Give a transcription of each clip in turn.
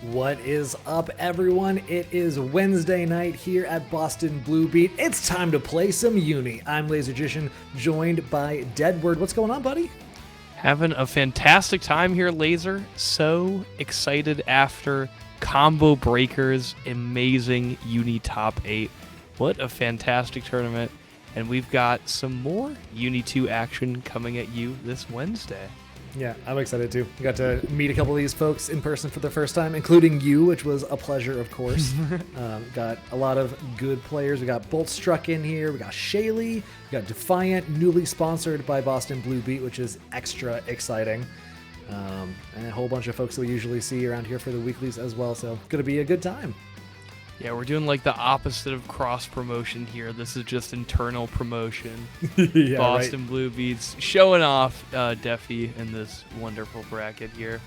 What is up, everyone? It is Wednesday night here at BostonBlueBeat. It's time to play some Uni. I'm LaserGician, joined by Deadward. What's going on, buddy? Having a fantastic time here, Laser. So excited after Combo Breaker's amazing Uni Top 8. What a fantastic tournament. And we've got some more UNI2 action coming at you this Wednesday. Yeah, I'm excited too. We got to meet a couple of these folks in person for the first time, including you, which was a pleasure, of course. Got a lot of good players. We got Boltstruck in here. We got Shaly. We got Defiant, newly sponsored by BostonBlueBeat, which is extra exciting. And a whole bunch of folks that we usually see around here for the weeklies as well. So, going to be a good time. Yeah, we're doing like the opposite of cross promotion here. This is just internal promotion. Yeah, Boston Blue Beats showing off Defi in this wonderful bracket here.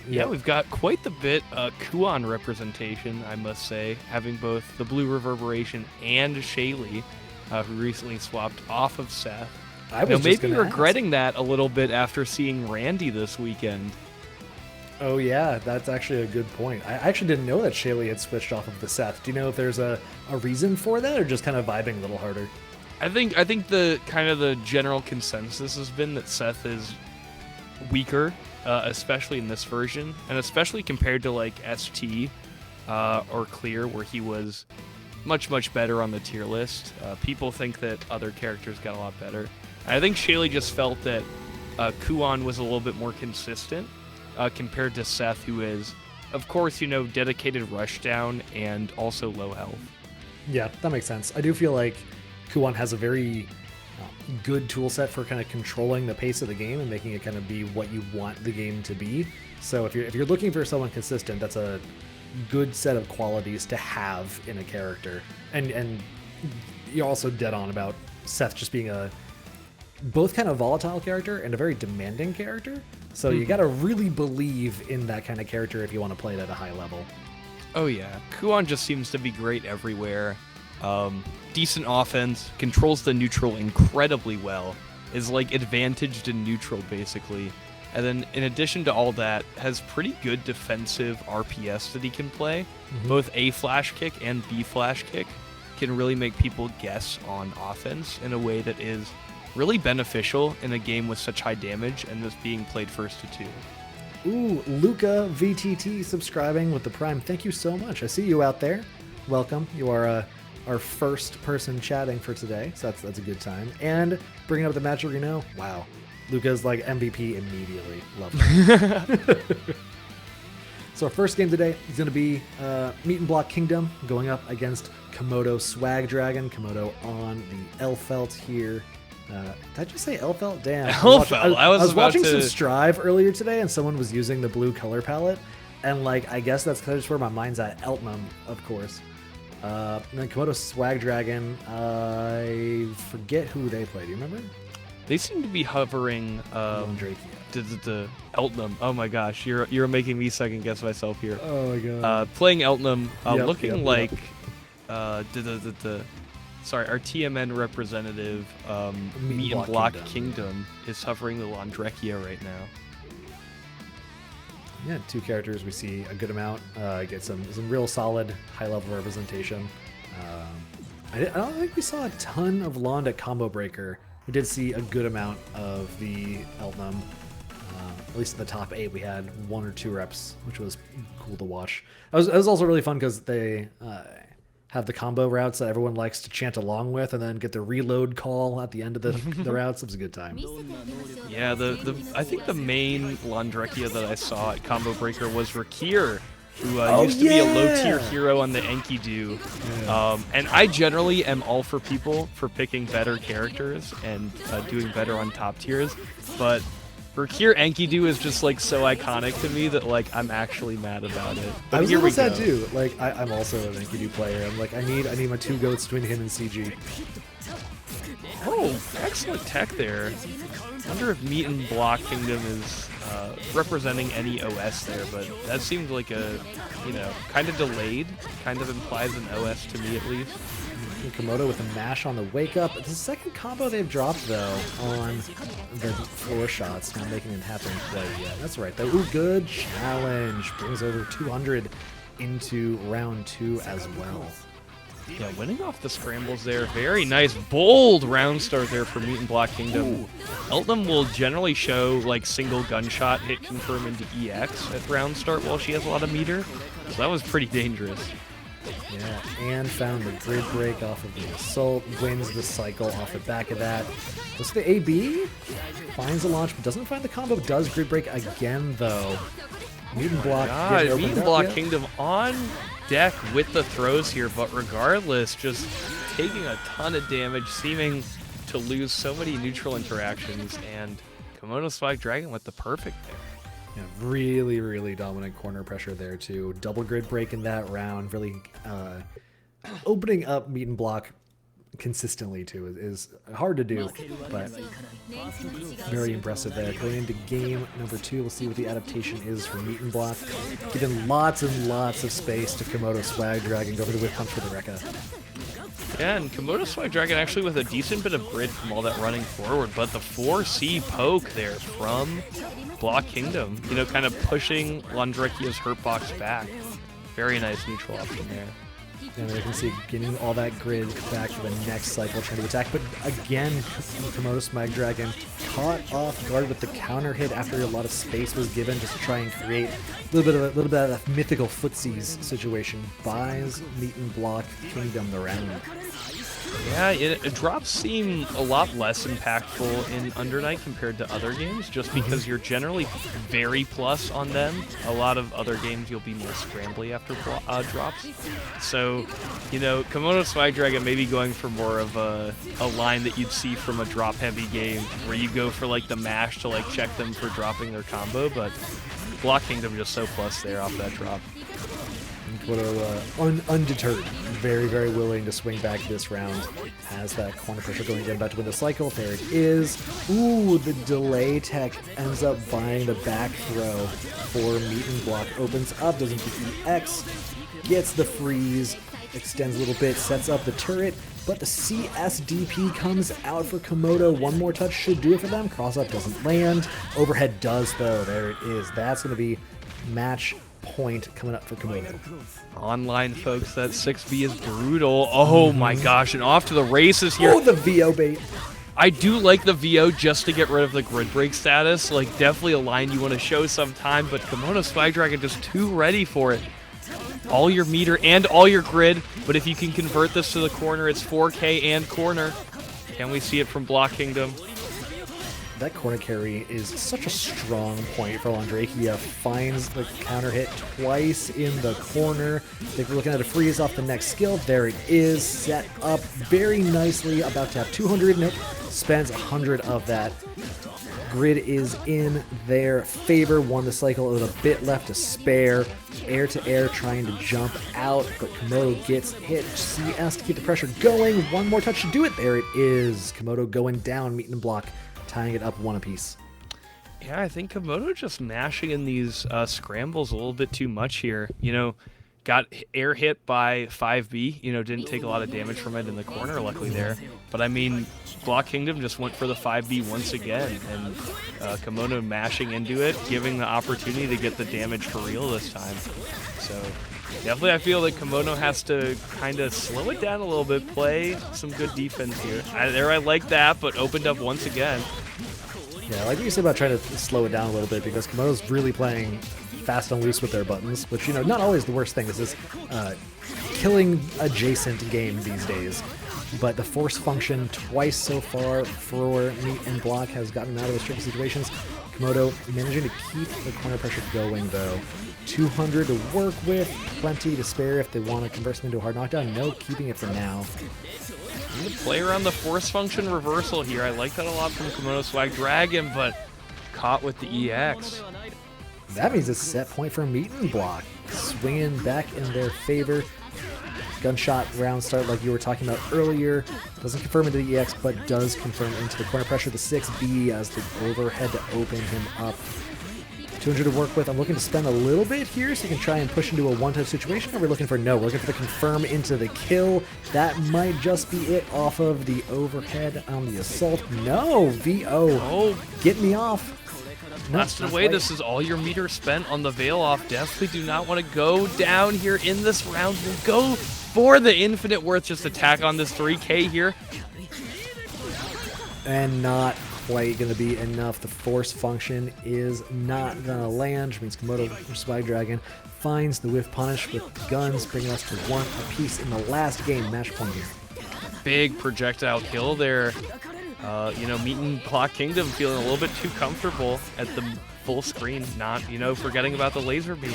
Yeah, we've got quite the bit kuon representation, I must say, having both the TheBlueReverberation and Shaly, who recently swapped off of Seth. I was maybe regretting that a little bit after seeing Randy this weekend. Oh yeah, that's actually a good point. I actually didn't know that Shaly had switched off of the Seth. Do you know if there's a reason for that, or just kind of vibing a little harder? I think the kind of the general consensus has been that Seth is weaker, especially in this version, and especially compared to like ST or Clear, where he was much better on the tier list. People think that other characters got a lot better. And I think Shaly just felt that kuon was a little bit more consistent. Compared to Seth, who is, of course, dedicated rushdown and also low health. Yeah, that makes sense. I do feel like kuon has a very good tool set for kind of controlling the pace of the game and making it kind of be what you want the game to be. So if you're looking for someone consistent, that's a good set of qualities to have in a character. And you're also dead on about Seth just being a both kind of volatile character and a very demanding character. So you got to really believe in that kind of character if you want to play it at a high level. Oh yeah, kuon just seems to be great everywhere. Decent offense, controls the neutral incredibly well, is like advantaged in neutral basically. And then in addition to all that, has pretty good defensive RPS that he can play. Both A flash kick and B flash kick can really make people guess on offense in a way that is really beneficial in a game with such high damage and this being played first to two. Ooh, Luca VTT subscribing with the Prime. Thank you so much. I see you out there. Welcome. You are our first person chatting for today, so that's a good time. And bringing up the match arena. Wow, Luca's like MVP immediately. Love it. So our first game today is going to be meetnblockkingdom going up against KomodoSwagDragon. Komodo on the L-Felt here. Did I just say L-Felt? Damn. I was watching some Strive earlier today, and someone was using the blue color palette, and like I guess that's kind of just where my mind's at. Eltnum, of course. And then KomodoSwagDragon. I forget who they play. Do you remember? They seem to be hovering. The Eltnum. Oh my gosh, you're making me second guess myself here. Oh my god. Playing Eltnum, looking like Sorry, our TMN representative, meetnblockkingdom, is hovering the Landrekia right now. Yeah, two characters we see a good amount. Get some real solid high-level representation. I don't think we saw a ton of Lond at Combo Breaker. We did see a good amount of the Eltnum. At least in the top 8, we had 1 or 2 reps, which was cool to watch. It was also really fun because they have the combo routes that everyone likes to chant along with, and then get the reload call at the end of the routes. It was a good time. Yeah, I think the main Landrekia that I saw at Combo Breaker was Rakir, who used to be a low-tier hero on the Enkidu. And I generally am all for people for picking better characters and doing better on top tiers, but Rakir Enkidu is just like so iconic to me that like I'm actually mad about it. But I was almost sad too. Like I'm also an Enkidu player. I'm like I need my 2 goats between him and CG. Oh, excellent tech there. I wonder if meetnblockkingdom is representing any OS there, but that seemed like a kind of delayed, kind of implies an OS to me at least. from Komodo with a mash on the wake up. The second combo they've dropped though on the floor shots, not making it happen quite yet. That's right though. Ooh, good challenge. Brings over 200 into round 2 as well. Yeah, winning off the scrambles there. Very nice, bold round start there for meetnblockkingdom. Elton will generally show like single gunshot hit confirm into EX at round start while she has a lot of meter. So that was pretty dangerous. Yeah, and found the grid break off of the assault, wins the cycle off the back of that. Looks the AB, finds the launch, but doesn't find the combo, does grid break again though. Meetnblockkingdom on deck with the throws here, but regardless, just taking a ton of damage, seeming to lose so many neutral interactions, and KomodoSwagDragon with the perfect there. Yeah, really, really dominant corner pressure there too. Double grid break in that round, really opening up meet and block consistently too is hard to do, but very impressive there. Going into game number 2, we'll see what the adaptation is for meet and block. Giving lots and lots of space to KomodoSwagDragon. Go for the whip punch for the Rekka. Yeah, and KomodoSwagDragon actually with a decent bit of grid from all that running forward, but the 4C poke there from BlockKingdom, you know, kind of pushing Landrekia's hurtbox back. Very nice neutral option there. And you can see getting all that grid back for the next cycle, trying to attack. But again, KomodoSwagDragon caught off guard with the counter hit after a lot of space was given, just to try and create a little bit of that mythical footsies situation. Buys meetnblockkingdom the round. Yeah, drops seem a lot less impactful in Undernight compared to other games, just because you're generally very plus on them. A lot of other games you'll be more scrambly after drops. So, you know, KomodoSwagDragon may be going for more of a line that you'd see from a drop-heavy game, where you go for like the mash to like check them for dropping their combo, but BlockKingdom just so plus there off that drop. Undeterred, very, very willing to swing back this round. Has that corner pressure going again, about to win the cycle. There it is. Ooh, the delay tech ends up buying the back throw for meet and block. Opens up, doesn't get the X, gets the freeze, extends a little bit, sets up the turret, but the CSDP comes out for Komodo. One more touch should do it for them. Cross up doesn't land. Overhead does though. There it is. That's going to be match point coming up for Komodo. Online, folks, that 6B is brutal. Oh my gosh, and off to the races here. Oh, the VO bait. I do like the VO just to get rid of the grid break status. Like, definitely a line you want to show sometime, but KomodoSwagDragon just too ready for it. All your meter and all your grid, but if you can convert this to the corner, it's 4K and corner. Can we see it from BlockKingdom? That corner carry is such a strong point for Landrekia. Finds the counter hit twice in the corner. They're looking at a freeze off the next skill. There it is, set up very nicely. About to have 200. Nope, spends 100 of that. Grid is in their favor. Won the cycle with a bit left to spare. Air to air trying to jump out, but Komodo gets hit. CS to keep the pressure going. One more touch to do it. There it is. Komodo going down, meet and block, tying it up one apiece. Yeah, I think Komodo just mashing in these scrambles a little bit too much here. You know, got air hit by 5B, you know, didn't take a lot of damage from it in the corner, luckily there. But I mean, BlockKingdom just went for the 5B once again, and Komodo mashing into it, giving the opportunity to get the damage for real this time. So definitely I feel that Komodo has to kind of slow it down a little bit, play some good defense here. I like that, but opened up once again. Yeah, I like what you said about trying to slow it down a little bit, because Komodo's really playing fast and loose with their buttons, which, you know, not always the worst thing. This is killing adjacent game these days. But the force function twice so far for meet and block has gotten out of those tricky situations. Komodo managing to keep the corner pressure going though. 200 to work with, plenty to spare if they want to convert them into a hard knockdown. No, keeping it for now. Play around the force function reversal here. I like that a lot from KomodoSwagDragon, but caught with the EX. That means it's a set point for meet and block. Swinging back in their favor. Gunshot round start like you were talking about earlier. Doesn't confirm into the EX, but does confirm into the corner pressure. The 6B as the overhead to open him up. 200 to work with. I'm looking to spend a little bit here so you can try and push into a one-touch situation. Or we're looking for no. We're looking for the confirm into the kill. That might just be it off of the overhead on the assault. No, VO. Oh, Get me off. No, that's the not way. quite. This is all your meter spent on the veil off. Definitely do not want to go down here in this round. We'll go for the infinite worth. Just attack on this 3K here. And not quite going to be enough. The force function is not going to land, which means KomodoSwagDragon finds the whiff punish with guns, bringing us to 1 apiece in the last game. Match point here. Big projectile kill there. You know, meetnblockkingdom feeling a little bit too comfortable at the full screen, not, you know, forgetting about the laser beam.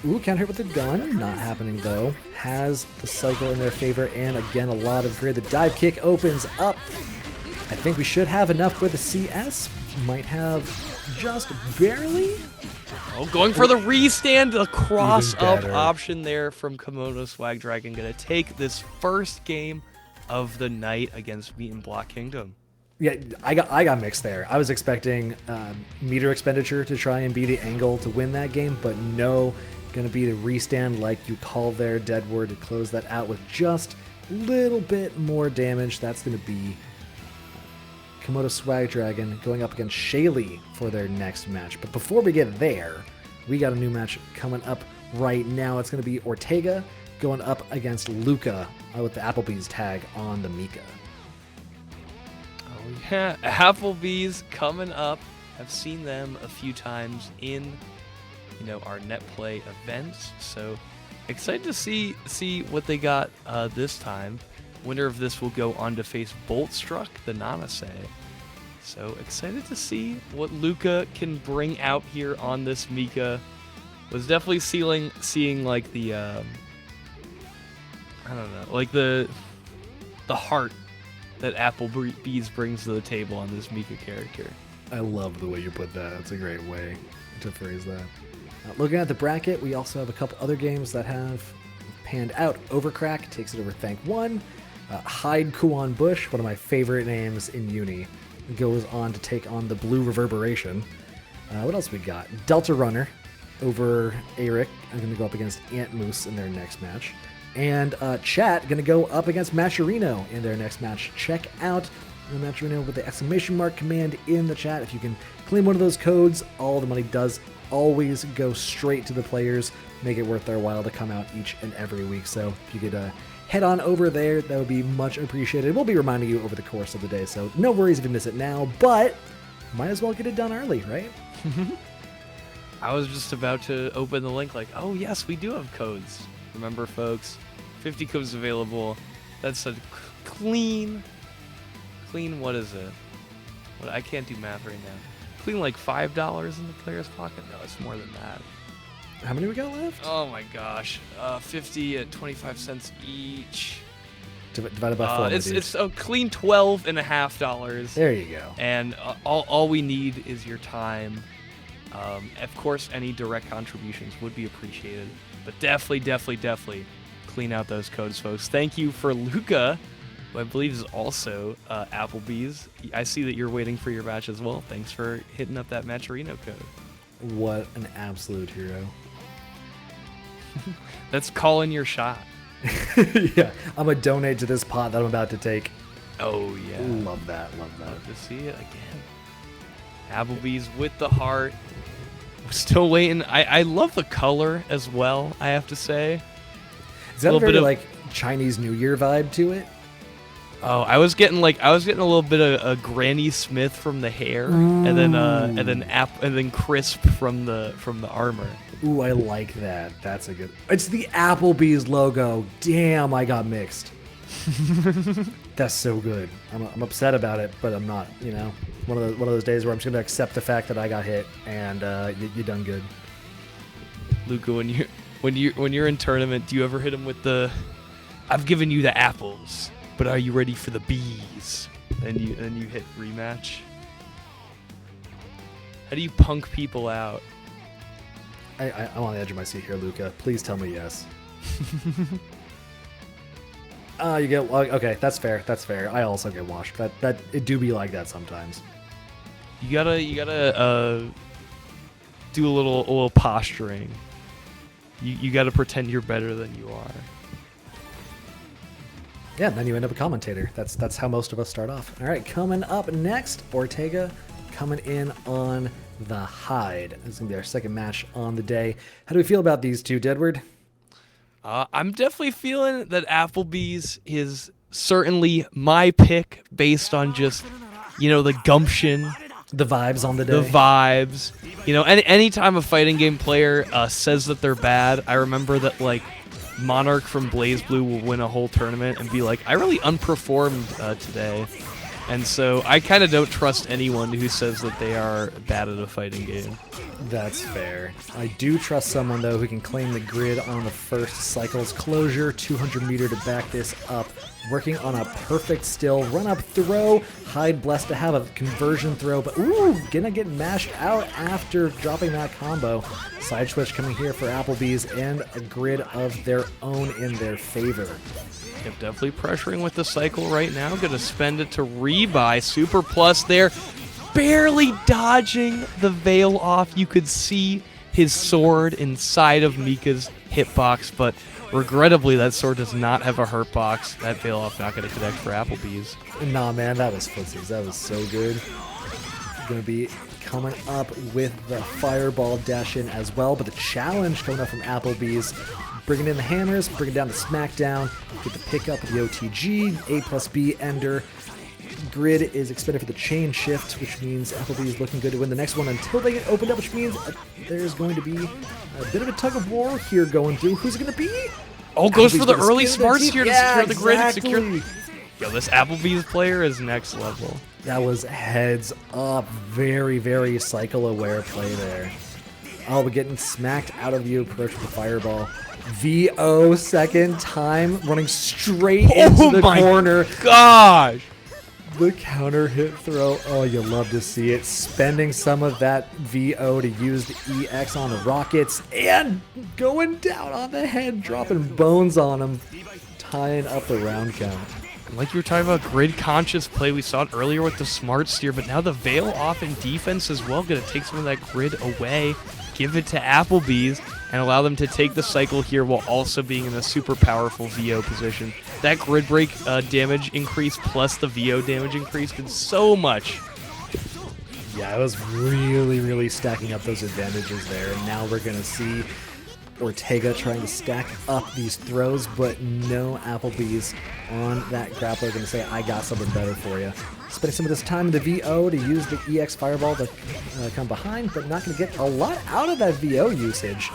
Ooh, can't hit with the gun. Not happening, though. Has the cycle in their favor, and again, a lot of grid. The dive kick opens up. I think we should have enough for the CS. Might have just barely. Oh, going for the restand, the cross-up better. option there from KomodoSwagDragon. Going to take this first game of the night against meetnblockkingdom. Yeah, I got mixed there. I was expecting meter expenditure to try and be the angle to win that game, but no, going to be the restand like you call there, Deadward, to close that out with just a little bit more damage. That's going to be KomodoSwagDragon going up against Shaly for their next match. But before we get there, we got a new match coming up right now. It's going to be Ortega going up against Luca with the Applebee's tag on the Mika. Oh yeah, AppleBees coming up. I've seen them a few times in, you know, our net play events. So excited to see what they got this time. Winner of this will go on to face Boltstruck, the Nanase. So excited to see what Luca can bring out here on this Mika. Was definitely seeing like the I don't know, like the heart that AppleBees brings to the table on this Mika character. I love the way you put that. That's a great way to phrase that. Looking at the bracket, we also have a couple other games that have panned out. Overcrack takes it over Thank 1. Hyde Kuon Bush, one of my favorite names in Uni, goes on to take on the BlueReverberation. What else we got? Deltarunner over Eric. I'm going to go up against antmoose in their next match. And Chat going to go up against Matcherino in their next match. Check out the Matcherino with the exclamation mark command in the chat. If you can claim one of those codes, all the money does always go straight to the players. Make it worth their while to come out each and every week. So if you could head on over there, that would be much appreciated. We'll be reminding you over the course of the day, so no worries if you miss it now, but might as well get it done early, right? I was just about to open the link like, oh yes, we do have codes. Remember, folks, 50 codes available. That's a clean, what is it? I can't do math right now. Clean like $5 in the player's pocket? No, it's more than that. How many we got left? Oh my gosh, 50 at 25 cents each. Divided by 4. It's a clean $12.50. There you go. And all we need is your time. Of course, any direct contributions would be appreciated. But definitely clean out those codes, folks. Thank you for Luca, who I believe is also AppleBees. I see that you're waiting for your match as well. Thanks for hitting up that Matcherino code. What an absolute hero. That's calling your shot. Yeah, I'm going to donate to this pot that I'm about to take. Oh, yeah. Love that. Love to see it again. AppleBees with the heart. We're still waiting. I love the color as well, I have to say. Is that a very, like, Chinese New Year vibe to it? Oh, I was getting a little bit of a Granny Smith from the hair, and then Crisp from the armor. Ooh, I like that. That's a good. It's the Applebee's logo. Damn, I got mixed. That's so good. I'm upset about it, but I'm not. You know, one of those days where I'm just gonna accept the fact that I got hit, and you done good. Luca, when you're in tournament, do you ever hit him with the, "I've given you the apples, but are you ready for the bees?" And you hit rematch. How do you punk people out? I'm on the edge of my seat here, Luca. Please tell me yes. You get okay. That's fair. That's fair. I also get washed. That it do be like that sometimes. You gotta do a little posturing. You got to pretend you're better than you are. Yeah, and then you end up a commentator. That's how most of us start off. All right, coming up next, Ortega coming in on the Hyde. This is going to be our second match on the day. How do we feel about these two, Deadward? I'm definitely feeling that AppleBees is certainly my pick based on just, the gumption. The vibes on the day. The vibes. Anytime a fighting game player says that they're bad, I remember that, Monarch from BlazBlue will win a whole tournament and be like, I really unperformed today. And so I kind of don't trust anyone who says that they are bad at a fighting game. That's fair. I do trust someone, though, who can claim the grid on the first cycle's closure. 200 meter to back this up. Working on a perfect still run-up throw. Hyde blessed to have a conversion throw, but ooh, gonna get mashed out after dropping that combo. Side switch coming here for AppleBees and a grid of their own in their favor. Yep, definitely pressuring with the cycle right now. Gonna spend it to rebuy. Super plus there. Barely dodging the veil off. You could see his sword inside of Mika's hitbox, but regrettably that sword does not have a hurt box. That veil off not going to connect for AppleBees. Nah, man, that was footsies. That was so good. Going to be coming up with the fireball dash in as well, but the challenge coming up from AppleBees, bringing in the hammers, bringing down the smackdown, get the pick up with the OTG, A+B ender. Grid is expended for the chain shift, which means AppleBees looking good to win the next one until they get opened up, which means there's going to be a bit of a tug of war here going through. Who's it going to be? Oh, goes for the early smarts here to secure the grid. Exactly. Yo, this AppleBees player is next level. That was heads up. Very, very cycle-aware play there. Oh, we're getting smacked out of the approach with the fireball. VO second time running straight into the corner. Gosh! The counter hit throw. Oh, you love to see it. Spending some of that VO to use the EX on the Rockets and going down on the head, dropping bones on him, tying up the round count. Like you were talking about grid conscious play, we saw it earlier with the smart steer, but now the veil off in defense as well. Going to take some of that grid away, give it to AppleBees, and allow them to take the cycle here while also being in a super powerful VO position. That grid break damage increase plus the VO damage increase did so much. Yeah, it was really, really stacking up those advantages there. And now we're going to see Ortega trying to stack up these throws, but no AppleBees on that grappler going to say, I got something better for you. Spending some of this time in the VO to use the EX Fireball to come behind, but not going to get a lot out of that VO usage.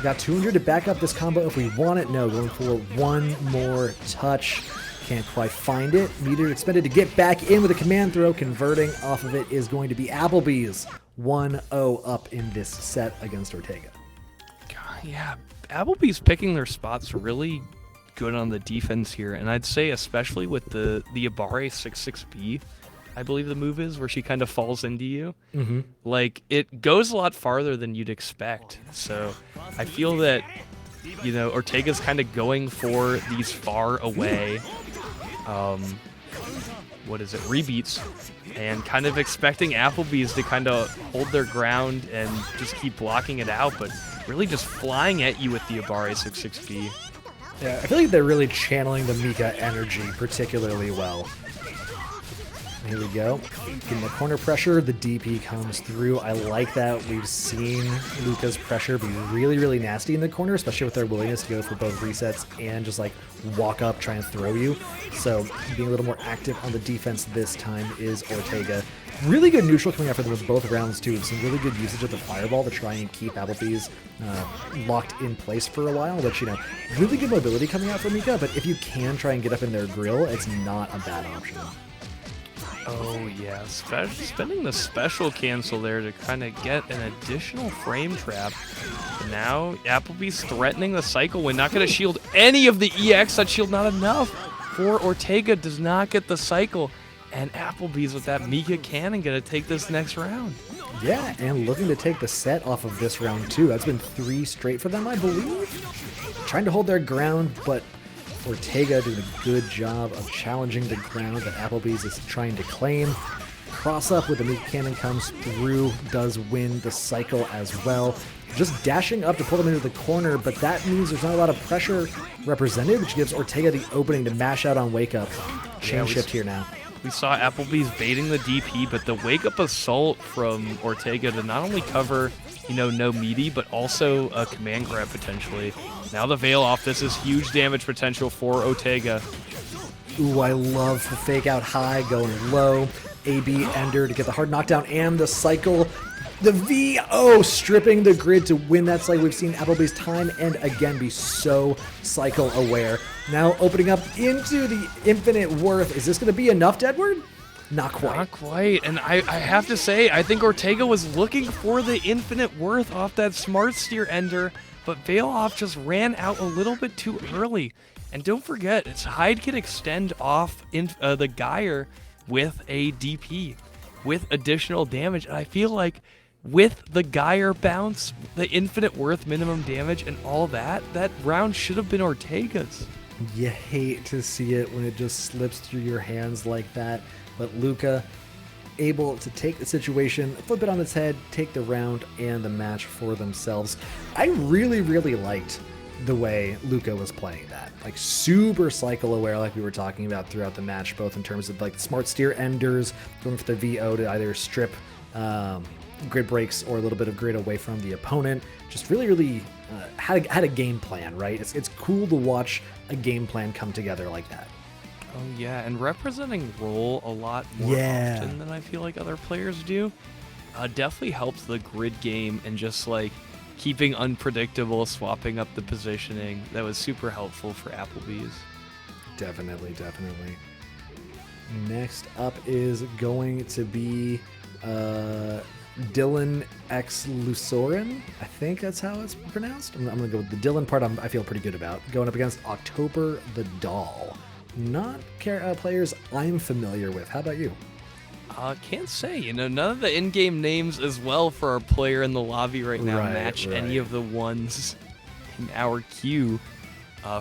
Got 200 to back up this combo if we want it. No, going for one more touch. Can't quite find it. Meter expended to get back in with a command throw. Converting off of it is going to be AppleBees. 1-0 up in this set against Ortega. Yeah, AppleBees picking their spots really good on the defense here, and I'd say especially with the Abare 6-6B, I believe the move is, where she kind of falls into you. Mm-hmm. Like, it goes a lot farther than you'd expect. So I feel that, Ortega's kind of going for these far away, rebeats, and kind of expecting AppleBees to kind of hold their ground and just keep blocking it out, but really just flying at you with the Abare 6-6B. Yeah, I feel like they're really channeling the Mika energy particularly well. Here we go. Getting the corner pressure, the DP comes through. I like that. We've seen Luca's pressure be really, really nasty in the corner, especially with their willingness to go for both resets and just walk up, try and throw you. So being a little more active on the defense this time is Ortega. Really good neutral coming out for them with both rounds too. Some really good usage of the fireball to try and keep AppleBees locked in place for a while, which, really good mobility coming out for Mika, but if you can try and get up in their grill, it's not a bad option. Oh yeah, spending the special cancel there to kind of get an additional frame trap. And now AppleBees threatening the cycle when not going to shield any of the EX. That shield not enough for Ortega, does not get the cycle. And AppleBees with that Mika cannon going to take this next round. Yeah, and looking to take the set off of this round too. That's been 3 straight for them, I believe. Trying to hold their ground, but Ortega doing a good job of challenging the ground that AppleBees is trying to claim. Cross up with the meat cannon comes through, does win the cycle as well. Just dashing up to pull them into the corner, but that means there's not a lot of pressure represented, which gives Ortega the opening to mash out on Wake Up. Chain shift here now. We saw AppleBees baiting the DP, but the Wake Up assault from Ortega to not only cover, no meaty, but also a command grab potentially. Now the Veil off. This is huge damage potential for Ortega. Ooh, I love the fake out high going low. AB Ender to get the hard knockdown and the cycle. The VO stripping the grid to win that cycle. We've seen AppleBees time and again be so cycle aware. Now opening up into the infinite worth. Is this going to be enough, Deadward? Not quite. Not quite. And I have to say, I think Ortega was looking for the infinite worth off that Smart Steer Ender, but Veil off just ran out a little bit too early. And don't forget, its Hyde can extend off the Geyer with a DP, with additional damage. And I feel like with the Geyer bounce, the infinite worth minimum damage, and all that round should have been Ortega's. You hate to see it when it just slips through your hands like that. But Luca able to take the situation, flip it on its head, take the round and the match for themselves. I really, really liked the way Luca was playing that. Like super cycle aware, like we were talking about throughout the match, both in terms of like the Smart Steer Enders, going for the VO to either strip grid breaks or a little bit of grid away from the opponent. Just really, really had a game plan, right? It's cool to watch a game plan come together like that. Oh yeah, and representing role a lot more often than I feel like other players do definitely helps the grid game and just like keeping unpredictable, swapping up the positioning. That was super helpful for AppleBees. Definitely, definitely. Next up is going to be DYLanXLusoren. I think that's how it's pronounced. I'm going to go with the Dylan part I feel pretty good about. Going up against OctoberTheDoll. Not players I'm familiar with. How about you? Can't say. None of the in-game names as well for our player in the lobby right now match any of the ones in our queue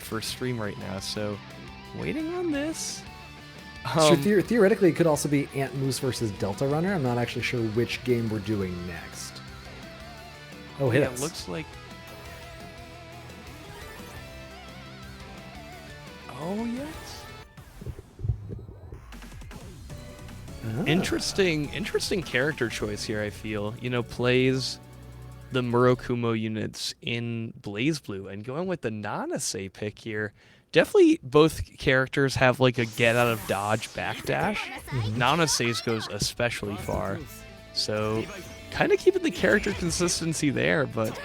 for stream right now. So, waiting on this. So theoretically, it could also be antmoose versus Deltarunner. I'm not actually sure which game we're doing next. Oh, hit us. It looks like... Oh, yes. Interesting character choice here, I feel. Plays the Murakumo units in BlazBlue and going with the Nanase pick here. Definitely both characters have like a get out of dodge backdash. Nanase's goes especially far. So kind of keeping the character consistency there, but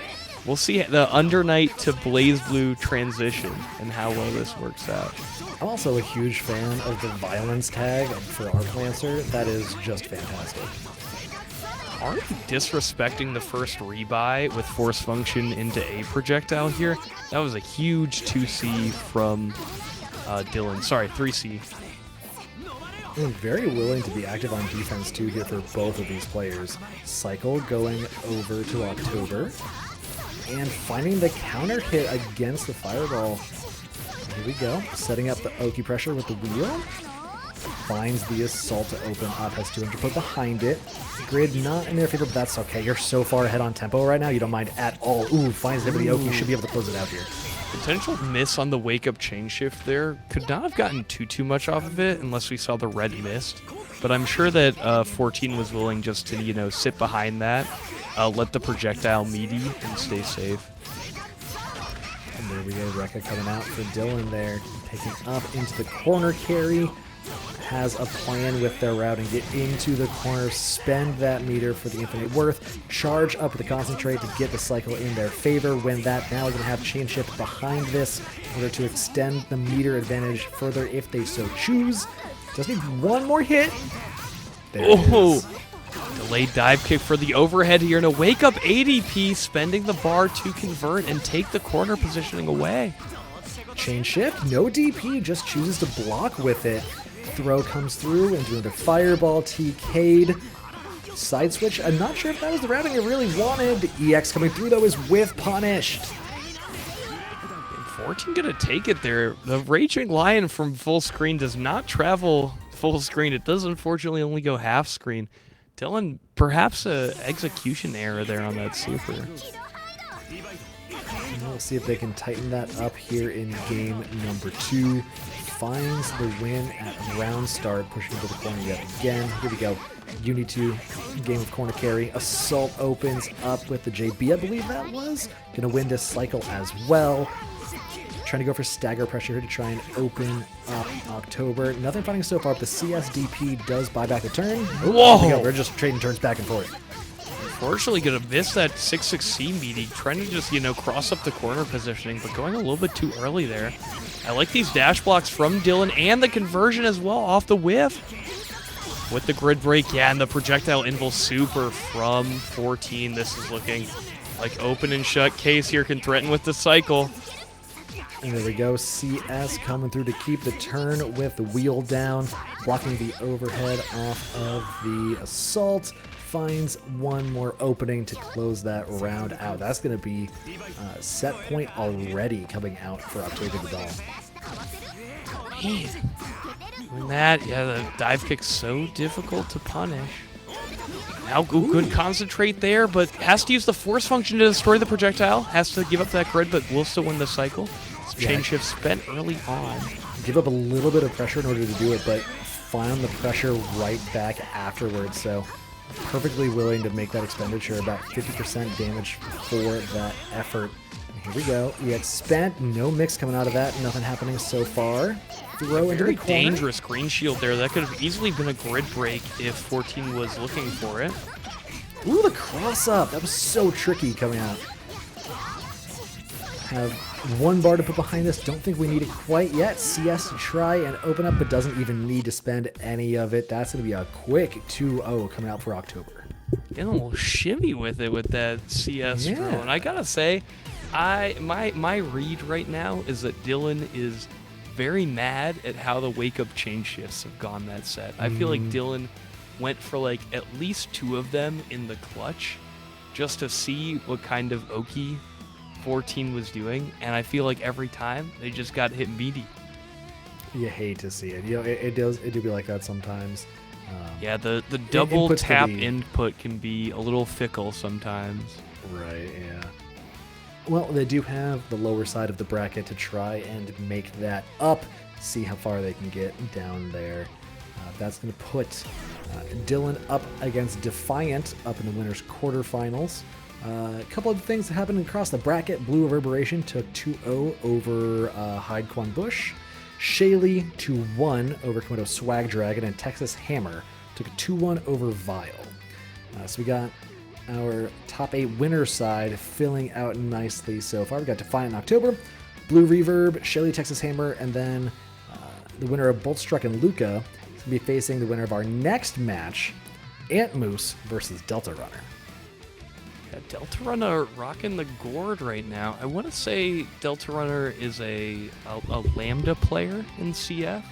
we'll see the Undernight to BlazBlue transition and how well this works out. I'm also a huge fan of the violence tag for Arclancer. That is just fantastic. Aren't disrespecting the first rebuy with force function into a projectile here? That was a huge 2C from Dylan. Sorry, 3C. And very willing to be active on defense too here for both of these players. Cycle going over to October and finding the counter hit against the Fireball. Here we go. Setting up the Oki pressure with the wheel. Finds the assault to open up, has 200 put behind it. Grid not in their favor, but that's okay. You're so far ahead on tempo right now, you don't mind at all. Ooh, finds it with the Oki. You should be able to close it out here. Potential miss on the wake up chain shift there. Could not have gotten too much off of it unless we saw the red mist. But I'm sure that 14 was willing just to, sit behind that, let the projectile meaty and stay safe. And there we go, Rekka coming out for Dylan there. Taking up into the corner carry. Has a plan with their route and get into the corner, spend that meter for the infinite worth, charge up with the concentrate to get the cycle in their favor. Win that. Now we're going to have chain shift behind this in order to extend the meter advantage further if they so choose. Just need one more hit. There it is. Delayed dive kick for the overhead here, and a wake up ADP spending the bar to convert and take the corner positioning away. Chain shift, no DP, just chooses to block with it. Throw comes through into another fireball, TK'd. Side switch, I'm not sure if that was the routing I really wanted. EX coming through though is whiff punished. 14 gonna take it there. The Raging Lion from full screen does not travel full screen. It does unfortunately only go half screen. Dylan, perhaps a execution error there on that super. We'll see if they can tighten that up here in game number 2. Finds the win at round start, pushing into the corner yet again. Here we go. UNI2, game of corner carry. Assault opens up with the JB, I believe that was. Gonna win this cycle as well. Trying to go for stagger pressure here to try and open up October. Nothing finding so far, but the CSDP does buy back the turn. Whoa! We're just trading turns back and forth. Unfortunately, gonna miss that 6-6C meaty. Trying to just, cross up the corner positioning, but going a little bit too early there. I like these dash blocks from Dylan and the conversion as well off the whiff. With the grid break, yeah, and the projectile invul super from 14. This is looking like open and shut case here, can threaten with the cycle. And there we go, CS coming through to keep the turn with the wheel down, blocking the overhead off of the assault. Finds one more opening to close that round out. That's going to be set point already coming out for OctoberTheDoll. Man. And that, yeah, the dive kick's so difficult to punish. Now good concentrate there, but has to use the force function to destroy the projectile. Has to give up that grid, but will still win the cycle. Chain shift spent early on. Give up a little bit of pressure in order to do it, but find the pressure right back afterwards. So perfectly willing to make that expenditure, about 50% damage for that effort. And here we go. EX spent, no mix coming out of that. Nothing happening so far. Throw into the corner. Very dangerous green shield there. That could have easily been a grid break if 14 was looking for it. Ooh, the cross up. That was so tricky coming out. Have one bar to put behind this. Don't think we need it quite yet. CS to try and open up, but doesn't even need to spend any of it. That's going to be a quick 2-0 coming out for October. Getting a little shimmy with it with that CS throw. And I got to say, my read right now is that Dylan is very mad at how the wake-up chain shifts have gone that set. I feel like Dylan went for like at least 2 of them in the clutch just to see what kind of Oki 14 was doing, and I feel like every time they just got hit meaty. You hate to see it. It do be like that sometimes. Yeah, the double tap input can be a little fickle sometimes. Right, yeah. Well, they do have the lower side of the bracket to try and make that up. See how far they can get down there. That's going to put Dylan up against Defiant up in the winners' quarterfinals. A couple of things that happened across the bracket. BlueReverberation took 2-0 over Hyde Quan Bush. Shaly 2-1 over KomodoSwagDragon, and Texas Hammer took a 2-1 over Vile. So we got our top 8 winner side filling out nicely so far. We got Defiant in October, Blue Reverb, Shaly, Texas Hammer, and then the winner of Boltstruck and Lucca is going to be facing the winner of our next match, Antmoose versus Deltarunner. Yeah, Deltarunner rocking the gourd right now. I want to say Deltarunner is a Lambda player in CF.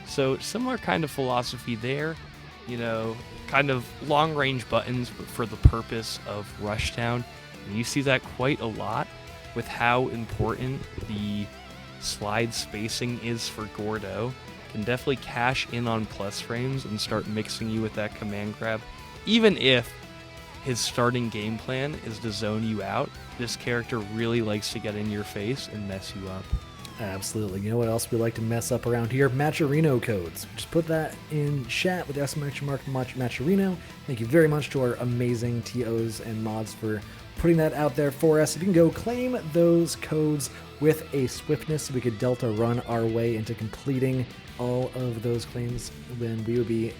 So similar kind of philosophy there. Kind of long-range buttons, but for the purpose of Rushdown. And you see that quite a lot with how important the slide spacing is for Gordo. Can definitely cash in on plus frames and start mixing you with that command grab. Even if his starting game plan is to zone you out, this character really likes to get in your face and mess you up. Absolutely. You know what else we like to mess up around here? Matcherino codes. Just put that in chat with the exclamation mark Matcherino. Thank you very much to our amazing TOs and mods for putting that out there for us. If you can go claim those codes with a swiftness, we could Delta run our way into completing all of those claims, then we would be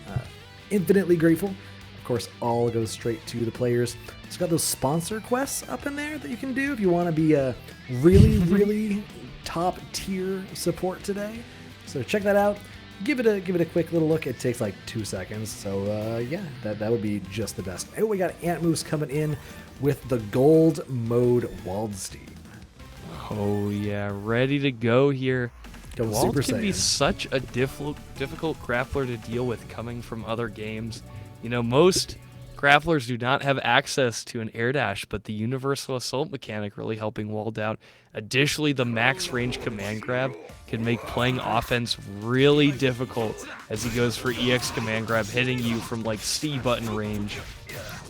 infinitely grateful. Of course, all goes straight to the players. It's got those sponsor quests up in there that you can do if you want to be a really top tier support today. So check that out. Give it a quick little look. It takes like 2 seconds. So yeah, that would be just the best. Oh, we got Antmoose coming in with the gold mode Waldstein. Oh yeah, ready to go here. Going Wald Super can Saiyan. be such a difficult grappler to deal with coming from other games. Most grapplers do not have access to an air dash, but the universal assault mechanic really helping Walled Out. Additionally, the max range command grab can make playing offense really difficult as he goes for EX command grab, hitting you from like C button range.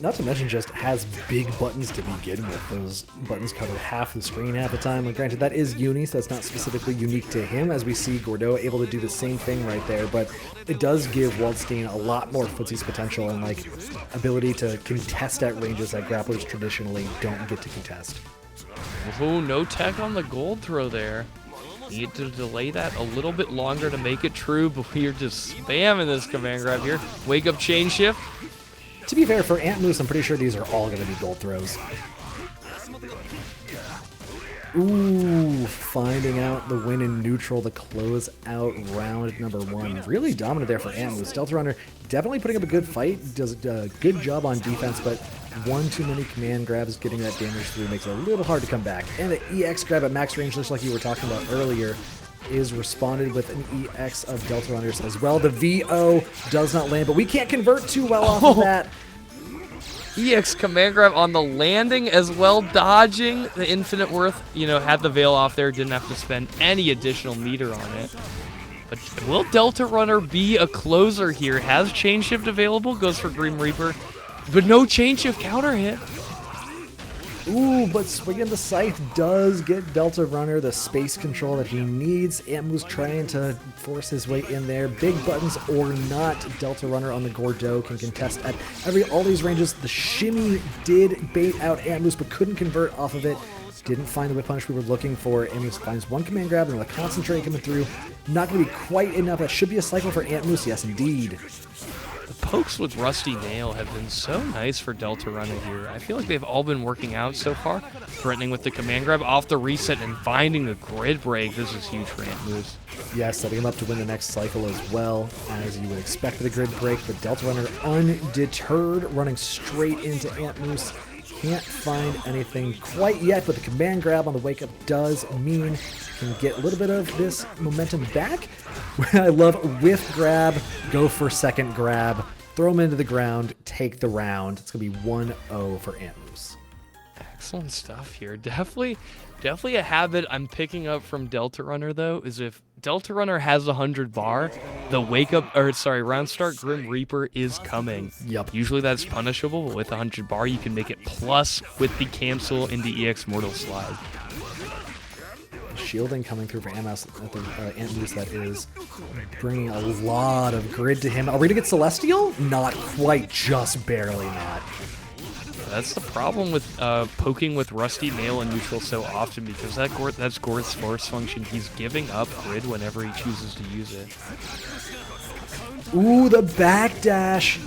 Not to mention just has big buttons to begin with. Those buttons cover half the screen half the time. Like, granted, that is Uni, so that's not specifically unique to him, as we see Gordeau able to do the same thing right there, but it does give Waldstein a lot more footsies potential and like ability to contest at ranges that grapplers traditionally don't get to contest. Oh, no tech on the gold throw there. Need to delay that a little bit longer to make it true, but we're just spamming this command grab here. Wake up chain shift. To be fair, for Antmoose, I'm pretty sure these are all going to be gold throws. Ooh, finding out the win in neutral to close out round number 1. Really dominant there for Antmoose. Deltarunner definitely putting up a good fight, does a good job on defense, but one too many command grabs getting that damage through makes it a little hard to come back. And the EX grab at max range, just like you were talking about earlier, is responded with an EX of Deltarunners as well. The VO does not land, but we can't convert too well off of that. EX command grab on the landing as well, dodging the infinite worth. You know, had the veil off there, didn't have to spend any additional meter on it. But will Deltarunner be a closer here? Has chain shift available, goes for Grim Reaper, but no chain shift counter hit. Ooh, but swinging the scythe does get Deltarunner the space control that he needs. Antmoose trying to force his way in there. Big buttons or not, Deltarunner on the Gordeau can contest at all these ranges. The shimmy did bait out Antmoose, but couldn't convert off of it. Didn't find the whip punish we were looking for. Antmoose finds one command grab and the concentrate coming through. Not going to be quite enough. That should be a cycle for Antmoose. Yes, indeed. The pokes with Rusty Nail have been so nice for Deltarunner here. I feel like they've all been working out so far. Threatening with the command grab off the reset and finding the grid break. This is huge for Antmoose. Yeah, setting him up to win the next cycle as well, as you would expect with a grid break. But Deltarunner undeterred, running straight into Antmoose. Can't find anything quite yet, but the command grab on the wake up does mean can get a little bit of this momentum back. I love whiff grab, go for second grab, throw him into the ground, take the round. It's going to be 1-0 for Antmoose. Excellent stuff here. Definitely a habit I'm picking up from Deltarunner, though, is if Deltarunner has 100 bar, the round start Grim Reaper is coming. Yep. Usually that's punishable, but with 100 bar, you can make it plus with the cancel into EX Mortal Slide. Shielding coming through for Antmoose, that is bringing a lot of grid to him. Are we going to get Celestial? Not quite, just barely not. That's the problem with poking with Rusty Nail and neutral so often, because that's Gord's force function. He's giving up grid whenever he chooses to use it. Ooh, the backdash,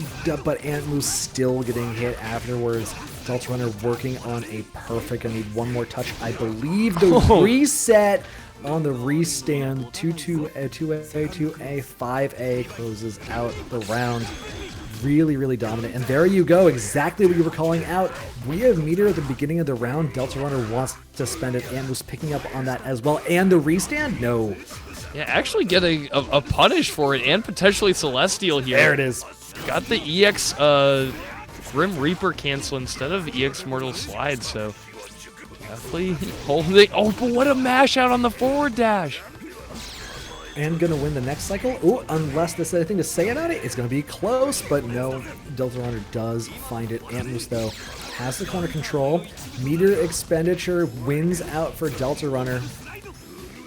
but Antmoose still getting hit afterwards. Deltarunner working on a perfect. I need one more touch. I believe the reset on the restand. 2-2, 2A, 2A, 5A closes out the round. Really, really dominant. And there you go, exactly what you were calling out. We have meter at the beginning of the round. Deltarunner wants to spend it. Antmoose picking up on that as well. And the restand? No. Yeah, actually getting a punish for it, and potentially Celestial here. There it is. Got the EX Grim Reaper cancel instead of EX Mortal Slide, so definitely holding. Oh, but what a mash out on the forward dash. And gonna win the next cycle. Ooh, unless there's anything to say about it, it's gonna be close, but no, Deltarunner does find it. Antmoose, though, has the corner control. Meter expenditure wins out for Deltarunner.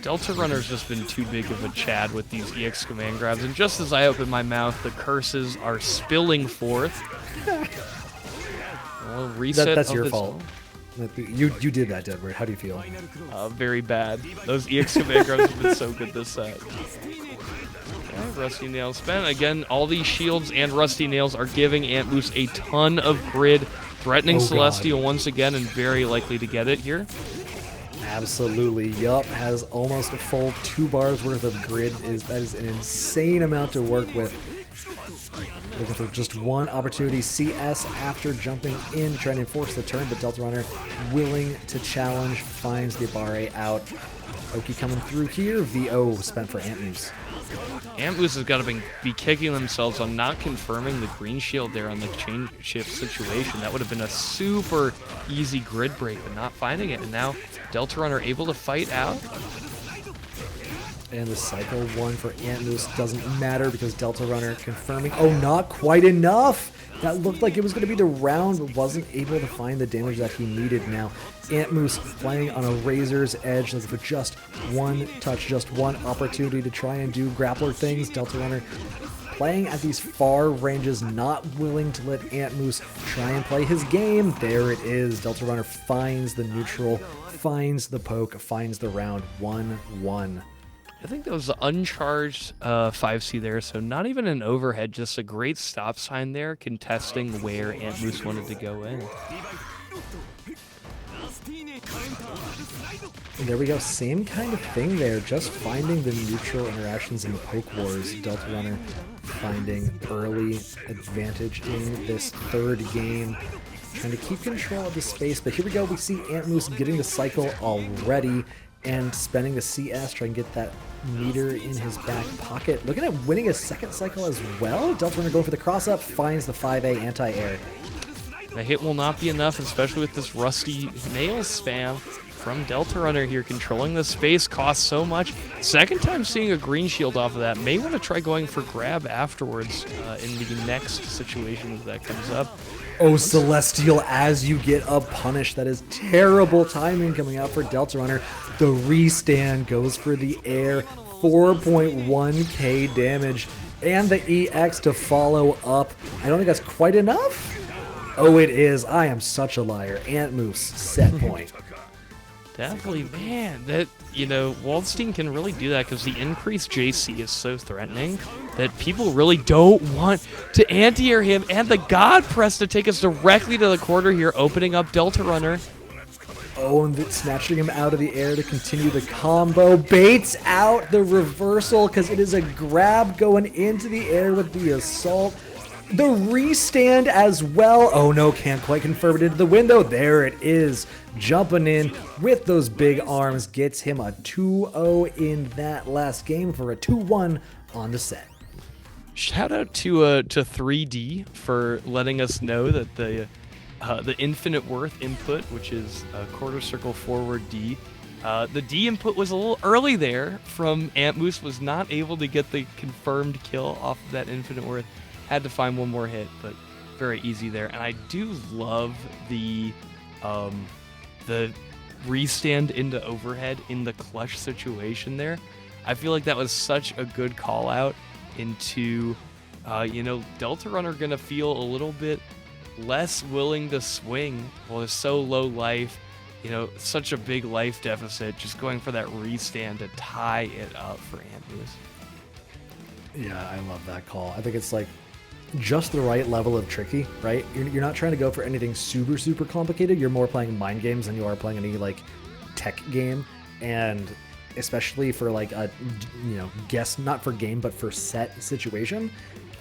Deltarunner's just been too big of a Chad with these EX command grabs, and just as I open my mouth, the curses are spilling forth. Well, reset. That's your fault. You did that, Deadbird. How do you feel? Very bad. Those EX command grabs have been so good this set. Okay, Rusty Nail spent. Again, all these shields and Rusty Nails are giving Antmoose a ton of grid, threatening Celestial once again, and very likely to get it here. Absolutely, yup. Has almost a full 2 bars worth of grid. That is an insane amount to work with. Looking for just one opportunity. CS after jumping in, trying to enforce the turn, but Deltarunner willing to challenge, finds the Barre out. Oki coming through here. VO spent for Antmoose. Antmoose has got to be kicking themselves on not confirming the green shield there on the chain shift situation. That would have been a super easy grid break, but not finding it. And now Deltarunner able to fight out. And the cycle one for antmoose doesn't matter because Deltarunner confirming. Oh, not quite enough. That looked like it was going to be the round, but wasn't able to find the damage that he needed. Now, antmoose playing on a razor's edge, looking for just one touch, just one opportunity to try and do grappler things. Deltarunner playing at these far ranges, not willing to let antmoose try and play his game. There it is. Deltarunner finds the neutral, finds the poke, finds the round. 1-1. I think that was the uncharged 5C there, so not even an overhead, just a great stop sign there, contesting where antmoose wanted to go in. And there we go, same kind of thing there, just finding the neutral interactions in the poke wars. Deltarunner finding early advantage in this third game, trying to keep control of the space, but here we go, we see antmoose getting the cycle already, and spending the CS, trying to get that meter in his back pocket. Looking at winning a second cycle as well. Deltarunner going for the cross-up, finds the 5A anti-air. The hit will not be enough, especially with this rusty nail spam from Deltarunner here, controlling the space, costs so much. Second time seeing a green shield off of that. May want to try going for grab afterwards in the next situation that comes up. Oh, Celestial, as you get a punish. That is terrible timing coming out for Deltarunner. The restand goes for the air. 4.1k damage. And the EX to follow up. I don't think that's quite enough. Oh, it is. I am such a liar. Antmoose, set point. Definitely, man. That, Waldstein can really do that because the increased JC is so threatening that people really don't want to anti-air him. And the God Press to take us directly to the corner here, opening up Deltarunner. Oh, and snatching him out of the air to continue the combo. Baits out the reversal because it is a grab going into the air with the assault. The restand as well. Oh no, can't quite confirm it into the window. There it is. Jumping in with those big arms. Gets him a 2-0 in that last game for a 2-1 on the set. Shout out to 3D for letting us know that the infinite worth input, which is a quarter circle forward D, the D input was a little early there from antmoose, was not able to get the confirmed kill off of that infinite worth. Had to find one more hit, but very easy there. And I do love the restand into overhead in the clutch situation there. I feel like that was such a good call out into, Deltarunner gonna feel a little bit less willing to swing. Well, there's so low life, such a big life deficit, just going for that restand to tie it up for antmoose. Yeah, I love that call. I think it's like just the right level of tricky, right? You're not trying to go for anything super, super complicated. You're more playing mind games than you are playing any like tech game. And especially for like a, guess not for game, but for set situation,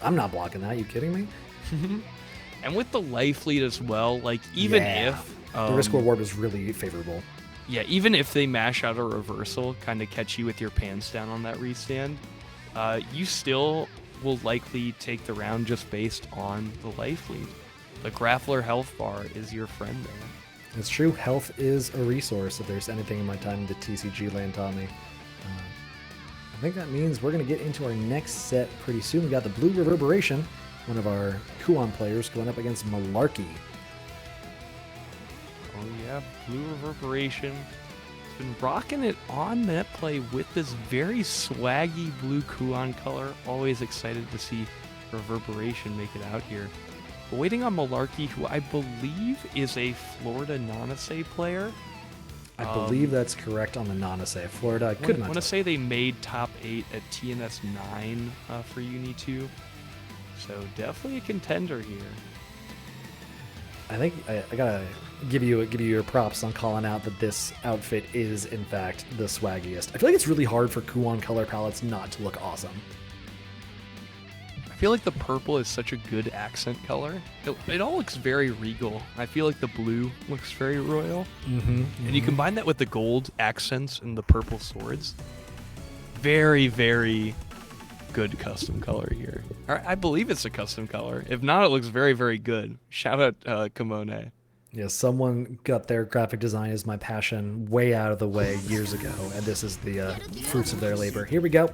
I'm not blocking that. You kidding me? And with the life lead as well, like even if the risk reward is really favorable. Yeah, even if they mash out a reversal, kind of catch you with your pants down on that restand, you still will likely take the round just based on the life lead. The grappler health bar is your friend there. It's true. Health is a resource. If there's anything in my time the TCG land taught me. I think that means we're going to get into our next set pretty soon. We got the Blue Reverberation, one of our Kuon players, going up against Malarky. Oh yeah, Blue Reverberation. Been rocking it on net play with this very swaggy blue kuon color. Always excited to see Reverberation make it out here. But waiting on Malarky, who I believe is a Florida Nanase player. I believe that's correct on the Nanase. Florida, I couldn't. I want to say they made top 8 at TNS 9 for UNI2. So definitely a contender here. I think I gotta give you your props on calling out that this outfit is in fact the swaggiest. I feel like it's really hard for Kuon color palettes not to look awesome. I feel like the purple is such a good accent color. It all looks very regal. I feel like the blue looks very royal. And you combine that with the gold accents and the purple swords. Very, very good custom color here. I believe it's a custom color. If not, it looks very, very good. Shout out Kimono. Yeah, someone got their graphic design as my passion way out of the way years ago, and this is the fruits of their labor. Here we go.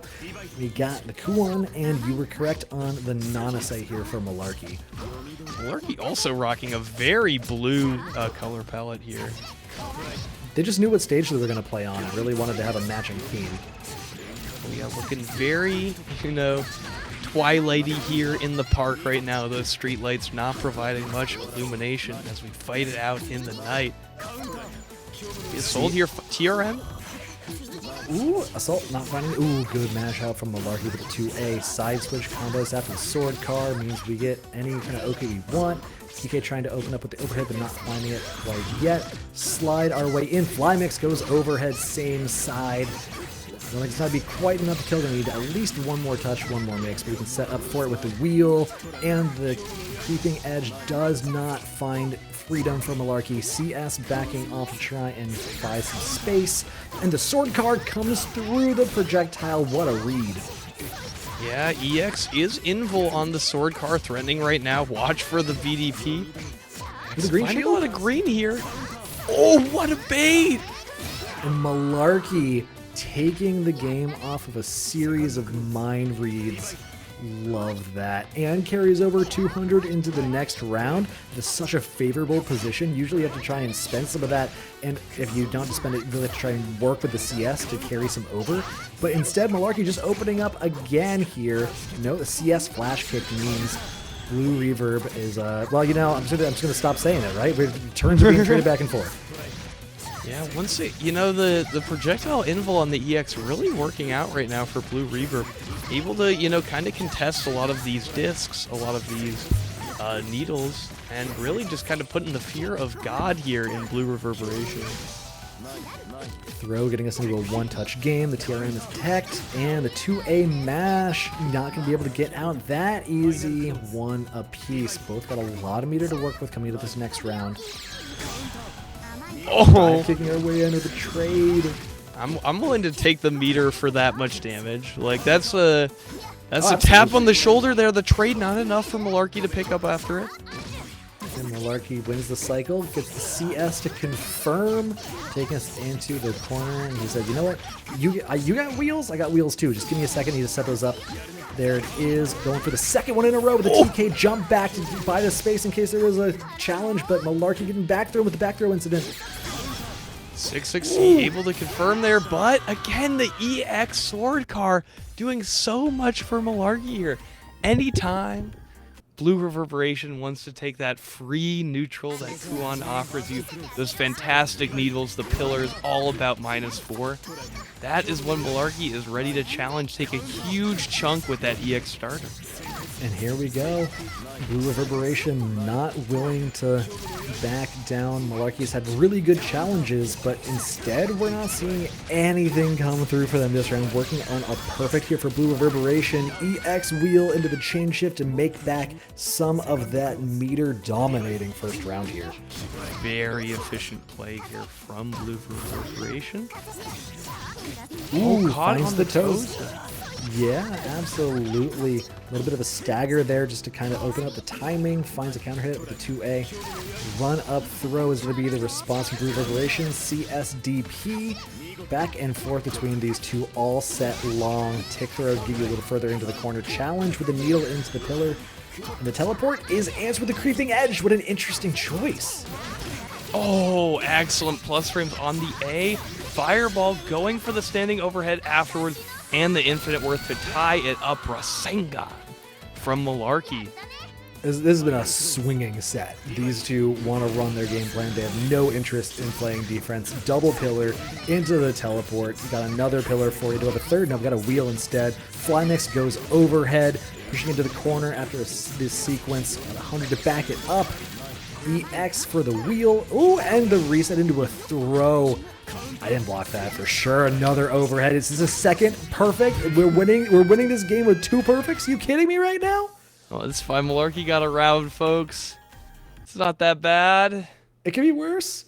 We got the kuon, and you were correct on the Nanase here for Malarky. Malarky also rocking a very blue color palette here. They just knew what stage they were going to play on and really wanted to have a matching theme. We are looking very, twilighty here in the park right now. Those street lights not providing much illumination as we fight it out in the night. Is sold here TRM? Ooh, Assault not finding. Ooh, good mash out from Malarky with a 2A. Side switch combos after the sword car means we get any kind of OK we want. TK trying to open up with the overhead, but not finding it quite yet. Slide our way in. Fly mix goes overhead, same side. Well, it's not to be quite enough to kill. We need at least one more touch, one more mix, but we can set up for it with the wheel, and the creeping edge does not find freedom for Malarky. CS backing off to try and buy some space, and the sword card comes through the projectile. What a read. Yeah, EX is invul on the sword car, threatening right now. Watch for the VDP. With the green Finding a shield? lot of green here. Oh, what a bait! And Malarky taking the game off of a series of mind reads. Love that. And carries over 200 into the next round. It's such a favorable position. Usually you have to try and spend some of that, and if you don't spend it, you really have to try and work with the CS to carry some over. But instead, Malarky just opening up again here. No, the CS flash kick means Blue Reverb is, well, I'm just going to stop saying it, right? Turns are being traded back and forth. Yeah, once it, the projectile invul on the EX really working out right now for Blue Reverb. Able to, kind of contest a lot of these discs, a lot of these needles, and really just kind of putting the fear of God here in Blue Reverberation. Throw getting us into a one-touch game. The TRM is teched, and the 2A mash not going to be able to get out that easy. One apiece. Both got a lot of meter to work with coming into this next round. Oh, kicking our way into the trade. I'm willing to take the meter for that much damage. Like that's a tap on the shoulder there. The trade not enough for Malarky to pick up after it. And Malarky wins the cycle, gets the CS to confirm, taking us into the corner. And he said, "You know what? You got wheels. I got wheels too. Just give me a second. I need to set those up." There it is, going for the second one in a row with the TK jump back to buy the space in case there was a challenge. But Malarky getting back throw with the back throw incident. 660 able to confirm there, but again, the EX sword car doing so much for Malarky here. Anytime Blue Reverberation wants to take that free neutral that Kuon offers you, those fantastic needles, the pillars, all about -4. That is when Malarky is ready to challenge, take a huge chunk with that EX starter. And here we go. Blue Reverberation not willing to back down. Malarky's had really good challenges, but instead we're not seeing anything come through for them this round. Working on a perfect here for Blue Reverberation. EX wheel into the chain shift to make back some of that meter dominating first round here. Very efficient play here from Blue Reverberation. Ooh, caught finds on the the toes. toes. Yeah, absolutely. A little bit of a stagger there just to kind of open up the timing. Finds a counter hit with the 2A. Run up throw is going to be the response from Blue Reverberation. CSDP. Back and forth between these two all set long. Tick throw to get you a little further into the corner. Challenge with the needle into the pillar. And the teleport is answered with the creeping edge. What an interesting choice. Oh, excellent plus frames on the A. Fireball going for the standing overhead afterwards, and the infinite worth to tie it up. Rasengan from Malarky. This has been a swinging set. These two want to run their game plan. They have no interest in playing defense. Double pillar into the teleport. You got another pillar for you. Do have a third. Now we've got a wheel instead. Fly mix goes overhead, pushing into the corner after this sequence. Got 100 to back it up. EX for the wheel. Ooh, and the reset into a throw. I didn't block that for sure. Another overhead. This is a second perfect. We're winning. We're winning this game with 2 perfects. You kidding me right now? Oh, it's fine. Malarky got a round, folks. It's not that bad. It could be worse.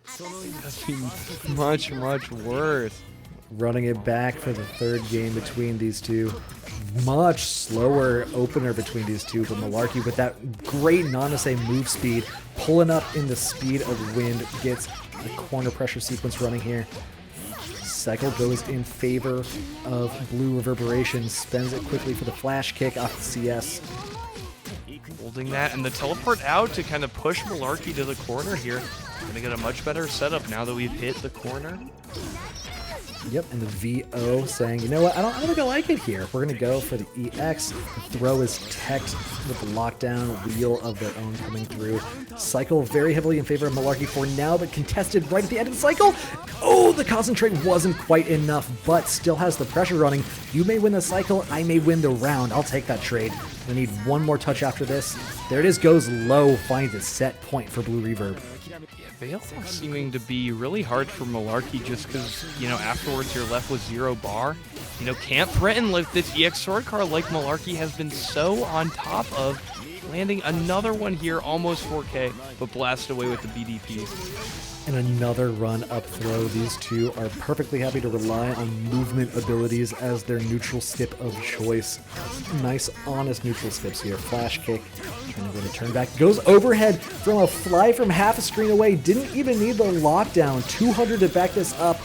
It could be much, much worse. Running it back for the third game between these two. much slower opener between these two, but Malarky with that great Nanase move speed, pulling up in the speed of wind, gets the corner pressure sequence running here. Cycle goes in favor of Blue Reverberation, spends it quickly for the flash kick off the CS. Holding that, and the teleport out to kind of push Malarky to the corner here. Gonna get a much better setup now that we've hit the corner. Yep, and the VO saying, you know what, I don't think I like it here. We're going to go for the EX. The throw is teched with the lockdown wheel of their own coming through. Cycle very heavily in favor of Malarky for now, but contested right at the end of the cycle. Oh, the concentrate wasn't quite enough, but still has the pressure running. You may win the cycle, I may win the round. I'll take that trade. We need one more touch after this. There it is, goes low, finds a set point for Blue Reverb. Veil seeming to be really hard for Malarky just because, you know, afterwards you're left with 0 bar. You know, can't threaten with this EX sword card like Malarky has been so on top of. Landing another one here, almost 4K, but blasted away with the BDP. And another run up throw. These two are perfectly happy to rely on movement abilities as their neutral skip of choice. Nice, honest neutral skips here. Flash kick, trying to turn back. Goes overhead from a fly from half a screen away. Didn't even need the lockdown. 200 to back this up.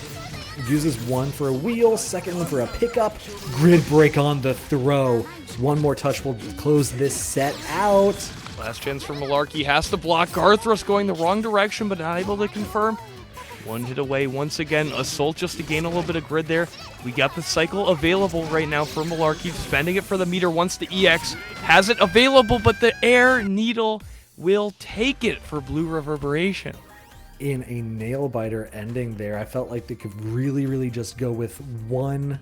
Uses one for a wheel, second one for a pickup. Grid break on the throw. One more touch will close this set out. Last chance for Malarky, has to block. Garthros going the wrong direction, but not able to confirm. One hit away once again. Assault just to gain a little bit of grid there. We got the cycle available right now for Malarky. Spending it for the meter once the EX has it available, but the air needle will take it for Blue Reverberation. In a nail-biter ending there, I felt like they could really just go with one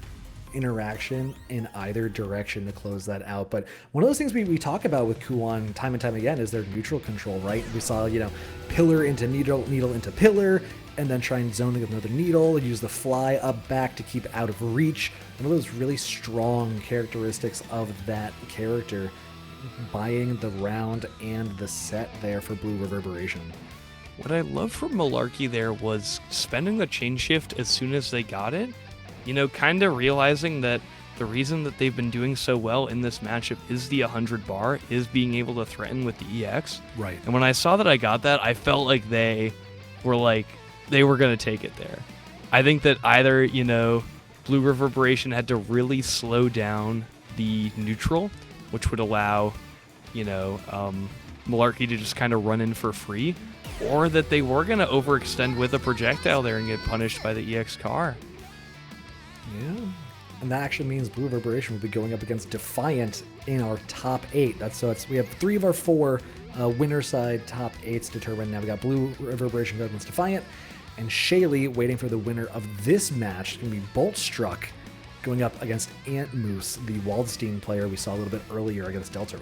interaction in either direction to close that out. But one of those things we talk about with Kuon time and time again is their neutral control, right? We saw, you know, pillar into needle, needle into pillar, and then try and zone with another needle and use the fly up back to keep out of reach. One of those really strong characteristics of that character, buying the round and the set there for Blue Reverberation. What I love from Malarky there was spending the chain shift as soon as they got it. You know, kind of realizing that the reason that they've been doing so well in this matchup is the 100 bar, is being able to threaten with the EX. Right. And when I saw that I got that, I felt like they were going to take it there. I think that either, you know, Blue Reverberation had to really slow down the neutral, which would allow, you know, Malarky to just kind of run in for free, or that they were going to overextend with a projectile there and get punished by the EX car. Yeah. And that actually means Blue Reverberation will be going up against Defiant in our top 8. We have 3 of our 4 winner side top 8s determined. Now we got Blue Reverberation going against Defiant, and Shaly waiting for the winner of this match. It's going to be Boltstruck going up against antmoose, the Waldstein player we saw a little bit earlier against Deltarunner.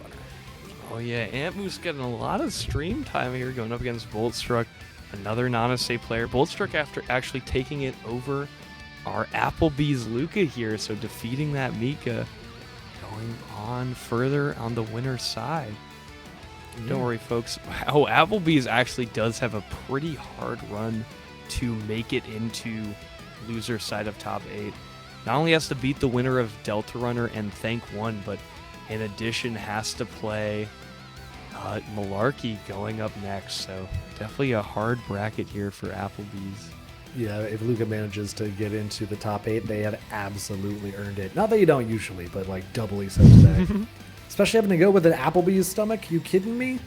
Oh yeah, antmoose getting a lot of stream time here going up against Boltstruck, another Nanase player. Boltstruck after actually taking it over our AppleBeesLucca here, so defeating that Mika, going on further on the winner's side. Yeah. Don't worry, folks. Oh, Applebees actually does have a pretty hard run to make it into loser side of top 8. Not only has to beat the winner of Deltarunner and Thank One, but in addition has to play Malarky going up next. So definitely a hard bracket here for Applebees. Yeah, if Luca manages to get into the top 8, they have absolutely earned it. Not that you don't usually, but like doubly so today. Especially having to go with an Applebee's stomach. You kidding me?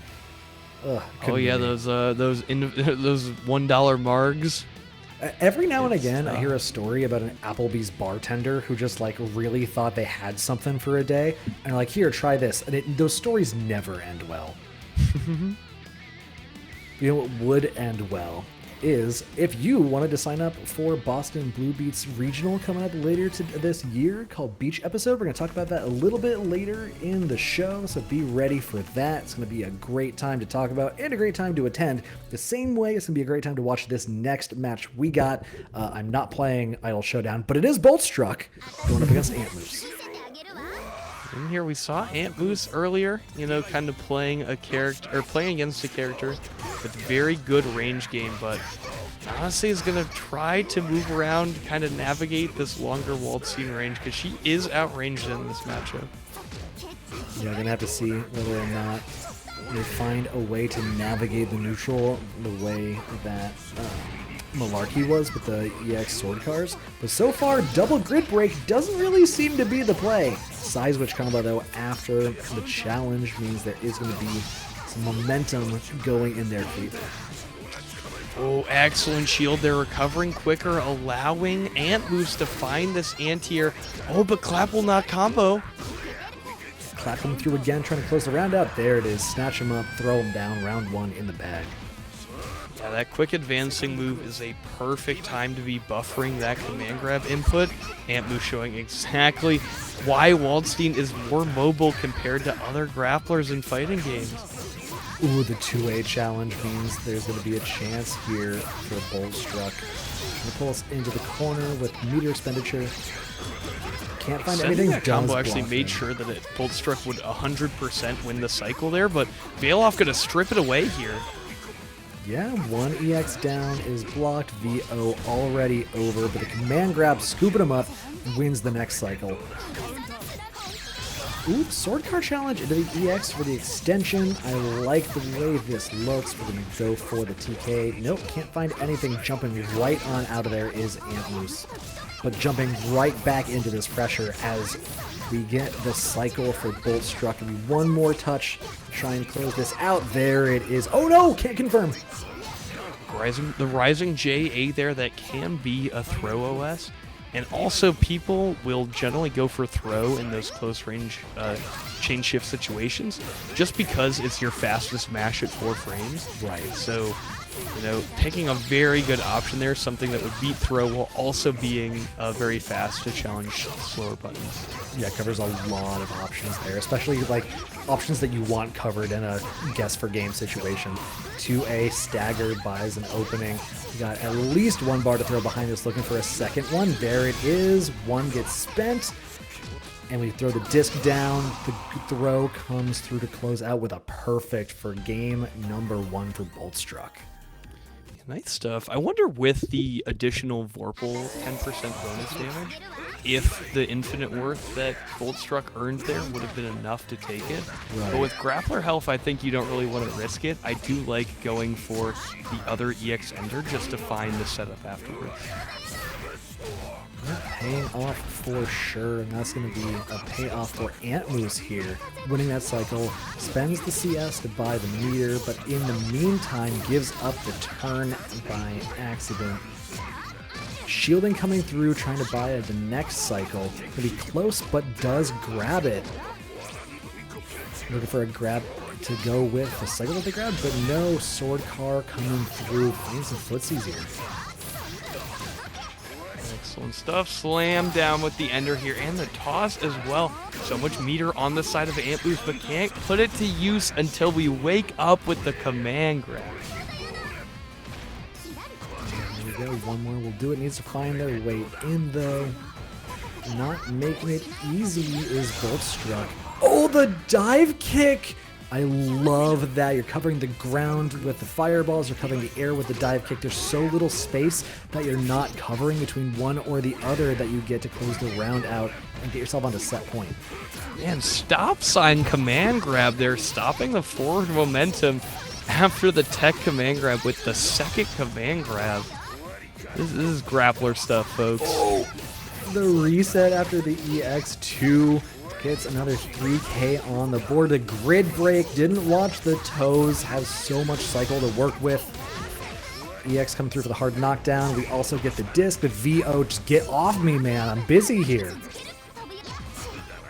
Ugh, oh yeah, those $1 margs. Every now and again, I hear a story about an Applebee's bartender who just like really thought they had something for a day, and like, here, try this. And those stories never end well. You know what would end well is if you wanted to sign up for Boston Blue Beat's regional coming up later this year called Beach Episode. We're going to talk about that a little bit later in the show, so be ready for that. It's going to be a great time to talk about and a great time to attend. The same way it's going to be a great time to watch this next match we got. I'm not playing Idle Showdown, but it is Boltstruck going up against antmoose. In here we saw antmoose earlier, you know, kind of playing a character, or playing against a character with very good range game, but honestly is going to try to move around, kind of navigate this longer Waldstein range, because she is outranged in this matchup. Yeah, gonna have to see whether or not they find a way to navigate the neutral the way that Malarky was with the EX sword cars. But so far, double grid break doesn't really seem to be the play. Side switch combo, though, after the challenge means there is going to be some momentum going in their favor. Oh, excellent shield. They're recovering quicker, allowing antmoose to find this anti-air. Oh, but Clap will not combo. Clap him through again, trying to close the round out. There it is. Snatch him up, throw him down. Round 1 in the bag. Yeah, that quick advancing move is a perfect time to be buffering that command grab input. antmoose showing exactly why Waldstein is more mobile compared to other grapplers in fighting games. Ooh, the 2A challenge means there's going to be a chance here for Boltstruck. Going to pull us into the corner with meter expenditure. Can't find Sending anything. That combo does actually block made him. sure that Boltstruck would 100% win the cycle there, but Bailoff going to strip it away here. Yeah, 1 EX down is blocked. VO already over, but the command grab scooping him up wins the next cycle. Ooh, sword car challenge into the EX for the extension. I like the way this looks. We're going to go for the TK. Nope, can't find anything. Jumping right on out of there is antmoose. But jumping right back into this pressure as we get the cycle for Boltstruck. And one more touch to try and close this out. There it is. Oh no, can't confirm. The rising JA there, that can be a throw OS. And also, people will generally go for throw in those close range chain shift situations just because it's your fastest mash at 4 frames. Right. So, you know, taking a very good option there, something that would beat throw while also being very fast to challenge slower buttons. Yeah, covers a lot of options there, especially like options that you want covered in a guess for game situation. 2A stagger buys an opening. You got at least 1 bar to throw behind us, looking for a second one. There it is. 1 gets spent. And we throw the disc down. The throw comes through to close out with a perfect for game number 1 for Boltstruck. Nice stuff. I wonder with the additional Vorpal 10% bonus damage, if the infinite worth that Boltstruck earned there would have been enough to take it. Right. But with grappler health, I think you don't really want to risk it. I do like going for the other EX Ender just to find the setup afterwards. Paying off for sure, and that's going to be a payoff for antmoose here. Winning that cycle, spends the CS to buy the meter, but in the meantime gives up the turn by accident. Shielding coming through, trying to buy the next cycle. Pretty close, but does grab it. Looking for a grab to go with the cycle that they grabbed, but no, sword car coming through. Playing some footsies here. Excellent stuff. Slam down with the ender here and the toss as well. So much meter on the side of antmoose, but can't put it to use until we wake up with the command grab. There we go. 1 more will do it. Needs to find their way in though. Not making it easy is Boltstruck. Oh, the dive kick! I love that. You're covering the ground with the fireballs, you're covering the air with the dive kick. There's so little space that you're not covering between one or the other that you get to close the round out and get yourself onto set point. Man, stop sign command grab there, stopping the forward momentum after the tech command grab with the second command grab. This is grappler stuff, folks. Oh, the reset after the EX2. Gets another 3K on the board. The grid break, didn't watch the toes, has so much cycle to work with. EX come through for the hard knockdown. We also get the disc, but VO, just get off me, man. I'm busy here.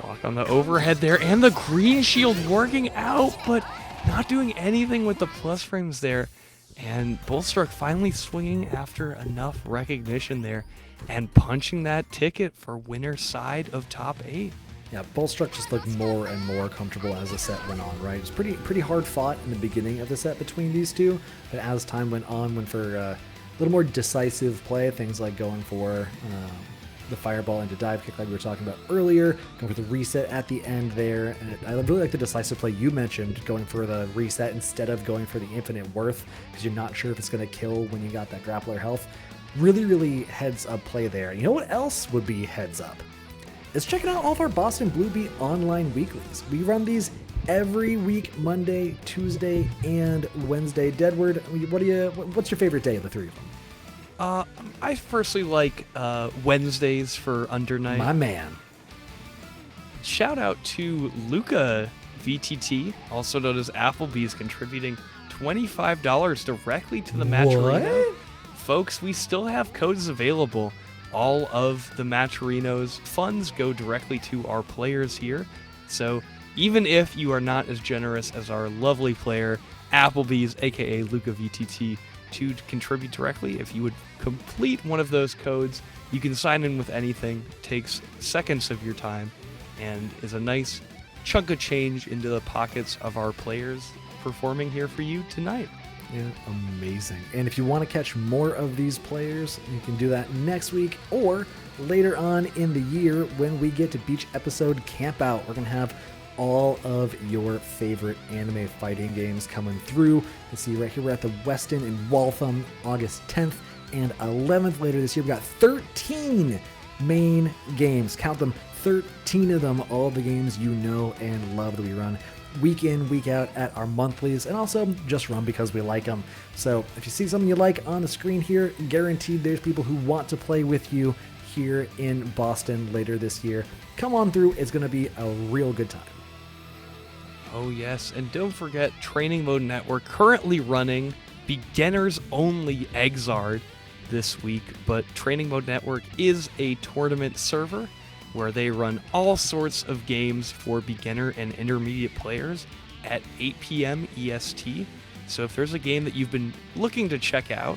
Block on the overhead there, and the green shield working out, but not doing anything with the plus frames there. And Boltstruck finally swinging after enough recognition there and punching that ticket for winner's side of top 8. Yeah, Boltstruck just looked more and more comfortable as the set went on, right? It was pretty hard fought in the beginning of the set between these two, but as time went on, went for a little more decisive play, things like going for the fireball into dive kick like we were talking about earlier, going for the reset at the end there. And I really like the decisive play you mentioned, going for the reset instead of going for the infinite worth, because you're not sure if it's going to kill when you got that grappler health. Really, really heads up play there. You know what else would be heads up? It's checking out all of our Boston BlueBeat online weeklies. We run these every week, Monday, Tuesday, and Wednesday. Deadward, what's your favorite day of the three of them? I personally like Wednesdays for Under Night. My man. Shout out to Luca VTT, also known as Applebees, contributing $25 directly to the Matcherino. Folks, we still have codes available. All of the Matcherino's funds go directly to our players here. So even if you are not as generous as our lovely player, Applebees, aka Luca VTT, to contribute directly, if you would complete one of those codes, you can sign in with anything. It takes seconds of your time and is a nice chunk of change into the pockets of our players performing here for you tonight. Yeah, amazing. And if you want to catch more of these players, you can do that next week or later on in the year when we get to Beach Episode Camp Out. We're going to have all of your favorite anime fighting games coming through. You see right here, we're at the Westin in Waltham, August 10th and 11th. Later this year, we've got 13 main games. Count them, 13 of them, all the games you know and love that we run week in, week out at our monthlies, and also just run because we like them. So if you see something you like on the screen here, guaranteed there's people who want to play with you here in Boston later this year. Come on through. It's going to be a real good time. Oh yes, and don't forget Training Mode Network currently running beginners only Exard this week, but Training Mode Network is a tournament server where they run all sorts of games for beginner and intermediate players at 8 p.m. EST. So if there's a game that you've been looking to check out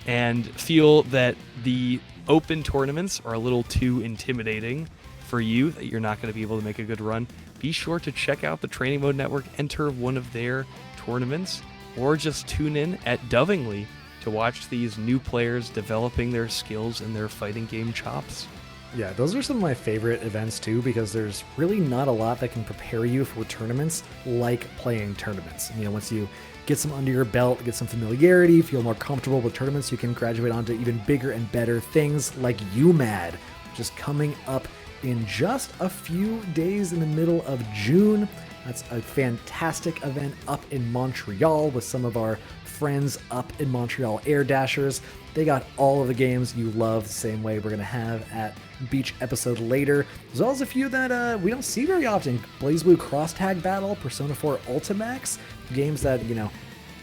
and feel that the open tournaments are a little too intimidating for you, that you're not going to be able to make a good run, be sure to check out the Training Mode Network, enter one of their tournaments, or just tune in at Dovingly to watch these new players developing their skills and their fighting game chops. Yeah, those are some of my favorite events too, because there's really not a lot that can prepare you for tournaments like playing tournaments. You know, once you get some under your belt, get some familiarity, feel more comfortable with tournaments, you can graduate onto even bigger and better things like UMAD, which is coming up in just a few days in the middle of June. That's a fantastic event up in Montreal with some of our friends up in Montreal, Air Dashers. They got all of the games you love the same way we're going to have at Beach Episode later, as well as a few that we don't see very often. BlazBlue Cross Tag Battle, Persona 4 Ultimax, games that, you know,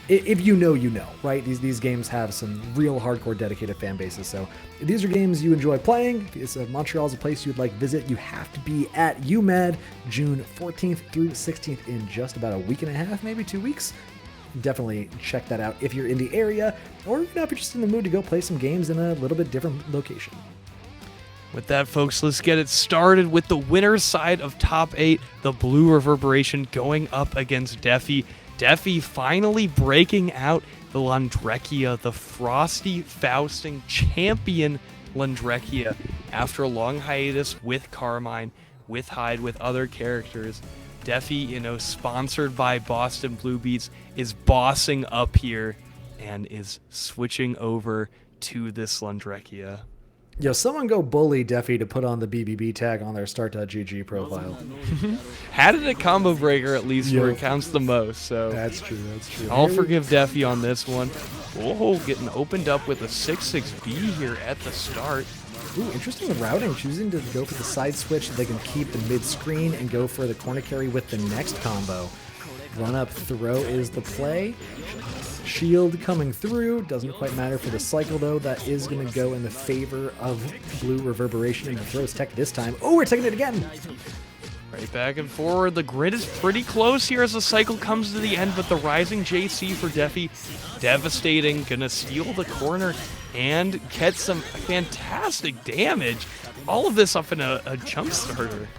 if you know, you know, right? These games have some real hardcore dedicated fan bases. So if these are games you enjoy playing, if Montreal is a place you'd like to visit, you have to be at UMAD June 14th through 16th in just about a week and a half, maybe 2 weeks. Definitely check that out if you're in the area, or you know, if you're just in the mood to go play some games in a little bit different location. With that, folks, let's get it started with the winner's side of top 8, the Blue Reverberation going up against Defi. Defi finally breaking out the Landrekia, the frosty Fausting champion Landrekia, after a long hiatus with Carmine, with Hyde, with other characters. Defi, you know, sponsored by BostonBlueBeats, is bossing up here and is switching over to this Landrekia. Yo, someone go bully Defi to put on the BBB tag on their start.gg profile. Had it a combo breaker at least where it counts the most, so that's true. I'll forgive Defi on this one. Oh, getting opened up with a 6-6B here at the start. Ooh, interesting routing, choosing to go for the side switch so they can keep the mid screen and go for the corner carry with the next combo. Run up throw is the play. Shield coming through. Doesn't quite matter for the cycle, though. That is going to go in the favor of BlueReverberation, and the throw's tech this time. Oh, we're taking it again. Right back and forward. The grid is pretty close here as the cycle comes to the end, but the rising JC for Defi, devastating. Gonna steal the corner and get some fantastic damage. All of this up in a jump starter.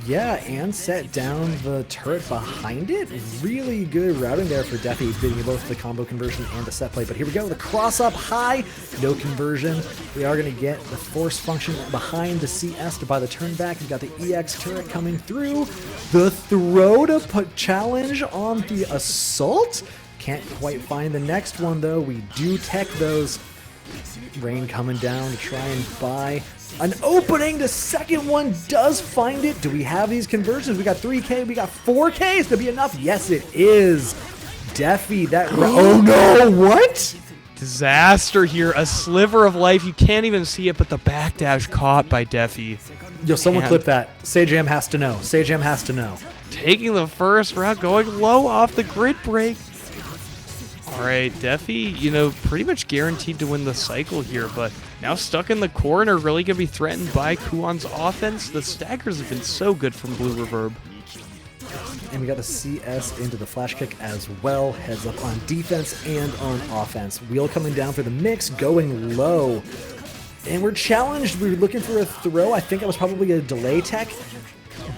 Yeah, and set down the turret behind it. Really good routing there for Defi, being both the combo conversion and the set play. But here we go, the cross up high, no conversion. We are going to get the force function behind the CS to buy the turn back. We've got the EX turret coming through. The throw to put challenge on the assault. Can't quite find the next one though. We do tech those. Rain coming down to try and buy an opening. The second one does find it. Do we have these conversions? We got 3K, we got 4K. Is gonna be enough? Yes, it is. Defi, that. Oh no, what? Disaster here. A sliver of life. You can't even see it, but the backdash caught by Defi. Yo, someone clip that. Sajam has to know. Sajam has to know. Taking the first round, going low off the grid break. All right, Defi, you know, pretty much guaranteed to win the cycle here, but now stuck in the corner, really going to be threatened by Kuon's offense. The staggers have been so good from Blue Reverb. And we got the CS into the flash kick as well. Heads up on defense and on offense. Wheel coming down for the mix, going low. And we're challenged. We were looking for a throw. I think it was probably a delay tech.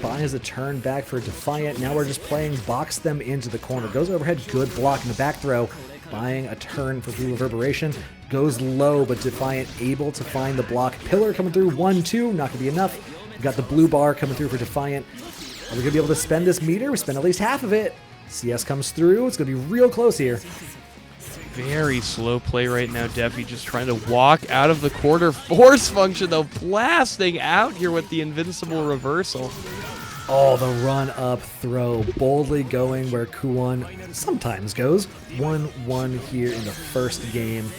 Buys a turn back for Defiant. Now we're just playing box them into the corner. Goes overhead, good block in the back throw. Buying a turn for BlueReverberation. Goes low, but Defiant able to find the block. Pillar coming through, 1-2, not gonna be enough. We got the blue bar coming through for Defiant. Are we gonna be able to spend this meter? We spend at least half of it. CS comes through, it's gonna be real close here. Very slow play right now, Defi just trying to walk out of the corner. Force function, though, blasting out here with the invincible reversal. Oh, the run-up throw, boldly going where Kuon sometimes goes. 1-1 here in the first game.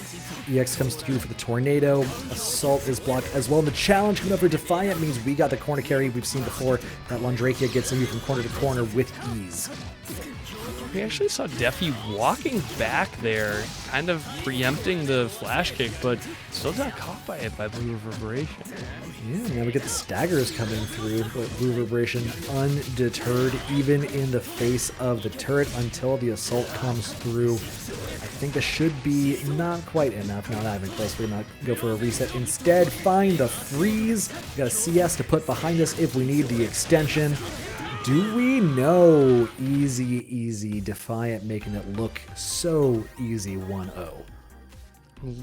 EX comes through for the tornado. Assault is blocked as well. And the challenge coming up for Defiant means we got the corner carry we've seen before. That Lundrakia gets you from corner to corner with ease. We actually saw Defi walking back there, kind of preempting the flash kick, but still got caught by it by BlueReverberation. Yeah, now we get the staggers coming through, but BlueReverberation undeterred, even in the face of the turret until the assault comes through. I think this should be not quite enough. No, not even close. We're going to go for a reset. Instead, find the freeze. We got a CS to put behind us if we need the extension. Do we know? Easy, easy. Defiant making it look so easy. 1-0.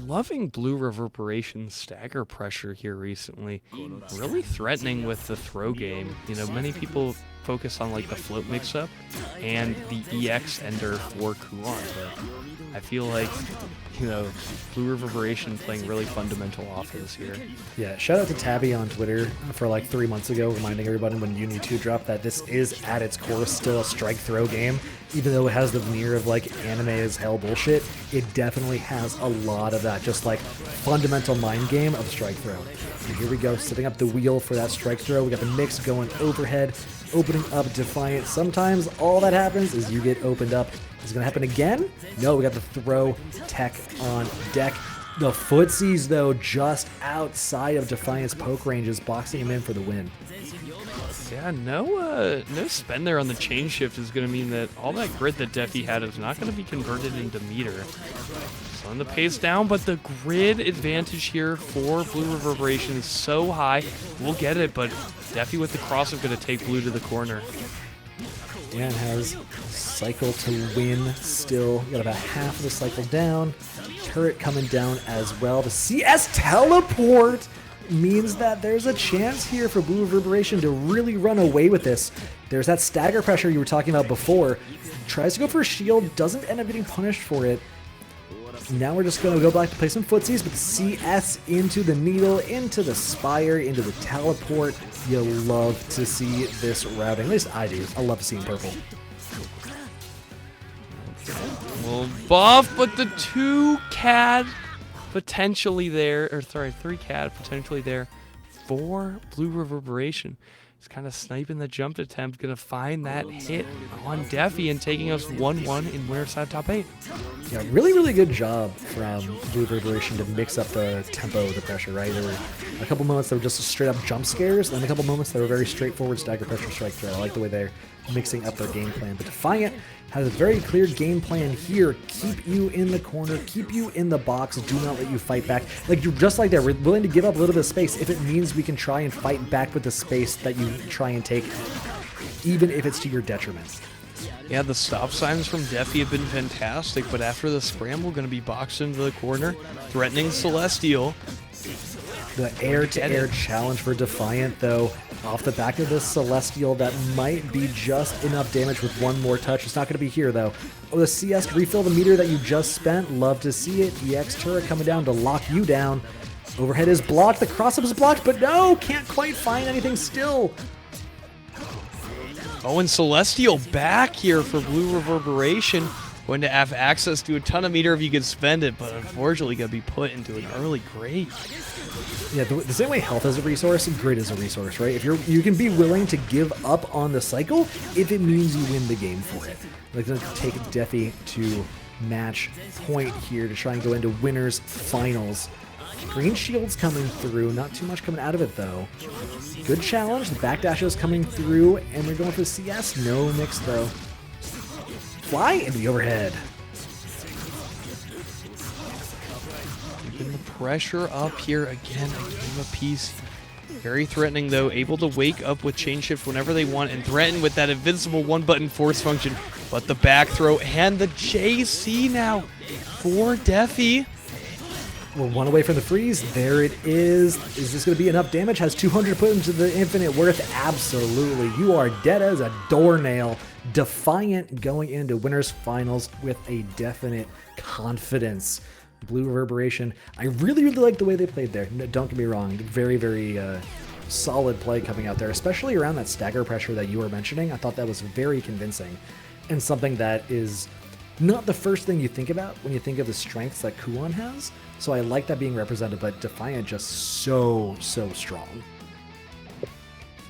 Loving BlueReverberation's stagger pressure here recently. Really threatening with the throw game. You know, many people focus on like the float mix-up and the EX ender for Kuon, but I feel like, you know, BlueReverberation playing really fundamental offense here. Yeah, shout out to Tabby on Twitter for like 3 months ago, reminding everybody when UNI2 dropped that this is at its core still a strike throw game. Even though it has the veneer of like anime as hell bullshit, it definitely has a lot of that just like fundamental mind game of strike throw. And here we go, setting up the wheel for that strike throw. We got the mix going overhead, opening up Defiant. Sometimes all that happens is you get opened up. Is it going to happen again? No, we got the throw tech on deck. The footsies, though, just outside of Defiant's poke ranges, boxing him in for the win. Yeah, no spend there on the chain shift is going to mean that all that grid that Defi had is not going to be converted into meter. Slowing the pace down, but the grid advantage here for BlueReverberation is so high. We'll get it, but Defi with the cross is going to take blue to the corner. Dan has cycle to win still. Got about half of the cycle down. Turret coming down as well. The CS teleport means that there's a chance here for BlueReverberation to really run away with this. There's that stagger pressure you were talking about before. Tries to go for a shield, doesn't end up getting punished for it. Now we're just going to go back to play some footsies, but the CS into the needle, into the spire, into the teleport. You love to see this routing. At least I do. I love to see him purple. Well, buff, but the 2 CAD potentially there, or sorry, 3 CAD potentially there for BlueReverberation. It's kind of sniping the jump attempt, gonna find that hit on Defi and taking us 1-1 in winner side top 8. Yeah, really good job from BlueReverberation to mix up the tempo of the pressure, right? There were a couple moments that were just straight up jump scares, and a couple moments that were very straightforward stagger pressure strike throw. I like the way they're mixing up their game plan. But Defiant has a very clear game plan here. Keep you in the corner, keep you in the box, do not let you fight back. Like, you're just like that. We're willing to give up a little bit of space if it means we can try and fight back with the space that you you try and take, even if it's to your detriment. Yeah, the stop signs from Defi have been fantastic, but after the scramble, going to be boxed into the corner, threatening Celestial. The air-to-air challenge for Defiant, though, off the back of this Celestial, that might be just enough damage with one more touch. It's not going to be here, though. Oh, the CS to refill the meter that you just spent. Love to see it. EX turret coming down to lock you down. Overhead is blocked. The cross-up is blocked, but no, can't quite find anything still. Oh, and Celestial back here for BlueReverberation. Going to have access to a ton of meter if you could spend it, but unfortunately going to be put into an early grade. Yeah, the same way health is a resource, grid is a resource, right? If you can be willing to give up on the cycle if it means you win the game for it. Like, going to take Defi to match point here to try and go into winners finals. Green shield's coming through, not too much coming out of it though. Good challenge, the backdash is coming through, and we're going for CS. No mix though. Fly into the overhead. Keeping the pressure up here again, a game apiece. Very threatening though, able to wake up with chain shift whenever they want and threaten with that invincible one-button force function. But the back throw and the JC now for Defi. We're one away from the freeze. There it is. Is this going to be enough damage? Has 200 put into the infinite worth? Absolutely. You are dead as a doornail. Defiant going into winners finals with a definite confidence. BlueReverberation. I really, really like the way they played there. Don't get me wrong. Very, very solid play coming out there, especially around that stagger pressure that you were mentioning. I thought that was very convincing and something that is not the first thing you think about when you think of the strengths that Kuon has. So I like that being represented, but Defiant just so strong.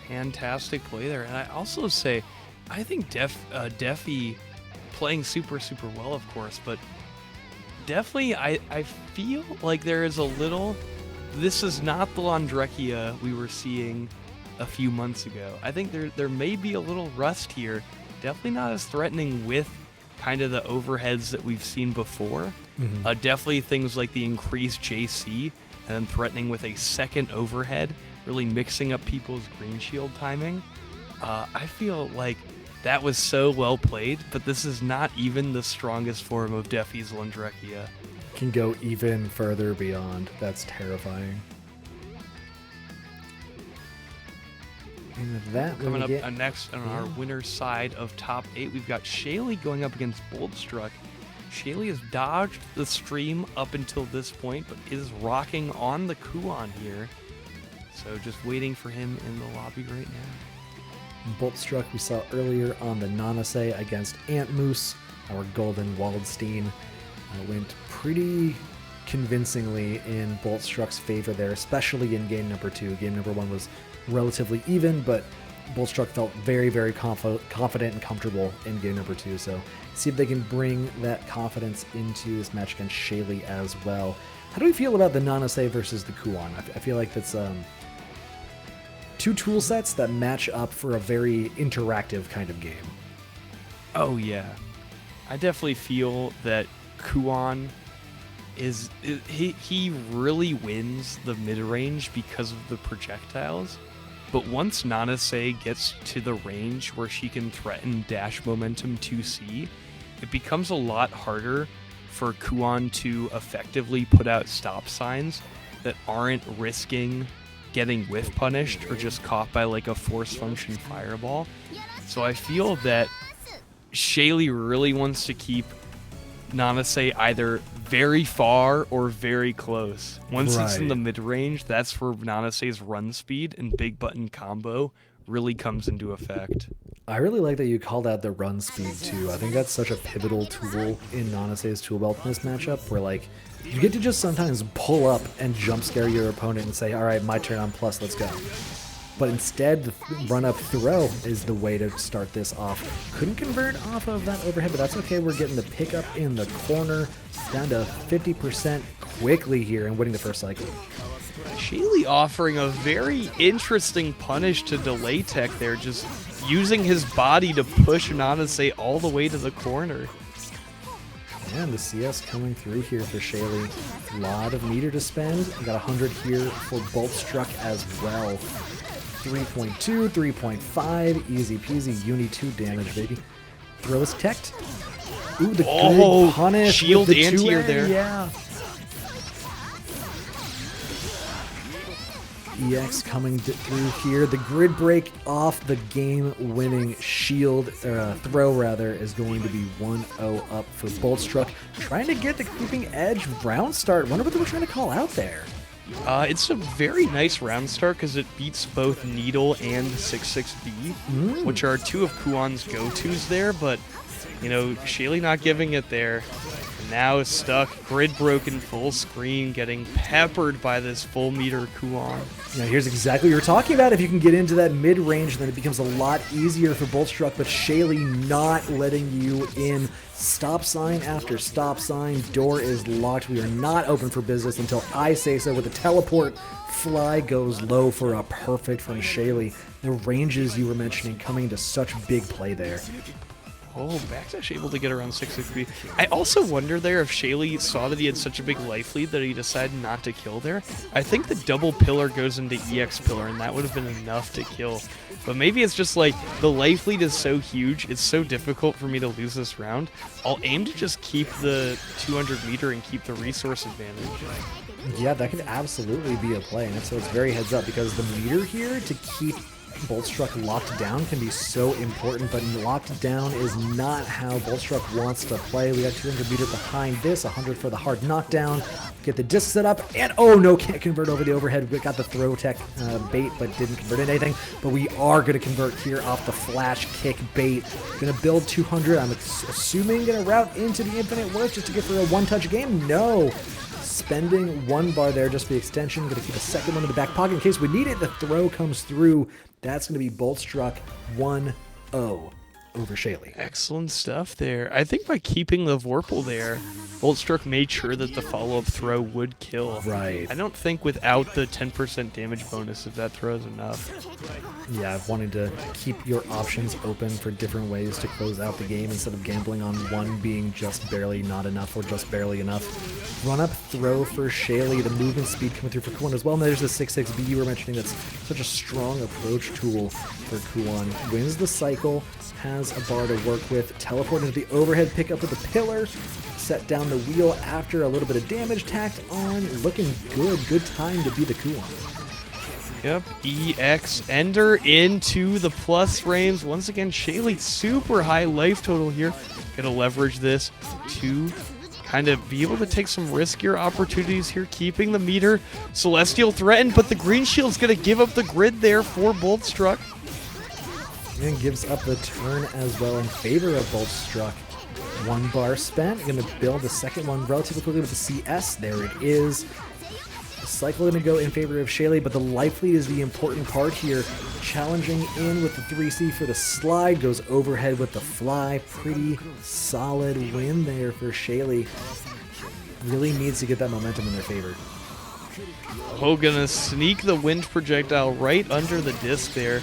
Fantastic play there. And I also say, I think Defi playing super well, of course, but definitely I feel like there is a little, this is not the Landrekia we were seeing a few months ago. I think there may be a little rust here. Definitely not as threatening with kind of the overheads that we've seen before. Definitely things like the increased JC and then threatening with a second overhead, really mixing up people's green shield timing. I feel like that was so well played, but this is not even the strongest form of Defi's Landrekia. Can go even further beyond. That's terrifying. And with that, coming up next on our winner's side of top 8, we've got Shaly going up against Boltstruck. Shaly has dodged the stream up until this point, but is rocking on the kuon here. So just waiting for him in the lobby right now. Boltstruck we saw earlier on the Nanase against antmoose. Our golden Waldstein went pretty convincingly in Boltstruck's favor there, especially in game number 2. Game number 1 was relatively even, but Boltstruck felt very, very confident and comfortable in game number 2. So see if they can bring that confidence into this match against Shaly as well. How do we feel about the Nanase versus the kuon? I feel like that's two tool sets that match up for a very interactive kind of game. Oh yeah, I definitely feel that kuon he really wins the mid-range because of the projectiles. But once Nanase gets to the range where she can threaten dash momentum 2C, it becomes a lot harder for kuon to effectively put out stop signs that aren't risking getting whiff punished or just caught by like a force function fireball. So I feel that Shaly really wants to keep Nanase either very far or very close. Once it's in the mid-range, that's where Nanase's run speed and big button combo really comes into effect. I really like that you called out the run speed too. I think that's such a pivotal tool in Nanase's tool belt in this matchup, where like you get to just sometimes pull up and jump scare your opponent and say, all right, my turn on plus, let's go. But instead, the run-up throw is the way to start this off. Couldn't convert off of that overhead, but that's okay. We're getting the pickup in the corner, down to 50% quickly here and winning the first cycle. Shaly offering a very interesting punish to delay tech there, just using his body to push Nanase all the way to the corner. And the CS coming through here for Shaly. A lot of meter to spend. We got 100 here for Boltstruck as well. 3.2, 3.5, easy peasy, UNI2 damage, baby. Throw is teched. Ooh, the good punish. Shield with the anti-air 2A, there. Yeah. EX coming through here. The grid break off the game-winning shield, throw rather, is going to be 1-0 up for Boltstruck. Trying to get the creeping edge round start. Wonder what they were trying to call out there. It's a very nice round start because it beats both Needle and 66B, which are two of Kuon's go-tos there, but, you know, Shaly not giving it there. And now is stuck, grid broken, full screen, getting peppered by this full meter Kuon. Now here's exactly what you're talking about. If you can get into that mid-range, then it becomes a lot easier for Boltstruck, but Shaly not letting you in. Stop sign after stop sign. Door is locked. We are not open for business until I say so. With the teleport, fly goes low for a perfect from Shaly. The ranges you were mentioning coming to such big play there. Oh, backdash able to get around 660. I also wonder there if Shaly saw that he had such a big life lead that he decided not to kill there. I think the double pillar goes into EX pillar, and that would have been enough to kill. But maybe it's just like, the life lead is so huge, it's so difficult for me to lose this round. I'll aim to just keep the 200 meter and keep the resource advantage. Yeah, that could absolutely be a play, and so it's very heads up, because the meter here to keep Boltstruck locked down can be so important, but locked down is not how Boltstruck wants to play. We got 200 meter behind this, 100 for the hard knockdown. Get the disc set up, and oh no, can't convert over the overhead. We got the throw tech bait, but didn't convert in anything. But we are going to convert here off the flash kick bait. Going to build 200. I'm assuming going to route into the infinite worth just to get for a one-touch game. No. Spending one bar there just for the extension. Going to keep a second one in the back pocket in case we need it. The throw comes through. That's going to be Boltstruck 1-0 over Shaly. Excellent stuff there. I think by keeping the Vorpal there, Boltstruck made sure that the follow-up throw would kill. Right. I don't think without the 10% damage bonus, if that throw is enough. Yeah, I've wanted to keep your options open for different ways to close out the game instead of gambling on one being just barely not enough or just barely enough. Run up throw for Shaly, the movement speed coming through for Kuon as well. And there's the 6-6B you were mentioning that's such a strong approach tool for Kuon. Wins the cycle, has a bar to work with, teleport into the overhead, pick up with the pillar, set down the wheel after a little bit of damage tacked on. Looking good. Good time to be the Kuon. Yep, EX Ender into the plus frames. Once again, Shaly super high life total here. Gonna leverage this to kind of be able to take some riskier opportunities here, keeping the meter. Celestial threatened, but the green shield's gonna give up the grid there for Boltstruck. And gives up the turn as well in favor of Boltstruck. One bar spent. Going to build the second one relatively quickly with the CS. There it is. The cycle going to go in favor of Shaly, but the life lead is the important part here. Challenging in with the 3C for the slide. Goes overhead with the fly. Pretty solid win there for Shaly. Really needs to get that momentum in their favor. Oh, gonna sneak the wind projectile right under the disc there.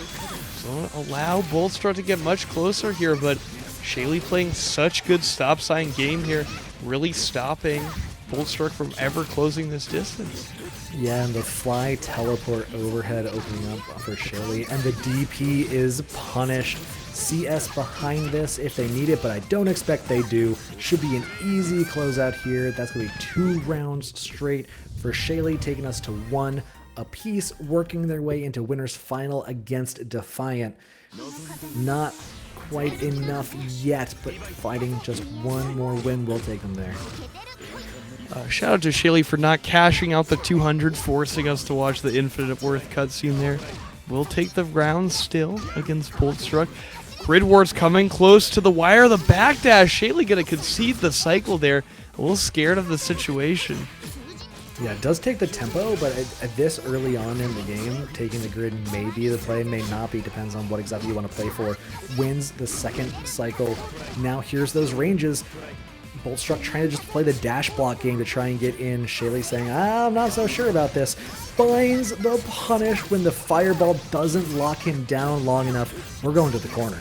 Don't allow Boltstruck to get much closer here, but Shaly playing such good stop sign game here, really stopping Boltstruck from ever closing this distance. Yeah, and the fly teleport overhead opening up for Shaly, and the DP is punished. CS behind this if they need it, but I don't expect they do. Should be an easy closeout here. That's going to be 2 rounds straight for Shaly, taking us to 1 apiece, working their way into winner's final against Defiant. Not quite enough yet, but fighting just one more win will take them there. Shout out to Shaly for not cashing out the 200, forcing us to watch the Infinite Worth cutscene there. We'll take the round still against Boltstruck. Grid Wars coming close to the wire. The backdash. Shaly gonna concede the cycle there. A little scared of the situation. Yeah, it does take the tempo, but at this early on in the game, taking the grid may be the play, may not be, depends on what exactly you want to play for. Wins the second cycle. Now here's those ranges. Boltstruck trying to just play the dash block game to try and get in. Shaly saying, I'm not so sure about this. Finds the punish when the fireball doesn't lock him down long enough. We're going to the corner.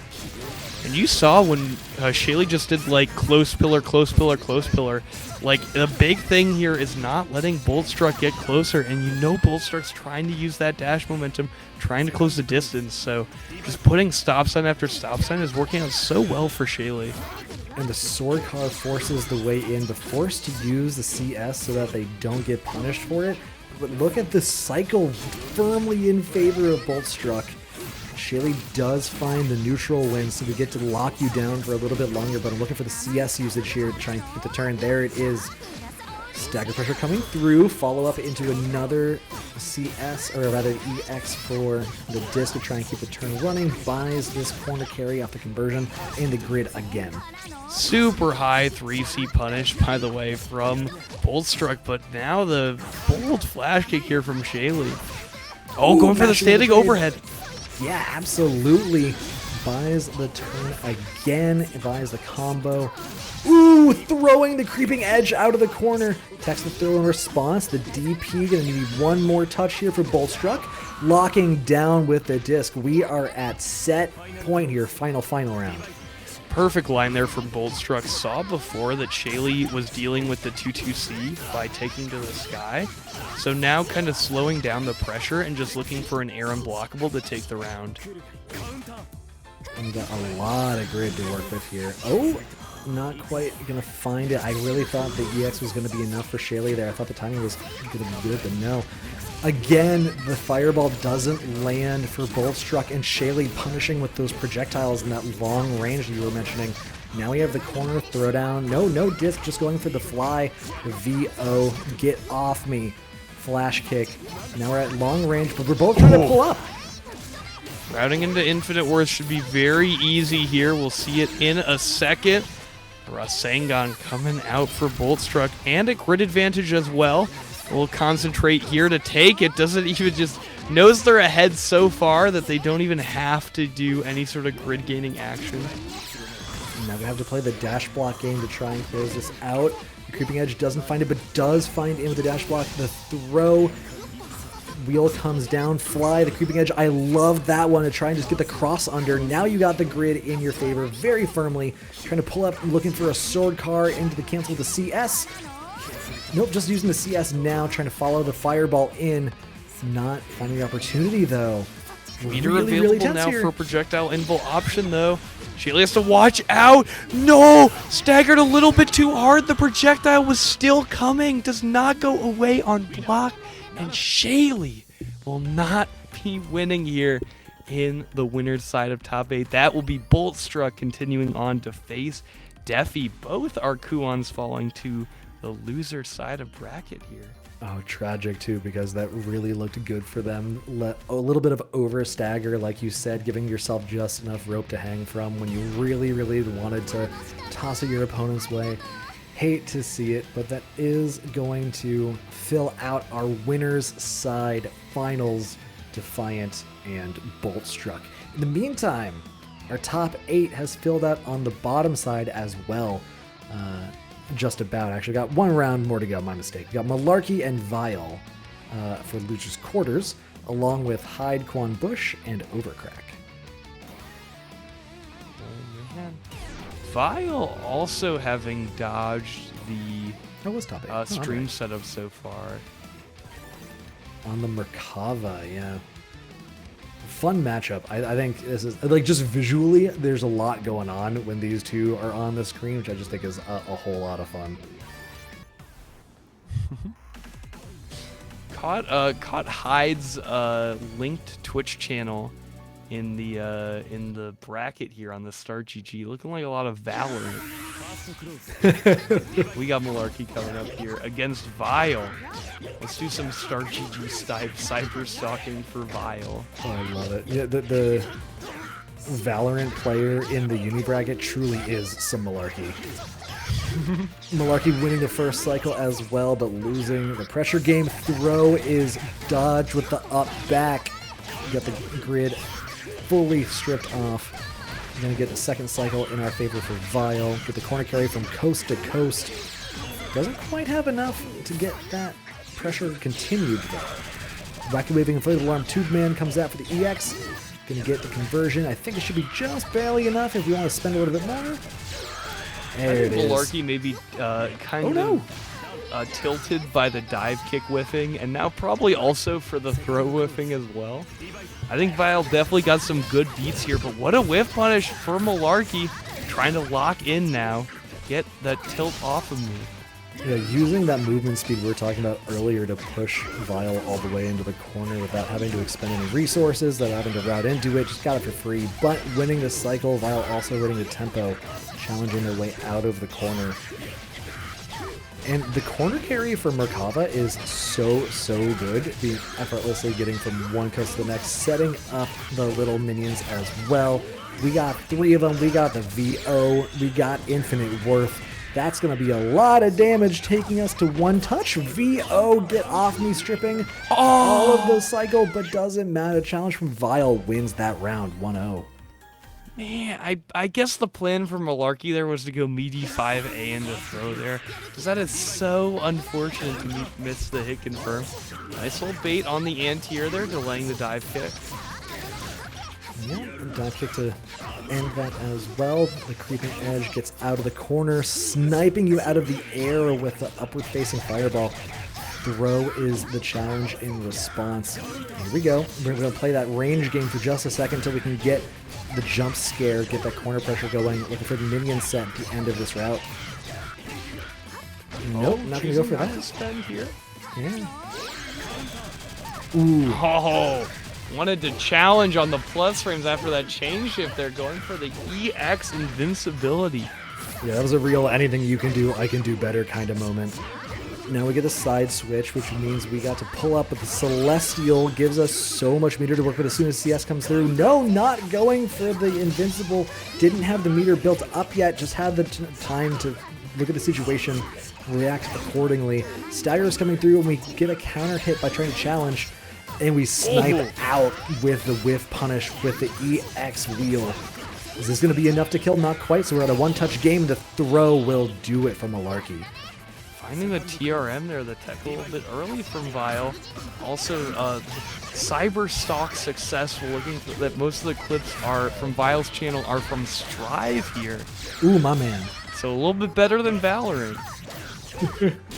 And you saw when Shaly just did like close pillar, close pillar, close pillar. Like the big thing here is not letting Boltstruck get closer, and you know Boltstruck's trying to use that dash momentum, trying to close the distance. So just putting stop sign after stop sign is working out so well for Shaly. And the sword car forces the way in, but forced to use the CS so that they don't get punished for it. But look at the cycle firmly in favor of Boltstruck. Shaly does find the neutral win, so we get to lock you down for a little bit longer, but I'm looking for the CS usage here to try and get the turn. There it is. Stagger pressure coming through, follow up into another CS, or rather EX for the disc to try and keep the turn running, buys this corner carry off the conversion, and the grid again. Super high 3C punish, by the way, from Boltstruck, but now the bold flash kick here from Shaly. Oh, Ooh, going for the standing overhead. Yeah, absolutely. Buys the turn again, buys the combo. Ooh, throwing the creeping edge out of the corner. Text the throw in response. The DP gonna need one more touch here for Boltstruck. Locking down with the disc. We are at set point here, final round. Perfect line there from Boltstruck. Saw before that Shaly was dealing with the 2-2C by taking to the sky. So now kind of slowing down the pressure and just looking for an air unblockable to take the round. And we got a lot of grid to work with here. Oh, not quite gonna find it. I really thought the EX was gonna be enough for Shaly there. I thought the timing was gonna be good, but no. Again, the fireball doesn't land for Boltstruck, and Shaly punishing with those projectiles in that long range that you were mentioning. Now we have the corner throwdown. No disc, just going for the fly. The VO, get off me. Flash kick. Now we're at long range, but we're both trying to pull up. Routing into Infinite Worth should be very easy here. We'll see it in a second. Rasengan coming out for Boltstruck, and a grid advantage as well. We'll concentrate here to take it. Doesn't even just knows they're ahead so far that they don't even have to do any sort of grid gaining action. Now we have to play the dash block game to try and close this out. The creeping edge doesn't find it, but does find in with the dash block. The throw wheel comes down, fly, the creeping edge. I love that one to try and just get the cross under. Now you got the grid in your favor very firmly. Trying to pull up, looking for a sword car into the cancel with the CS. Nope, just using the CS now, trying to follow the fireball in. Not finding the opportunity though. Meter really available now here for projectile invul option though. Shaly has to watch out. No! Staggered a little bit too hard. The projectile was still coming. Does not go away on block. And Shaly will not be winning here in the winner's side of top 8. That will be Boltstruck continuing on to face Defi. Both our kuons falling to the loser side of bracket here. Oh, tragic too, because that really looked good for them. A little bit of over stagger, like you said, giving yourself just enough rope to hang from when you really wanted to toss it your opponent's way. Hate to see it, but that is going to fill out our winner's side finals, Defiant and Boltstruck. In the meantime, our top 8 has filled out on the bottom side as well. Just about, actually. Got one round more to go, my mistake. We got Malarky and Vile for Lucha's quarters, along with Hyde, Kuon, Bush, and Overcrack. Oh, man. Vile also having dodged the That was top 8. stream setup so far. On the Merkava, yeah. Fun matchup. I think this is, like, just visually, there's a lot going on when these two are on the screen, which I just think is a whole lot of fun. Caught Hyde's linked Twitch channel in the bracket here on the Start GG, looking like a lot of Valorant. We got Malarky coming up here against Vile. Let's do some Start GG cyber stalking for Vile. Oh, I love it. Yeah, the Valorant player in the uni bracket truly is some Malarky. Malarky winning the first cycle as well, but losing the pressure game. Throw is dodged with the up back. You got the grid fully stripped off. We're going to get the second cycle in our favor for Vile. Get the corner carry from coast to coast. Doesn't quite have enough to get that pressure continued though. Wacky waving inflated alarm. Tube Man comes out for the EX. Gonna get the conversion. I think it should be just barely enough if we want to spend a little bit more. There it is. Malarky maybe kind of tilted by the dive kick whiffing, and now probably also for the throw whiffing as well. I think Vile definitely got some good beats here, but what a whiff punish for Malarky. Trying to lock in now. Get that tilt off of me. Yeah, using that movement speed we were talking about earlier to push Vile all the way into the corner without having to expend any resources, without having to route into it, just got it for free. But winning the cycle, Vile also winning the tempo, challenging their way out of the corner. And the corner carry for Merkava is so good. Be effortlessly getting from one coast to the next, setting up the little minions as well. We got 3 of them. We got the VO. We got Infinite Worth. That's going to be a lot of damage, taking us to 1 touch. VO, get off me, stripping all of the cycle, but doesn't matter. Challenge from Vile wins that round, 1-0. Man, I guess the plan for Malarky there was to go meaty 5A into throw there, because that is so unfortunate to miss the hit confirm. Nice little bait on the anti-air there, delaying the dive kick. Yeah, dive kick to end that as well. The creeping edge gets out of the corner, sniping you out of the air with the upward-facing fireball. Throw is the challenge in response. Here we go. We're going to play that range game for just a second until we can get the jump scare, get that corner pressure going. Looking for the minion set at the end of this route. Nope, not going to go for that. Spend here. Yeah. Ooh. Oh, wanted to challenge on the plus frames after that chain shift. They're going for the EX invincibility. Yeah, that was a real anything you can do, I can do better kind of moment. Now we get a side switch, which means we got to pull up with the Celestial. Gives us so much meter to work with as soon as CS comes through. No, not going for the Invincible. Didn't have the meter built up yet. Just had the time to look at the situation, react accordingly. Stagger is coming through, and we get a counter hit by trying to challenge. And we snipe out with the whiff punish with the EX wheel. Is this going to be enough to kill? Not quite, so we're at a 1-touch game. The throw will do it for Malarky. Finding the TRM there, the tech a little bit early from Vile. Also, Cyber Stalk successful. Looking for that most of the clips are from Vile's channel are from Strive here. Ooh, my man. So a little bit better than Valorant.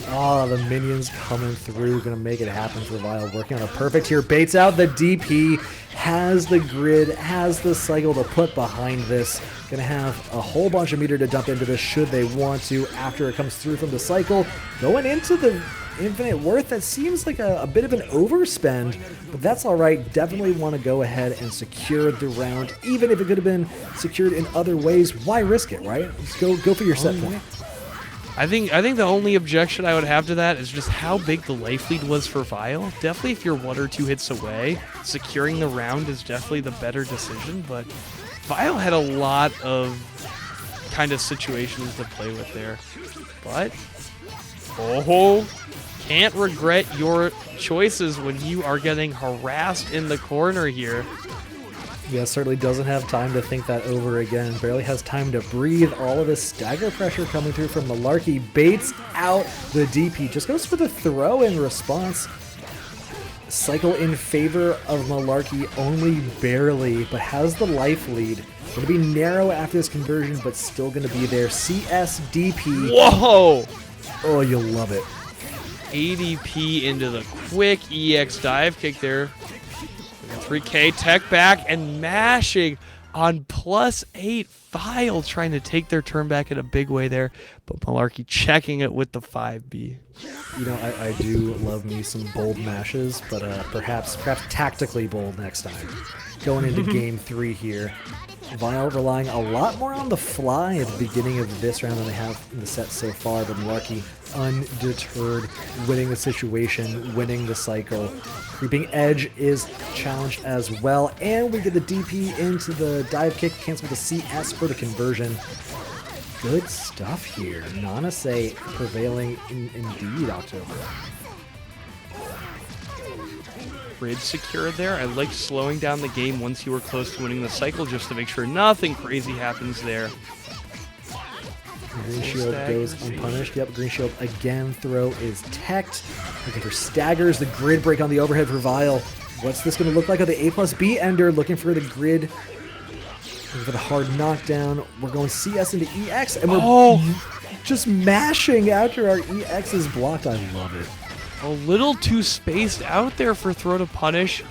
Oh, the minions coming through, gonna make it happen for Vile. Working on a perfect here. Baits out the DP, has the grid, has the cycle to put behind this. Gonna have a whole bunch of meter to dump into this should they want to after it comes through from the cycle. Going into the Infinite Worth, that seems like a bit of an overspend, but that's all right. Definitely want to go ahead and secure the round, even if it could have been secured in other ways. Why risk it, right? Just go for your set point. I think the only objection I would have to that is just how big the life lead was for Vile. Definitely if you're 1 or 2 hits away, securing the round is definitely the better decision, but Vile had a lot of kind of situations to play with there. But, can't regret your choices when you are getting harassed in the corner here. Yeah, certainly doesn't have time to think that over again. Barely has time to breathe. All of this stagger pressure coming through from Malarky. Baits out the DP. Just goes for the throw in response. Cycle in favor of Malarky only barely, but has the life lead. Going to be narrow after this conversion, but still going to be there. CS DP. Whoa! Oh, you'll love it. ADP into the quick EX dive kick there. 3K tech back and mashing on +8. Vile trying to take their turn back in a big way there, but Malarky checking it with the 5B. You know, I do love me some bold mashes, but perhaps tactically bold next time. Going into game 3 here. Vile relying a lot more on the fly at the beginning of this round than they have in the set so far, but Malarky undeterred, winning the situation, winning the cycle. Creeping Edge is challenged as well, and we get the DP into the dive kick, cancel the CS for the conversion. Good stuff here. Nanase prevailing indeed, October. Grid secured there. I like slowing down the game once you were close to winning the cycle just to make sure nothing crazy happens there. Green Shield goes unpunished. Yep, Green Shield again. Throw is teched. Looking for staggers. The grid break on the overhead for Vile. What's this going to look like? The A+B ender looking for the grid. Looking for the hard knockdown. We're going CS into EX, and we're just mashing after our EX is blocked. I love it. A little too spaced out there for throw to punish.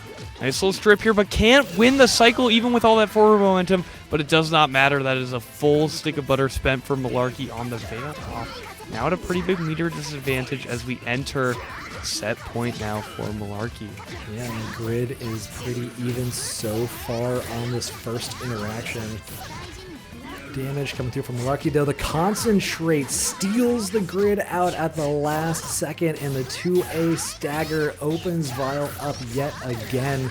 Nice little strip here, but can't win the cycle even with all that forward momentum. But it does not matter. That is a full stick of butter spent for Malarky on the Veil off. Now at a pretty big meter disadvantage as we enter set point now for Malarky. Yeah, and the grid is pretty even so far on this first interaction. Damage coming through from Malarky, though. The concentrate steals the grid out at the last second, and the 2A stagger opens Vile up yet again.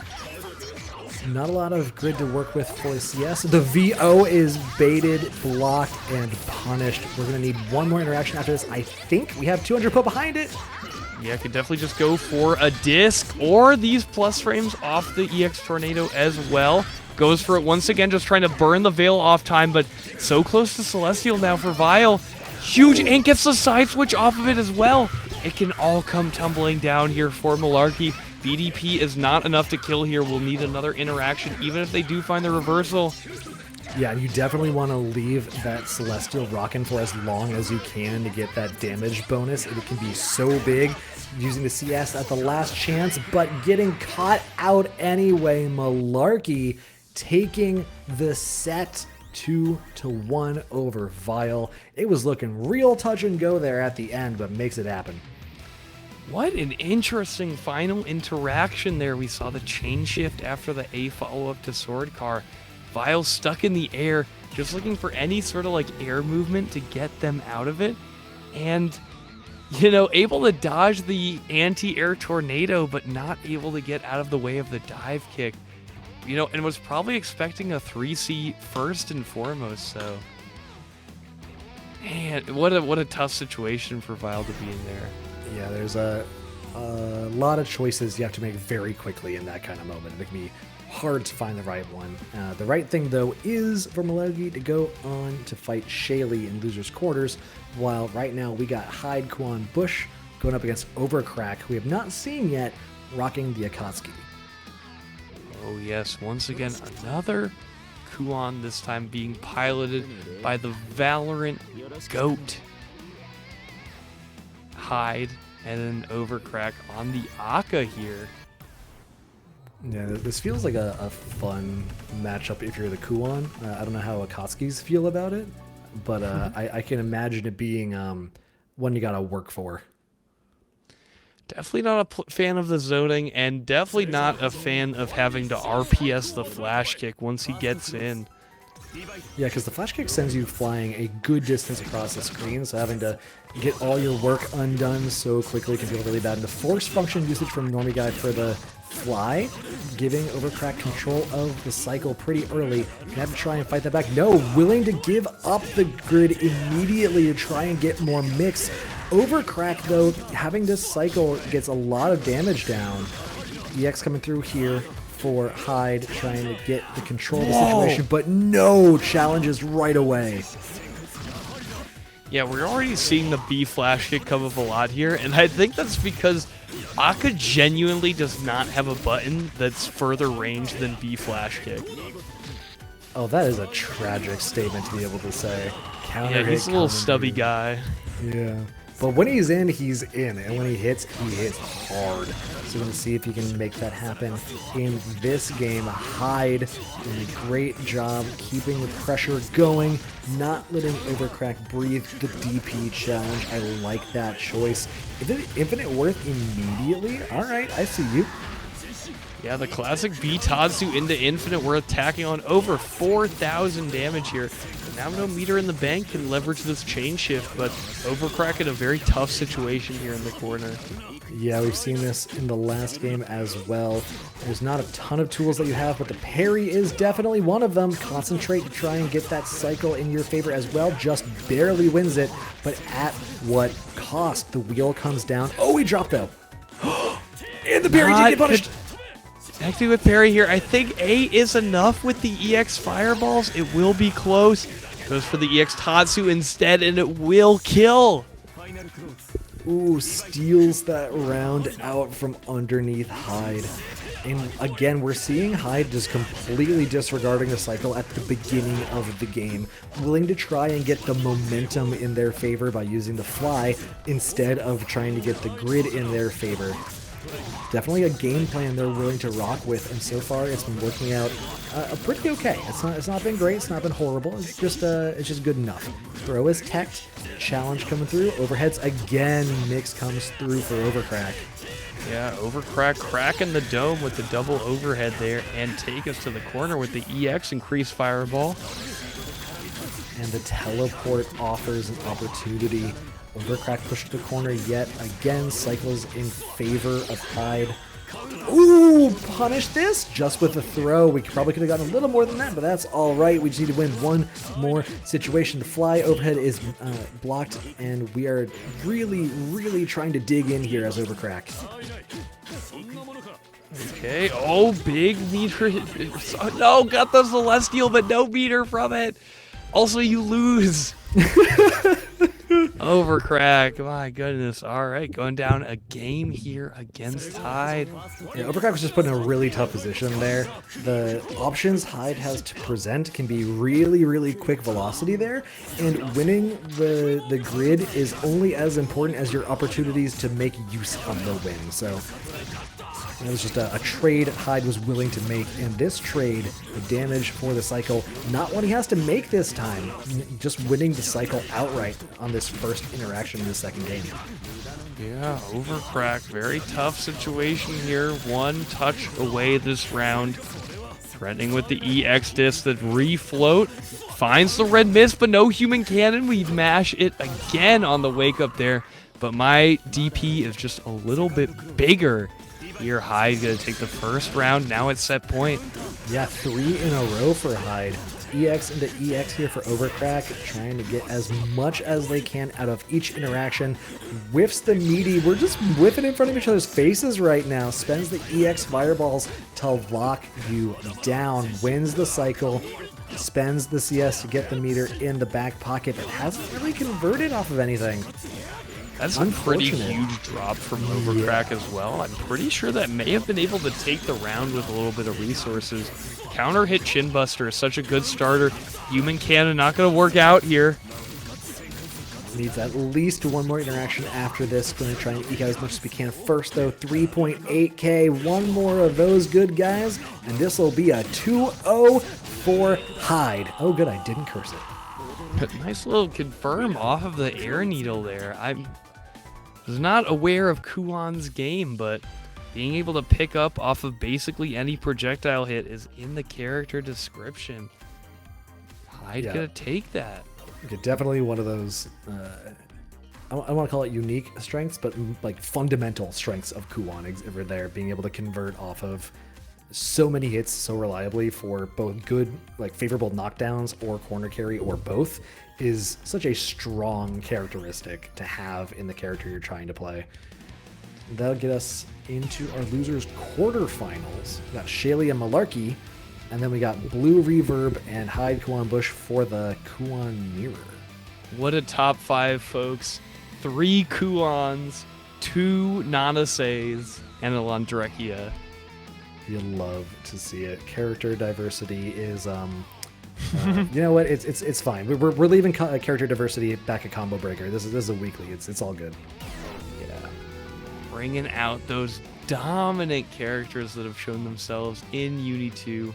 Not a lot of grid to work with for CS. The VO is baited, blocked, and punished. We're going to need one more interaction after this. I think we have 200 put behind it. Yeah, could definitely just go for a disc or these plus frames off the EX Tornado as well. Goes for it once again, just trying to burn the Veil off time, but so close to Celestial now for Vile. Huge, and gets the side switch off of it as well. It can all come tumbling down here for Malarky. BDP is not enough to kill here. We'll need another interaction, even if they do find the reversal. Yeah, you definitely want to leave that Celestial rocking for as long as you can to get that damage bonus. It can be so big using the CS at the last chance, but getting caught out anyway. Malarky taking the set 2-1 over Vile. It was looking real touch and go there at the end, but makes it happen. What an interesting final interaction there. We saw the chain shift after the A follow-up to Sword Car. Vile stuck in the air, just looking for any sort of like air movement to get them out of it. And, you know, able to dodge the anti-air tornado, but not able to get out of the way of the dive kick. You know, and was probably expecting a 3C first and foremost, so. Man, what a tough situation for Vile to be in there. Yeah, there's a lot of choices you have to make very quickly in that kind of moment. It can be hard to find the right one. The right thing, though, is for Malarky to go on to fight Shaly in Loser's Quarters, while right now we got Hyde, Kuon, Bush going up against Overcrack, who we have not seen yet, rocking the Akatsuki. Oh yes, once again, another Kuon, this time being piloted by the Valorant GOAT. Hyde and then Overcrack on the Aka here. Yeah, this feels like a fun matchup if you're the Kuon. I don't know how Akatsuki's feel about it, but I can imagine it being one you gotta work for. Definitely not a fan of the zoning, and definitely not a fan of having to RPS the flash kick once he gets in. Yeah, because the flash kick sends you flying a good distance across the screen, so having to get all your work undone so quickly can feel really bad. And the force function usage from Normie Guy for the fly, giving Overcrack control of the cycle pretty early. You have to try and fight that back. No, willing to give up the grid immediately to try and get more mix. Overcrack, though, having this cycle gets a lot of damage down. EX coming through here for Hyde, trying to get the control of the situation, but no challenges right away. Yeah, we're already seeing the B flash kick come up a lot here, and I think that's because Aka genuinely does not have a button that's further range than B flash kick. Oh, that is a tragic statement to be able to say. Counter Yeah, he's a little stubby guy. Yeah. But when he's in, and when he hits hard. So we're going to see if he can make that happen in this game. Hyde doing a great job keeping the pressure going, not letting Overcrack breathe the DP challenge. I like that choice. Infinite worth immediately? All right, I see you. Yeah, the classic B Tatsu into infinite. We're attacking on over 4,000 damage here. Now no meter in the bank can leverage this chain shift, but Overcrack in a very tough situation here in the corner. Yeah, we've seen this in the last game as well. There's not a ton of tools that you have, but the parry is definitely one of them. Concentrate to try and get that cycle in your favor as well. Just barely wins it, but at what cost? The wheel comes down. Oh, he dropped though. And the parry did get punished. Actually, with parry here, I think A is enough with the EX fireballs. It will be close. Goes for the EX Tatsu instead, and it will kill. Ooh, steals that round out from underneath Hyde. And again, we're seeing Hyde just completely disregarding the cycle at the beginning of the game, willing to try and get the momentum in their favor by using the fly instead of trying to get the grid in their favor. Definitely a game plan they're willing to rock with, and so far it's been working out pretty okay. It's not been great, it's not been horrible. It's just good enough. Throw is teched, challenge coming through, overheads again. Mix comes through for Overcrack. Yeah, Overcrack cracking the dome with the double overhead there, and take us to the corner with the EX increased fireball. And the teleport offers an opportunity. Overcrack pushed to the corner yet again. Cycles in favor of Hyde. Ooh, punish this just with a throw. We probably could have gotten a little more than that, but that's all right. We just need to win one more situation. The fly overhead is blocked, and we are really, really trying to dig in here as Overcrack. Okay, oh, big meter. No, got the Celestial, but no meter from it. Also, you lose. Overcrack, my goodness. All right, going down a game here against Hyde. Yeah, Overcrack was just put in a really tough position there. The options Hyde has to present can be really, really quick velocity there, and winning the grid is only as important as your opportunities to make use of the win. So that was just a trade Hyde was willing to make, and this trade, the damage for the cycle, not what he has to make this time, just winning the cycle outright on this first interaction in the second game. Yeah, Overcrack, very tough situation here. One touch away this round. Threatening with the EX disc that refloat. Finds the red mist, but no human cannon. We mash it again on the wake up there, but my DP is just a little bit bigger. Here, Hyde gonna take the first round. Now it's set point. Yeah, 3 in a row for Hyde. EX into EX here for Overcrack, trying to get as much as they can out of each interaction. Whiffs the meaty. We're just whiffing in front of each other's faces right now. Spends the EX fireballs to lock you down. Wins the cycle. Spends the CS to get the meter in the back pocket, but hasn't really converted off of anything. That's a pretty huge drop from Overcrack as well. I'm pretty sure that may have been able to take the round with a little bit of resources. Counter hit Chinbuster is such a good starter. Human cannon not going to work out here. Needs at least one more interaction after this. Going to try and eke out as much as we can. First, though, 3.8k. One more of those good guys, and this will be a 2-0 for Hyde. Oh, good, I didn't curse it. Nice little confirm off of the air needle there. I was not aware of Kuon's game, but being able to pick up off of basically any projectile hit is in the character description. Hyde gonna take that. Okay, definitely one of those, I want to call it unique strengths, but like fundamental strengths of Kuon over there, being able to convert off of so many hits so reliably for both good, like favorable knockdowns or corner carry or both is such a strong characteristic to have in the character you're trying to play. That'll get us into our losers quarterfinals. We got Shaly and Malarky, and then we got Blue Reverb and Hyde Kuon Bush for the Kuon Mirror. What a top 5, folks. 3 Kuons, 2 Nanases, and a Landrekia. You love to see it. Character diversity is, you know what? It's fine. We're leaving character diversity back at Combo Breaker. This is a weekly. It's all good. Yeah, bringing out those dominant characters that have shown themselves in UNI2.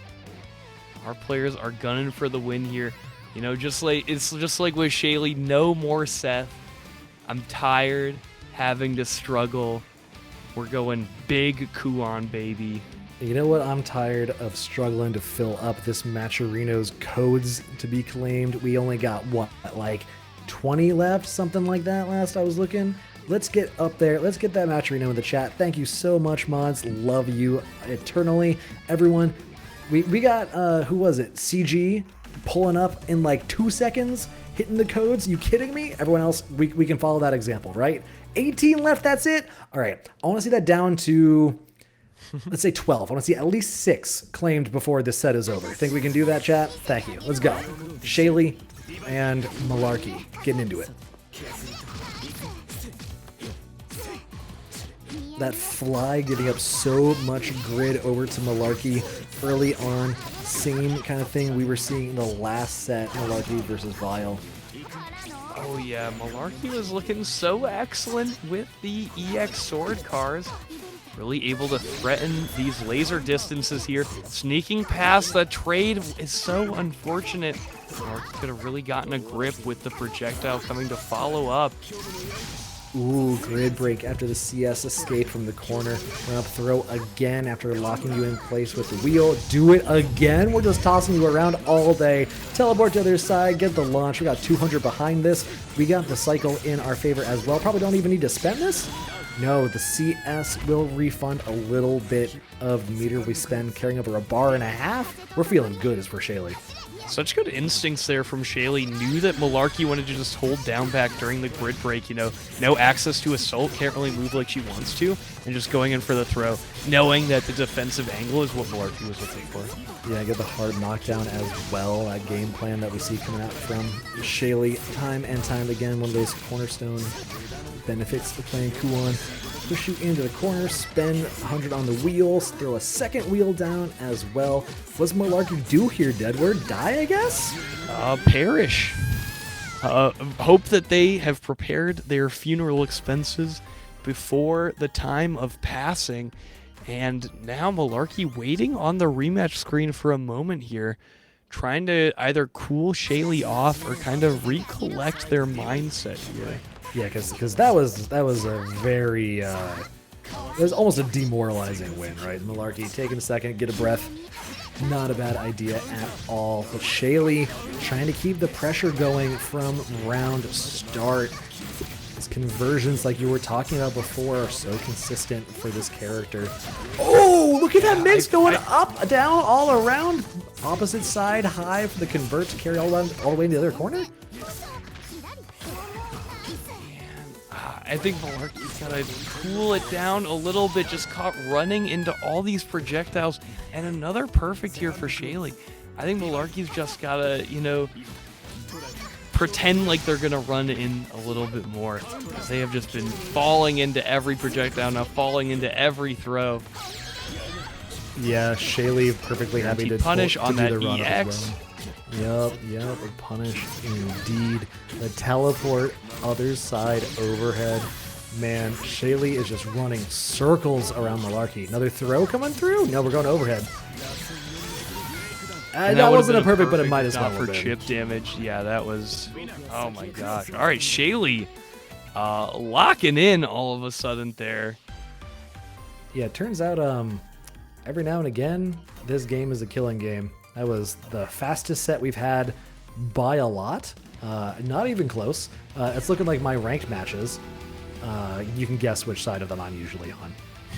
Our players are gunning for the win here. You know, it's just like with Shaly. No more Seth. I'm tired having to struggle. We're going big Kuon, baby. You know what? I'm tired of struggling to fill up this Matcherino's codes to be claimed. We only got, what, like 20 left? Something like that last I was looking. Let's get up there. Let's get that Matcherino in the chat. Thank you so much, mods. Love you eternally. Everyone, we got, who was it? CG pulling up in like 2 seconds, hitting the codes. You kidding me? Everyone else, we can follow that example, right? 18 left, that's it? All right, I want to see that down to... let's say 12. I want to see at least 6 claimed before this set is over. Think we can do that, chat? Thank you. Let's go. Shaly and Malarky getting into it. That fly giving up so much grid over to Malarky early on. Same kind of thing we were seeing in the last set, Malarky versus Vile. Oh yeah, Malarky was looking so excellent with the EX sword cars. Really able to threaten these laser distances here. Sneaking past the trade is so unfortunate. Malarky could have really gotten a grip with the projectile coming to follow up. Ooh, grid break after the CS escape from the corner. Run up throw again after locking you in place with the wheel. Do it again. We're just tossing you around all day. Teleport to the other side, get the launch. We got 200 behind this. We got the cycle in our favor as well. Probably don't even need to spend this. No, the CS will refund a little bit of the meter we spend carrying over a bar and a half. We're feeling good as for Shaly. Such good instincts there from Shaly. Knew that Malarky wanted to just hold down back during the grid break. You know, no access to assault, can't really move like she wants to, and just going in for the throw, knowing that the defensive angle is what Malarky was looking for. Yeah, get the hard knockdown as well. That game plan that we see coming out from Shaly time and time again. One of those cornerstone benefits of playing Kuon. Push you into the corner, spend 100 on the wheels, throw a second wheel down as well. What's Malarky do here, Deadward? Die, I guess? Perish. Hope that they have prepared their funeral expenses before the time of passing. And now Malarky waiting on the rematch screen for a moment here, trying to either cool Shaly off or kind of recollect their mindset here. Yeah, because that was a very it was almost a demoralizing win, right? Malarky taking a second, get a breath. Not a bad idea at all. But Shaly trying to keep the pressure going from round start. His conversions, like you were talking about before, are so consistent for this character. Oh, look at that mix going up, down, all around. Opposite side, high for the convert to carry all the way into the other corner. I think Malarky's got to cool it down a little bit, just caught running into all these projectiles, and another perfect here for Shaly. I think Malarky's just got to, you know, pretend like they're going to run in a little bit more, because they have just been falling into every projectile, now falling into every throw. Yeah, Shaly perfectly happy to punish on that do the run EX. Yep, a punish indeed. The teleport, other side, overhead. Man, Shaly is just running circles around Malarky. Another throw coming through? No, we're going overhead. That wasn't a perfect, but it might as well have for been. chip damage. Yeah, that was... Oh my gosh. All right, Shaly locking in all of a sudden there. Yeah, it turns out every now and again, this game is a killing game. That was the fastest set we've had by a lot. Not even close. It's looking like my ranked matches. You can guess which side of them I'm usually on.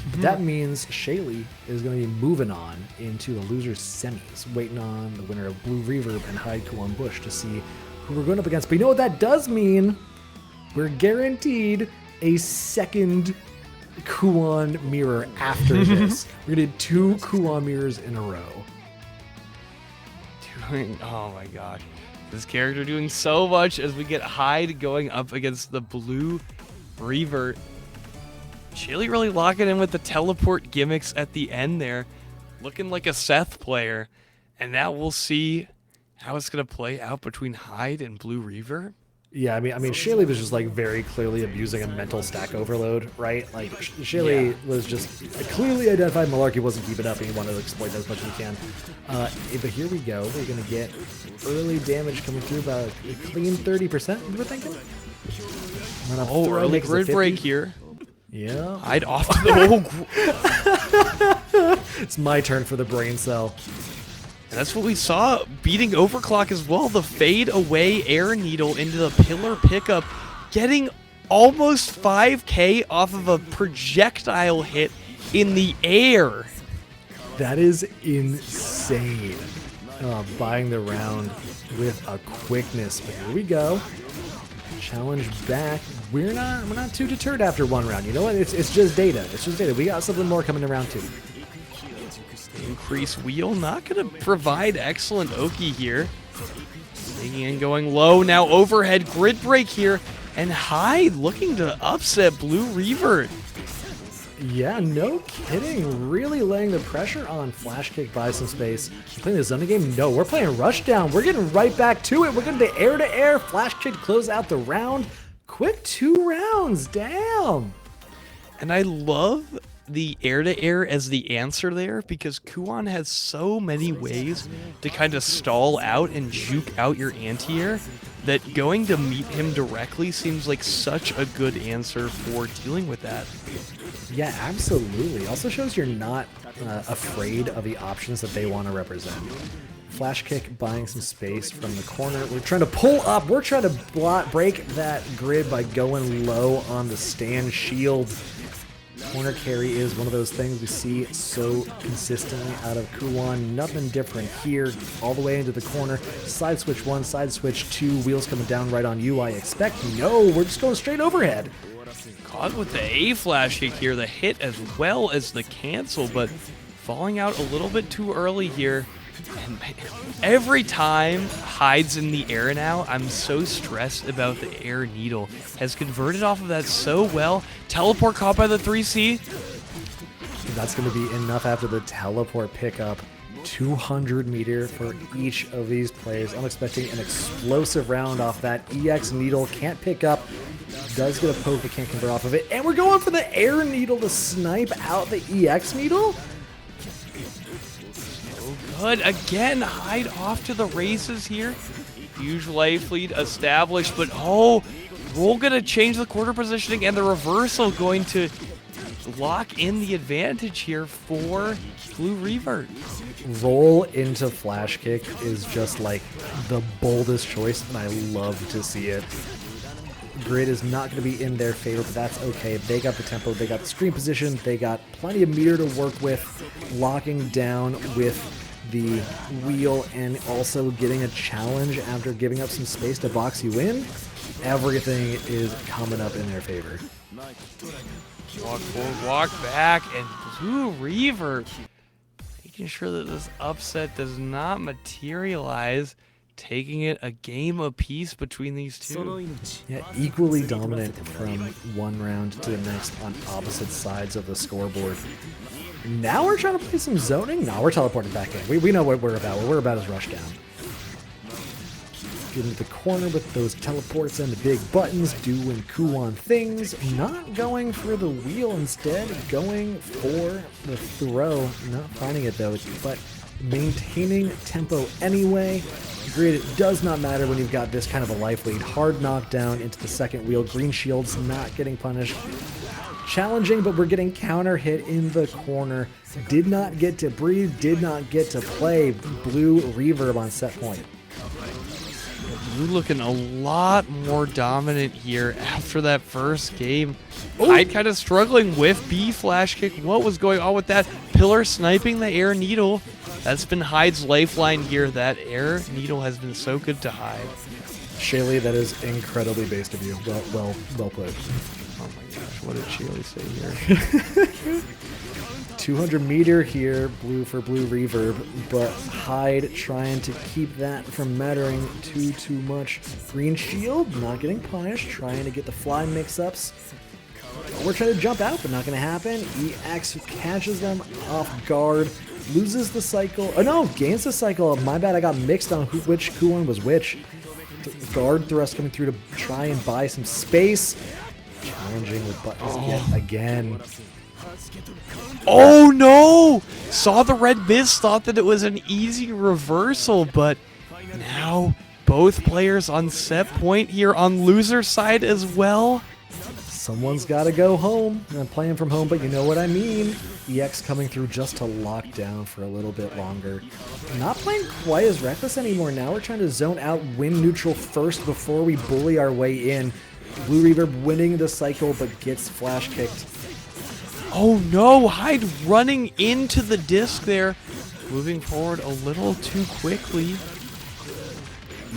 But that means Shaly is going to be moving on into the losers semis, waiting on the winner of Blue Reverb and Hyde Kuon Bush to see who we're going up against. But you know what that does mean? We're guaranteed a second Kuon mirror after this. We're going to do 2 Kuon mirrors in a row. Oh my gosh. This character doing so much as we get Hyde going up against the Blue Reverb. Shaly really locking in with the teleport gimmicks at the end there. Looking like a Seth player. And now we'll see how it's going to play out between Hyde and Blue Reverb. Yeah, I mean, Shaly was just like very clearly abusing a mental stack overload, right? Like Shaly was just clearly identified Malarky wasn't keeping up, and he wanted to exploit that as much as he can. But here we go. We're gonna get early damage coming through, about a clean 30%. We were thinking. Oh, early grid break here. Yeah. Hyde off to the It's my turn for the brain cell. And that's what we saw beating Overclock as well. The fade away air needle into the pillar pickup, getting almost 5K off of a projectile hit in the air. That is insane. Buying the round with a quickness. But here we go. Challenge back. We're not too deterred after one round. You know what? It's just data. It's just data. We got something more coming to round 2. Increase wheel, not going to provide excellent Oki here. Staying in, going low, now overhead grid break here, and Hyde looking to upset Blue Reverb. Yeah, no kidding. Really laying the pressure on. Flash kick by some space. Playing the zoning game? No, we're playing rushdown. We're getting right back to it. We're going to air. Flash kick to close out the round. Quick 2 rounds. Damn. And I love the air-to-air as the answer there, because Kuon has so many ways to kind of stall out and juke out your anti-air that going to meet him directly seems like such a good answer for dealing with that. Yeah, absolutely. Also shows you're not afraid of the options that they want to represent. Flash kick buying some space from the corner. We're trying to pull up. We're trying to break that grid by going low on the stand shield. Corner carry is one of those things we see so consistently out of Kuon. Nothing different here. All the way into the corner. Side switch 1, side switch 2. Wheels coming down right on you, I expect. No, we're just going straight overhead. Caught with the A flash kick here. The hit as well as the cancel, but falling out a little bit too early here. And every time Hyde's in the air now, I'm so stressed about the air needle. Has converted off of that so well. Teleport caught by the 3C. That's going to be enough after the teleport pickup. 200 meter for each of these players. I'm expecting an explosive round off that. EX needle can't pick up. Does get a poke, but can't convert off of it. And we're going for the air needle to snipe out the EX needle. Good. Again, Hyde off to the races here. Huge life lead established, but roll going to change the quarter positioning, and the reversal going to lock in the advantage here for Blue Revert. Roll into flash kick is just like the boldest choice, and I love to see it. Grid is not going to be in their favor, but that's okay. They got the tempo, they got the screen position, they got plenty of meter to work with, locking down with the wheel and also getting a challenge after giving up some space to box you in. Everything is coming up in their favor. Walk forward, walk back, and Blue Revert making sure that this upset does not materialize, taking it a game apiece between these two. Yeah, equally dominant from one round to the next on opposite sides of the scoreboard. Now we're trying to play some zoning? No, we're teleporting back in. We know what we're about. What we're about is rush down. Get into the corner with those teleports and the big buttons, doing kuon things. Not going for the wheel, instead going for the throw. Not finding it though, but maintaining tempo anyway. Grid does not matter when you've got this kind of a life lead. Hard knockdown into the second wheel. Green shield's not getting punished. Challenging, but we're getting counter hit in the corner. Did not get to breathe, did not get to play. Blue Reverb on set point. Blue looking a lot more dominant here after that first game. Hyde kind of struggling with B flash kick. What was going on with that? Pillar sniping the air needle. That's been Hyde's lifeline here. That air needle has been so good to Hyde. Shaly, that is incredibly based of you. Well put. Oh my gosh, what did Shaly say here? 200 meter here, blue for Blue Reverb, but Hyde trying to keep that from mattering too much. Green shield, not getting punished, trying to get the fly mix-ups. We're trying to jump out, but not going to happen. EX catches them off guard, loses the cycle. Oh no, gains the cycle. My bad, I got mixed on which kuon was which. Guard thrust coming through to try and buy some space. Challenging with buttons again. Oh no! Saw the red miss, thought that it was an easy reversal, but now both players on set point here on loser side as well. Someone's got to go home. I'm playing from home, but you know what I mean. EX coming through just to lock down for a little bit longer. Not playing quite as reckless anymore. Now we're trying to zone out, win neutral first before we bully our way in. Blue Reverb winning the cycle, but gets flash kicked. Oh no, Hyde running into the disc there. Moving forward a little too quickly.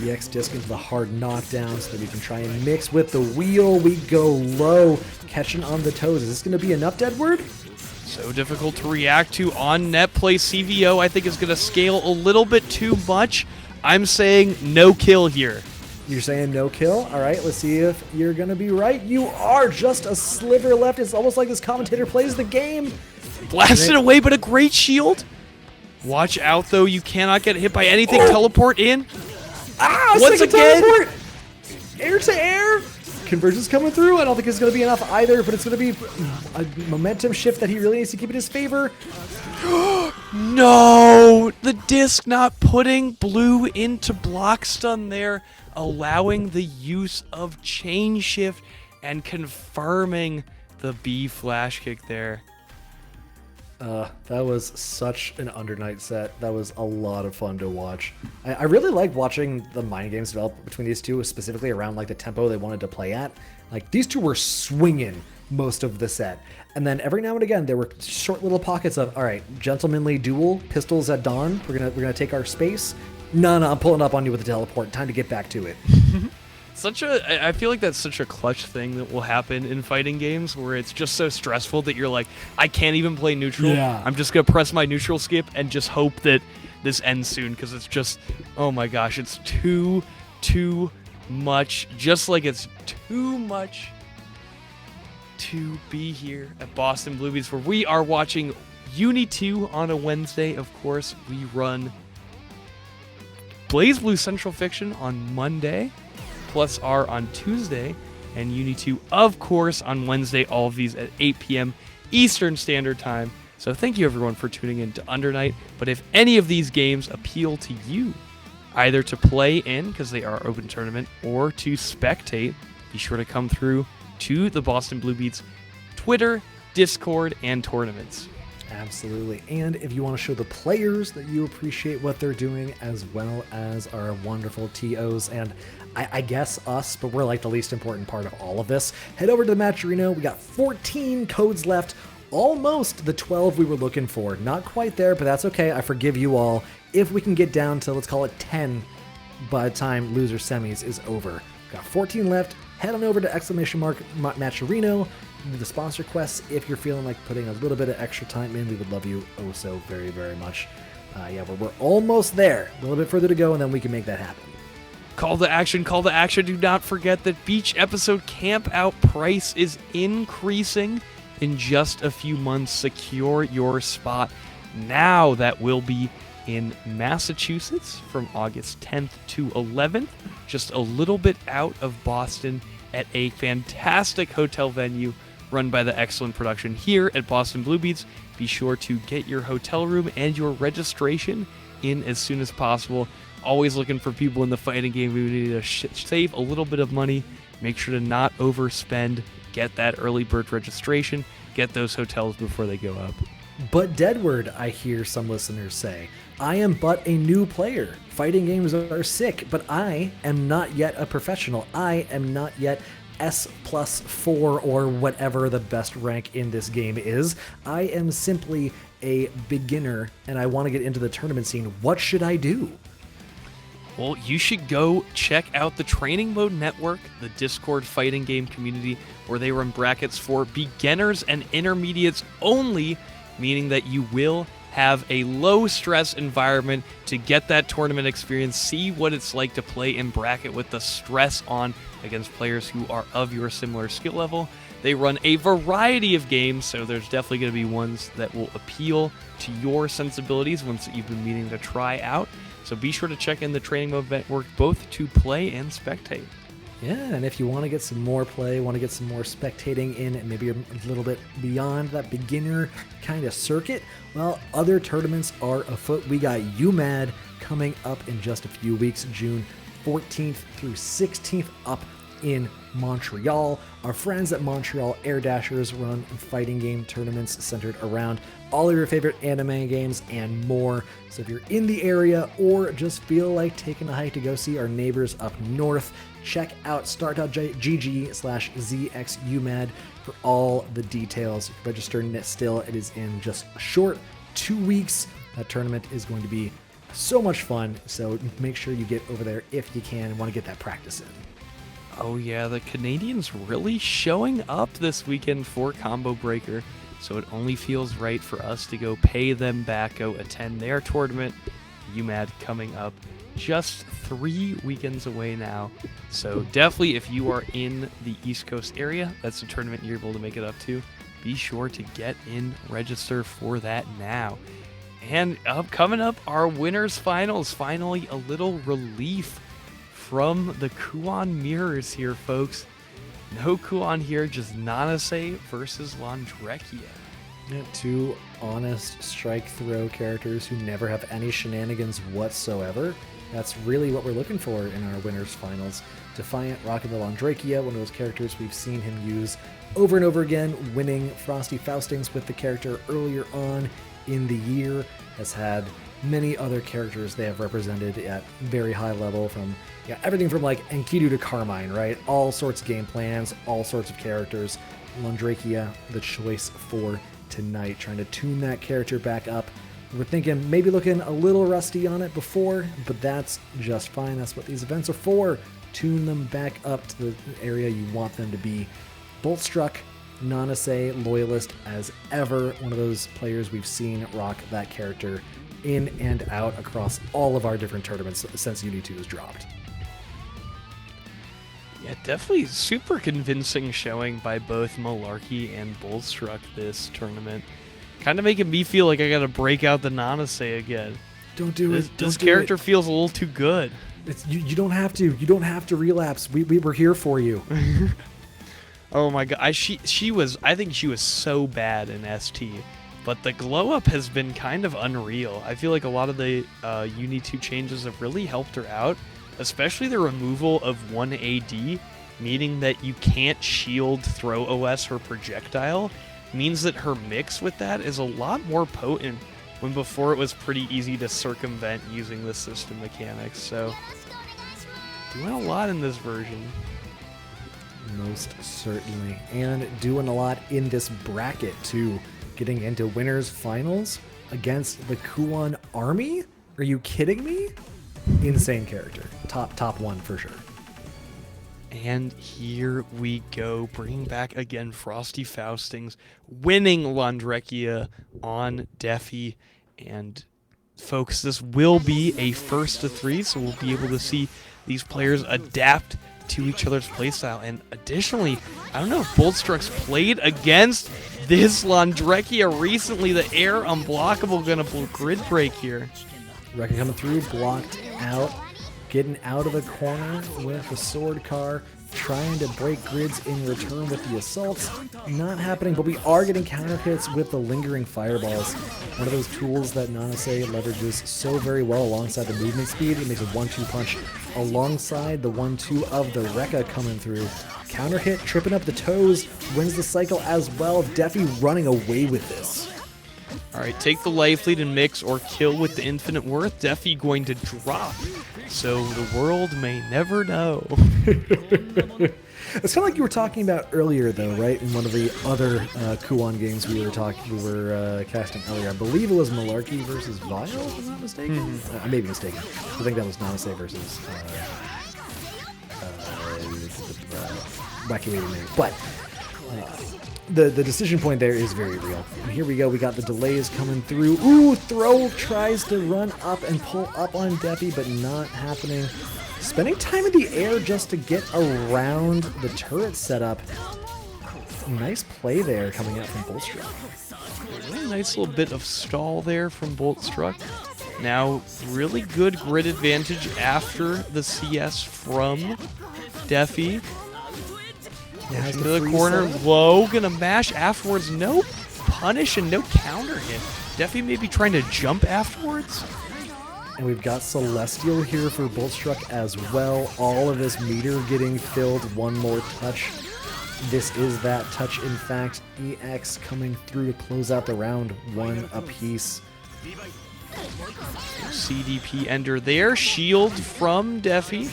EX disc into the hard knockdown so that we can try and mix with the wheel. We go low, catching on the toes. Is this going to be enough, Deadward? So difficult to react to on net play. CVO I think is going to scale a little bit too much. I'm saying no kill here. You're saying no kill? All right, let's see if you're going to be right. You are just a sliver left. It's almost like this commentator plays the game. Blasted away, but a great shield. Watch out, though. You cannot get hit by anything. Teleport in. Once again. Teleport. Air to air. Conversion's coming through. I don't think it's going to be enough either, but it's going to be a momentum shift that he really needs to keep in his favor. No! The disc not putting blue into block stun there, allowing the use of chain shift and confirming the B flash kick there. That was such an undernight set. That was a lot of fun to watch. I really like watching the mind games develop between these two, specifically around like the tempo they wanted to play at. Like these two were swinging most of the set. And then every now and again, there were short little pockets of, all right, gentlemanly duel, pistols at dawn. We're gonna take our space. No, I'm pulling up on you with the teleport. Time to get back to it. I feel like that's such a clutch thing that will happen in fighting games where it's just so stressful that you're like, I can't even play neutral. Yeah. I'm just going to press my neutral skip and just hope that this ends soon because it's just, oh my gosh, it's too much. Just like it's too much to be here at Boston Blue Beats where we are watching UNI2 on a Wednesday. Of course, we run BlazBlue Central Fiction on Monday. Plus R on Tuesday, and UNI2, of course, on Wednesday. All of these at 8 p.m. Eastern Standard Time. So thank you, everyone, for tuning in to Undernight. But if any of these games appeal to you, either to play in, because they are open tournament, or to spectate, be sure to come through to the Boston Blue Beats Twitter, Discord, and tournaments. Absolutely. And if you want to show the players that you appreciate what they're doing, as well as our wonderful TOs and I guess us, but we're like the least important part of all of this, head over to the match arena. We got 14 codes left, almost the 12 we were looking for. Not quite there, but that's okay. I forgive you all. If we can get down to, let's call it 10 by the time loser semis is over. Got 14 left. Head on over to ! Match Arena. The sponsor quests, if you're feeling like putting a little bit of extra time in, we would love you oh so very, very much. Yeah, we're almost there. A little bit further to go, and then we can make that happen. Call to action, call to action. Do not forget that Beach Episode Camp Out price is increasing in just a few months. Secure your spot now. That will be in Massachusetts from August 10th to 11th, just a little bit out of Boston at a fantastic hotel venue run by the excellent production here at Boston Blue Beats. Be sure to get your hotel room and your registration in as soon as possible. Always looking for people in the fighting game community to save a little bit of money. Make sure to not overspend. Get that early bird registration. Get those hotels before they go up. But Deadward, I hear some listeners say, I am but a new player. Fighting games are sick, but I am not yet a professional. I am not yet S+4 or whatever the best rank in this game is. I am simply a beginner and I want to get into the tournament scene. What should I do? Well, you should go check out the Training Mode Network, the Discord fighting game community, where they run brackets for beginners and intermediates only, meaning that you will have a low-stress environment to get that tournament experience, see what it's like to play in bracket with the stress on against players who are of your similar skill level. They run a variety of games, so there's definitely going to be ones that will appeal to your sensibilities, ones that you've been meaning to try out. So be sure to check in the Training Mode Network both to play and spectate. Yeah, and if you want to get some more play, want to get some more spectating in, and maybe a little bit beyond that beginner kind of circuit, well, other tournaments are afoot. We got UMAD coming up in just a few weeks, June 14th through 16th up in Montreal. Our friends at Montreal Air Dashers run fighting game tournaments centered around all of your favorite anime games and more. So if you're in the area or just feel like taking a hike to go see our neighbors up north, check out start.gg/ZXUMAD for all the details. Register still. It is in just a short 2 weeks. That tournament is going to be so much fun. So make sure you get over there if you can and want to get that practice in. Oh yeah, the Canadians really showing up this weekend for Combo Breaker, so it only feels right for us to go pay them back, go attend their tournament. UMAD coming up just 3 weekends away now. So definitely, if you are in the East Coast area, that's a tournament you're able to make it up to. Be sure to get in, register for that now. And coming up, our winners finals. Finally, a little relief from the Kuon mirrors here, folks. No Kuon here, just Nanase versus Landrekia. Yeah, two honest strike throw characters who never have any shenanigans whatsoever. That's really what we're looking for in our winners finals. Defiant rocking the Landrekia, one of those characters we've seen him use over and over again, winning Frosty Faustings with the character earlier on in the year. Has had many other characters they have represented at very high level, from everything from like Enkidu to Carmine, right? All sorts of game plans, all sorts of characters. Landrekia, the choice for tonight, trying to tune that character back up. We're thinking maybe looking a little rusty on it before, but that's just fine. That's what these events are for. Tune them back up to the area you want them to be. Boltstruck, Nanase, loyalist as ever. One of those players we've seen rock that character in and out across all of our different tournaments since UNI2 was dropped. Yeah, definitely super convincing showing by both Malarky and Boltstruck this tournament. Kind of making me feel like I gotta break out the Nanase again. Don't do it. This character feels a little too good. You don't have to. You don't have to relapse. We were here for you. Oh my god, I think she was so bad in ST, but the glow up has been kind of unreal. I feel like a lot of the UNI2 changes have really helped her out, especially the removal of 1 AD, meaning that you can't shield throw OS her projectile, means that her mix with that is a lot more potent, when before it was pretty easy to circumvent using the system mechanics. So doing a lot in this version. Most certainly. And doing a lot in this bracket too. Getting into winners finals against the Kuon army? Are you kidding me? Insane character. Top one for sure. And here we go, bringing back again Frosty Faustings, winning Landrekia on Defi. And folks, this will be a first to 3, so we'll be able to see these players adapt to each other's playstyle. And additionally, I don't know if Boltstruck's played against this Landrekia recently. The air unblockable gonna grid break here. Rekka coming through, blocked out, getting out of the corner with the sword car, trying to break grids in return with the assaults. Not happening, but we are getting counter hits with the lingering fireballs. One of those tools that Nanase leverages so very well alongside the movement speed. It makes a 1-2 punch alongside the 1-2 of the Rekka coming through. Counter hit, tripping up the toes, wins the cycle as well. Defi running away with this. Alright, take the life lead and mix or kill with the infinite worth. Defi going to drop, so the world may never know. It's kind of like you were talking about earlier, though, right? In one of the other Kuon games we were casting earlier. I believe it was Malarky versus Vile, if I'm not mistaken. I may be mistaken. I think that was Nanase versus Wacky Lady Mary. But the decision point there is very real. And here we go. We got the delays coming through. Ooh, throw tries to run up and pull up on Defi, but not happening. Spending time in the air just to get around the turret setup. Nice play there coming out from Boltstruck. Nice little bit of stall there from Boltstruck. Now, really good grid advantage after the CS from Defi. Yeah, to the corner, low, gonna mash afterwards. No punish and no counter hit. Defi maybe trying to jump afterwards. And we've got Celestial here for Boltstruck as well. All of this meter getting filled. One more touch. This is that touch, in fact. EX coming through to close out the round, 1 apiece. CDP ender there. Shield from Defi.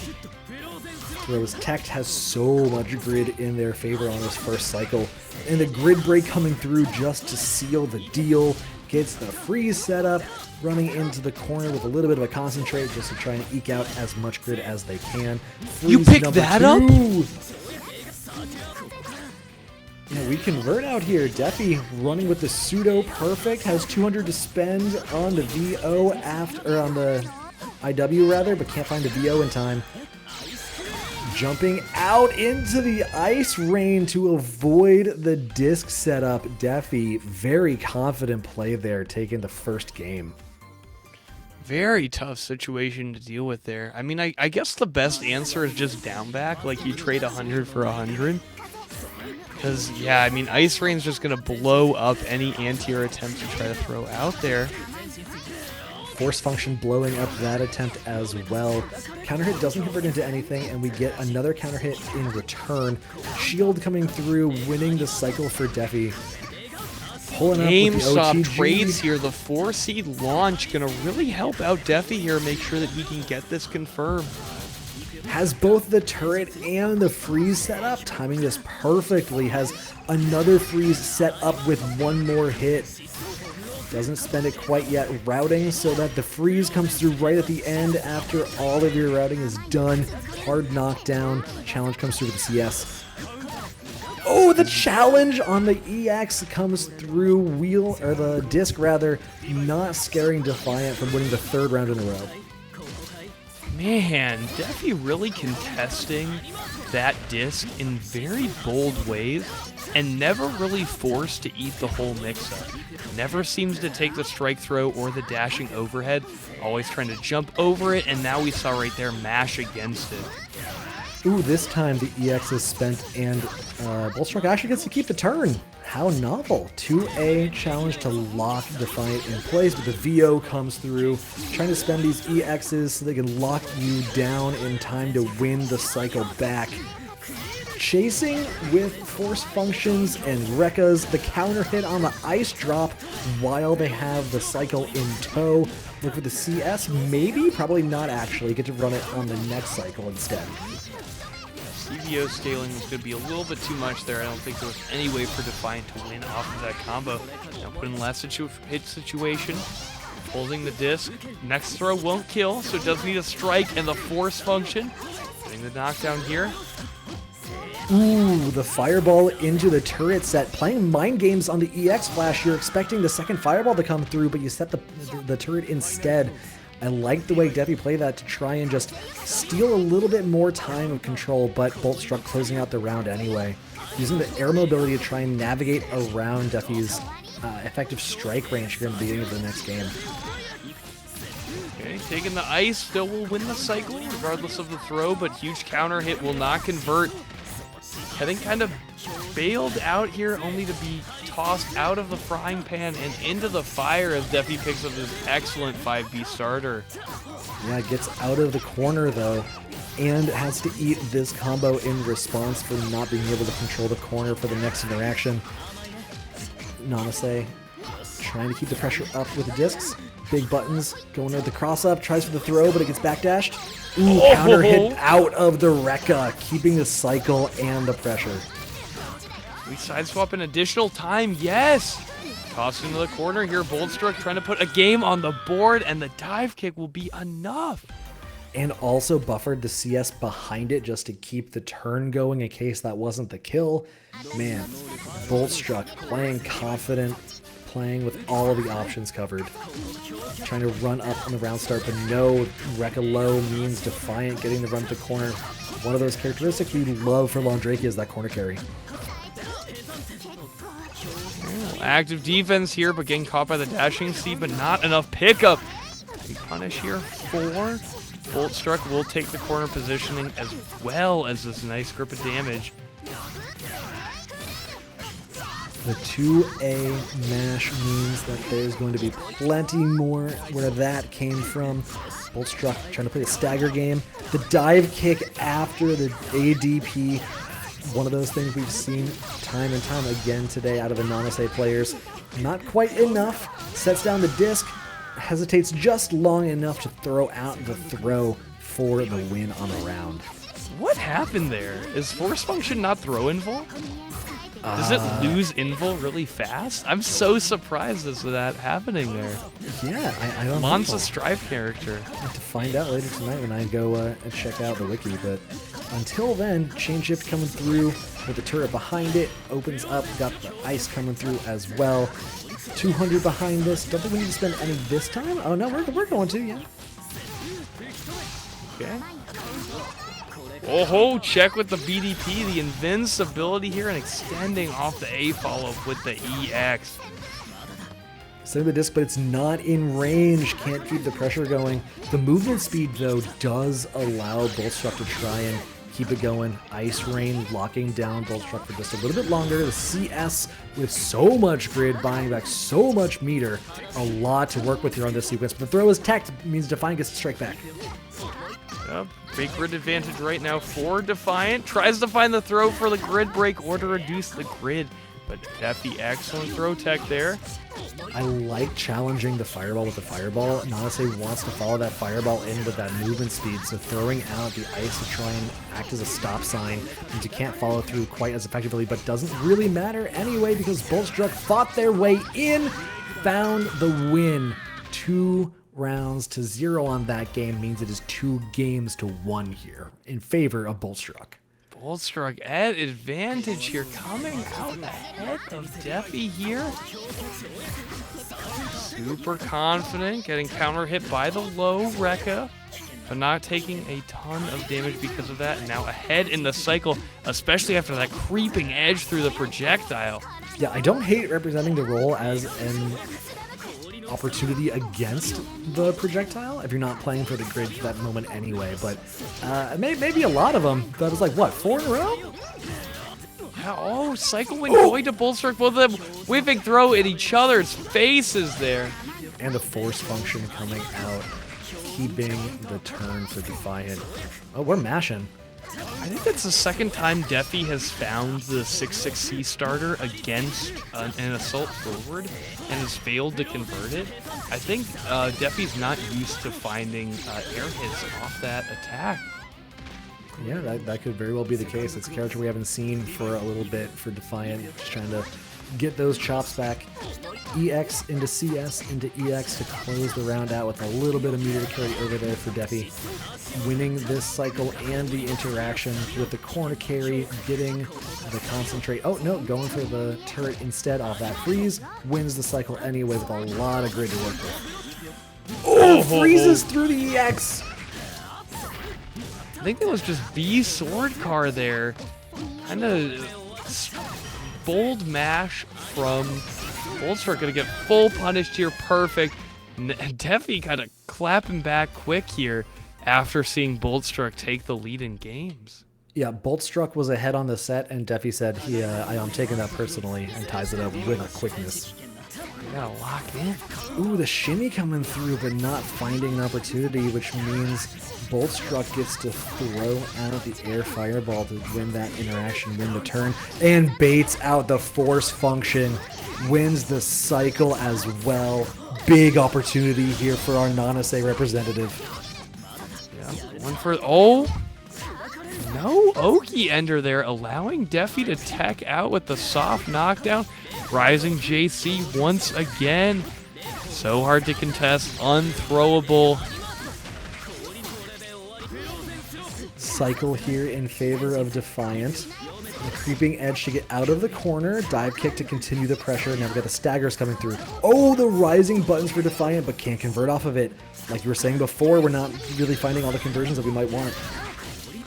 Rose Tech has so much grid in their favor on this first cycle. And the grid break coming through just to seal the deal. Gets the freeze setup, running into the corner with a little bit of a concentrate just to try and eke out as much grid as they can. Freeze you picked that 2. up? Yeah, we convert out here. Defi running with the pseudo perfect, has 200 to spend on the VO after, or on the IW rather, but can't find the VO in time. Jumping out into the ice rain to avoid the disc setup. Defi, very confident play there, taking the first game. Very tough situation to deal with there. I mean, I guess the best answer is just down back, like you trade 100 for 100. Because, yeah, I mean, Ice Rain's just going to blow up any anti-air attempt to try to throw out there. Force function blowing up that attempt as well. Counter hit doesn't convert into anything, and we get another counter hit in return. Shield coming through, winning the cycle for Defi. Pulling up with the GameStop OTG. trades here. The 4-seed launch going to really help out Defi here, make sure that he can get this confirmed. Has both the turret and the freeze set up, timing this perfectly. Has another freeze set up with one more hit. Doesn't spend it quite yet routing so that the freeze comes through right at the end after all of your routing is done. Hard knockdown. Challenge comes through with the CS. Oh, the challenge on the EX comes through. The disc rather, not scaring Defiant from winning the third round in a row. Man, Defi really contesting that disc in very bold ways and never really forced to eat the whole mix-up. Never seems to take the strike throw or the dashing overhead, always trying to jump over it, and now we saw right there mash against it. Ooh, this time the EX is spent, and Boltstruck actually gets to keep the turn. How novel. 2A challenge to lock Defiant in place, but the VO comes through, trying to spend these EXs so they can lock you down in time to win the cycle back. Chasing with force functions and Rekkas, the counter hit on the ice drop while they have the cycle in tow. Look for the CS, maybe? Probably not actually. Get to run it on the next cycle instead. CVO scaling was going to be a little bit too much there. I don't think there was any way for Defiant to win off of that combo. Now put in the last hit situation, holding the disc. Next throw won't kill, so it does need a strike and the force function. Getting the knockdown here. Ooh, the fireball into the turret set. Playing mind games on the EX flash. You're expecting the second fireball to come through, but you set the turret instead. I like the way Defi played that to try and just steal a little bit more time of control, but Boltstruck closing out the round anyway. Using the air mobility to try and navigate around Defi's effective strike range here in the beginning of the next game. Okay, taking the ice, still will win the cycle regardless of the throw, but huge counter hit will not convert. I think kind of bailed out here only to be tossed out of the frying pan and into the fire as Defi picks up his excellent 5B starter. Yeah, gets out of the corner though, and has to eat this combo in response for not being able to control the corner for the next interaction. Nanase trying to keep the pressure up with the discs. Big buttons, going with the cross up, tries for the throw, but it gets backdashed. Ooh, counter hit out of the Rekka, keeping the cycle and the pressure. We sideswap an additional time, yes! Tossed into the corner here, Boltstruck trying to put a game on the board, and the dive kick will be enough. And also buffered the CS behind it just to keep the turn going in case that wasn't the kill. Man, Boltstruck playing confident, playing with all of the options covered. Trying to run up on the round start, but no, Rekka low means Defiant getting the run to the corner. One of those characteristics we love for Londrake is that corner carry. Active defense here, but getting caught by the dashing C, but not enough pickup. We punish here 4. Boltstruck will take the corner positioning as well as this nice grip of damage. The 2A mash means that there's going to be plenty more where that came from. Boltstruck trying to play a stagger game. The dive kick after the ADP. One of those things we've seen time and time again today out of the Nanase players. Not quite enough. Sets down the disc. Hesitates just long enough to throw out the throw for the win on the round. What happened there? Is force function not throw invul? Does it lose invul really fast? I'm so surprised as to that happening there. Yeah, I don't know. Mon's a Strive character. I'll have to find out later tonight when I go and check out the wiki, but until then, chain shift coming through with the turret behind it, opens up, got the ice coming through as well. 200 behind this. Don't think we need to spend any this time? Oh no, we're going to, yeah. Okay. Oh, check with the BDP, the invincibility here, and extending off the A follow-up with the EX. Sending the disc, but it's not in range. Can't keep the pressure going. The movement speed, though, does allow Boltstruck to try and keep it going. Ice Rain locking down Boltstruck for just a little bit longer. The CS with so much grid, buying back so much meter. A lot to work with here on this sequence. But the throw is teched, means Defiant gets to strike back. Yep, big grid advantage right now for Defiant. Tries to find the throw for the grid break or to reduce the grid. But Defi, excellent throw tech there. I like challenging the fireball with the fireball. Nanase wants to follow that fireball in with that movement speed, so throwing out the ice to try and act as a stop sign means you can't follow through quite as effectively, but doesn't really matter anyway because Boltstruck fought their way in, found the win. 2 rounds to 0 on that game means it is 2 games to 1 here in favor of Boltstruck. Boltstruck at advantage here, coming out ahead of Defi here. Super confident, getting counter hit by the low Rekka, but not taking a ton of damage because of that. And now ahead in the cycle, especially after that creeping edge through the projectile. Yeah, I don't hate representing the role as an opportunity against the projectile if you're not playing for the grid for that moment anyway, but maybe a lot of them. That was like, what, 4 in a row? Yeah, oh, cycling going to Boltstruck, both of them whipping throw at each other's faces there. And the force function coming out, keeping the turn for Defiant. Oh, we're mashing. I think that's the second time Defi has found the 6-6C starter against an assault forward and has failed to convert it. I think Defi's not used to finding air hits off that attack. Yeah, that could very well be the case. It's a character we haven't seen for a little bit for Defiant. Just trying to get those chops back. EX into CS into EX to close the round out with a little bit of meter to carry over there for Defi. Winning this cycle and the interaction with the corner carry, getting the concentrate. Oh, no, going for the turret instead off that freeze. Wins the cycle anyway with a lot of grid to work with. Oh, freezes through the EX. I think that was just B sword car there. Kind of bold mash from Boltstruck, gonna get full punished here, perfect. Defi kind of clapping back quick here after seeing Boltstruck take the lead in games. Yeah, Boltstruck was ahead on the set, and Defi said, I'm taking that personally, and ties it up with a quickness. You gotta lock in. Ooh, the shimmy coming through, but not finding an opportunity, which means Boltstruck gets to throw out the air fireball to win that interaction, win the turn, and baits out the force function, wins the cycle as well. Big opportunity here for our Nanase representative. Yeah, one for, oh, no Oki Ender there, allowing Defi to tech out with the soft knockdown. Rising JC once again. So hard to contest, unthrowable. Cycle here in favor of Defiant. The creeping edge to get out of the corner. Dive kick to continue the pressure. Now we've got the staggers coming through. Oh, the rising buttons for Defiant, but can't convert off of it. Like you were saying before, we're not really finding all the conversions that we might want.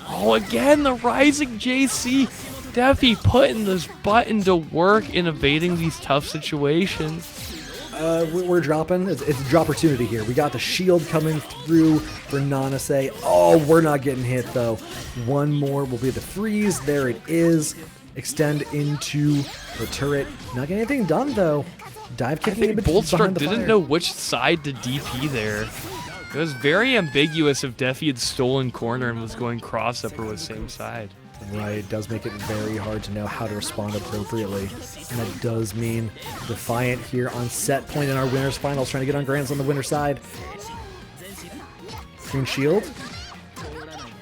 Oh, again, the rising JC. Defi putting this button to work in evading these tough situations. We're dropping. It's a drop opportunity here. We got the shield coming through for Nanase. Oh, we're not getting hit, though. One more will be the freeze. There it is. Extend into the turret. Not getting anything done, though. Dive kicking I think Boltstruck didn't know which side to DP there. It was very ambiguous if Defi had stolen corner and was going cross-up or was same side. Right, it does make it very hard to know how to respond appropriately. And that does mean Defiant here on set point in our winners finals, trying to get on Grands on the winner side. Green shield.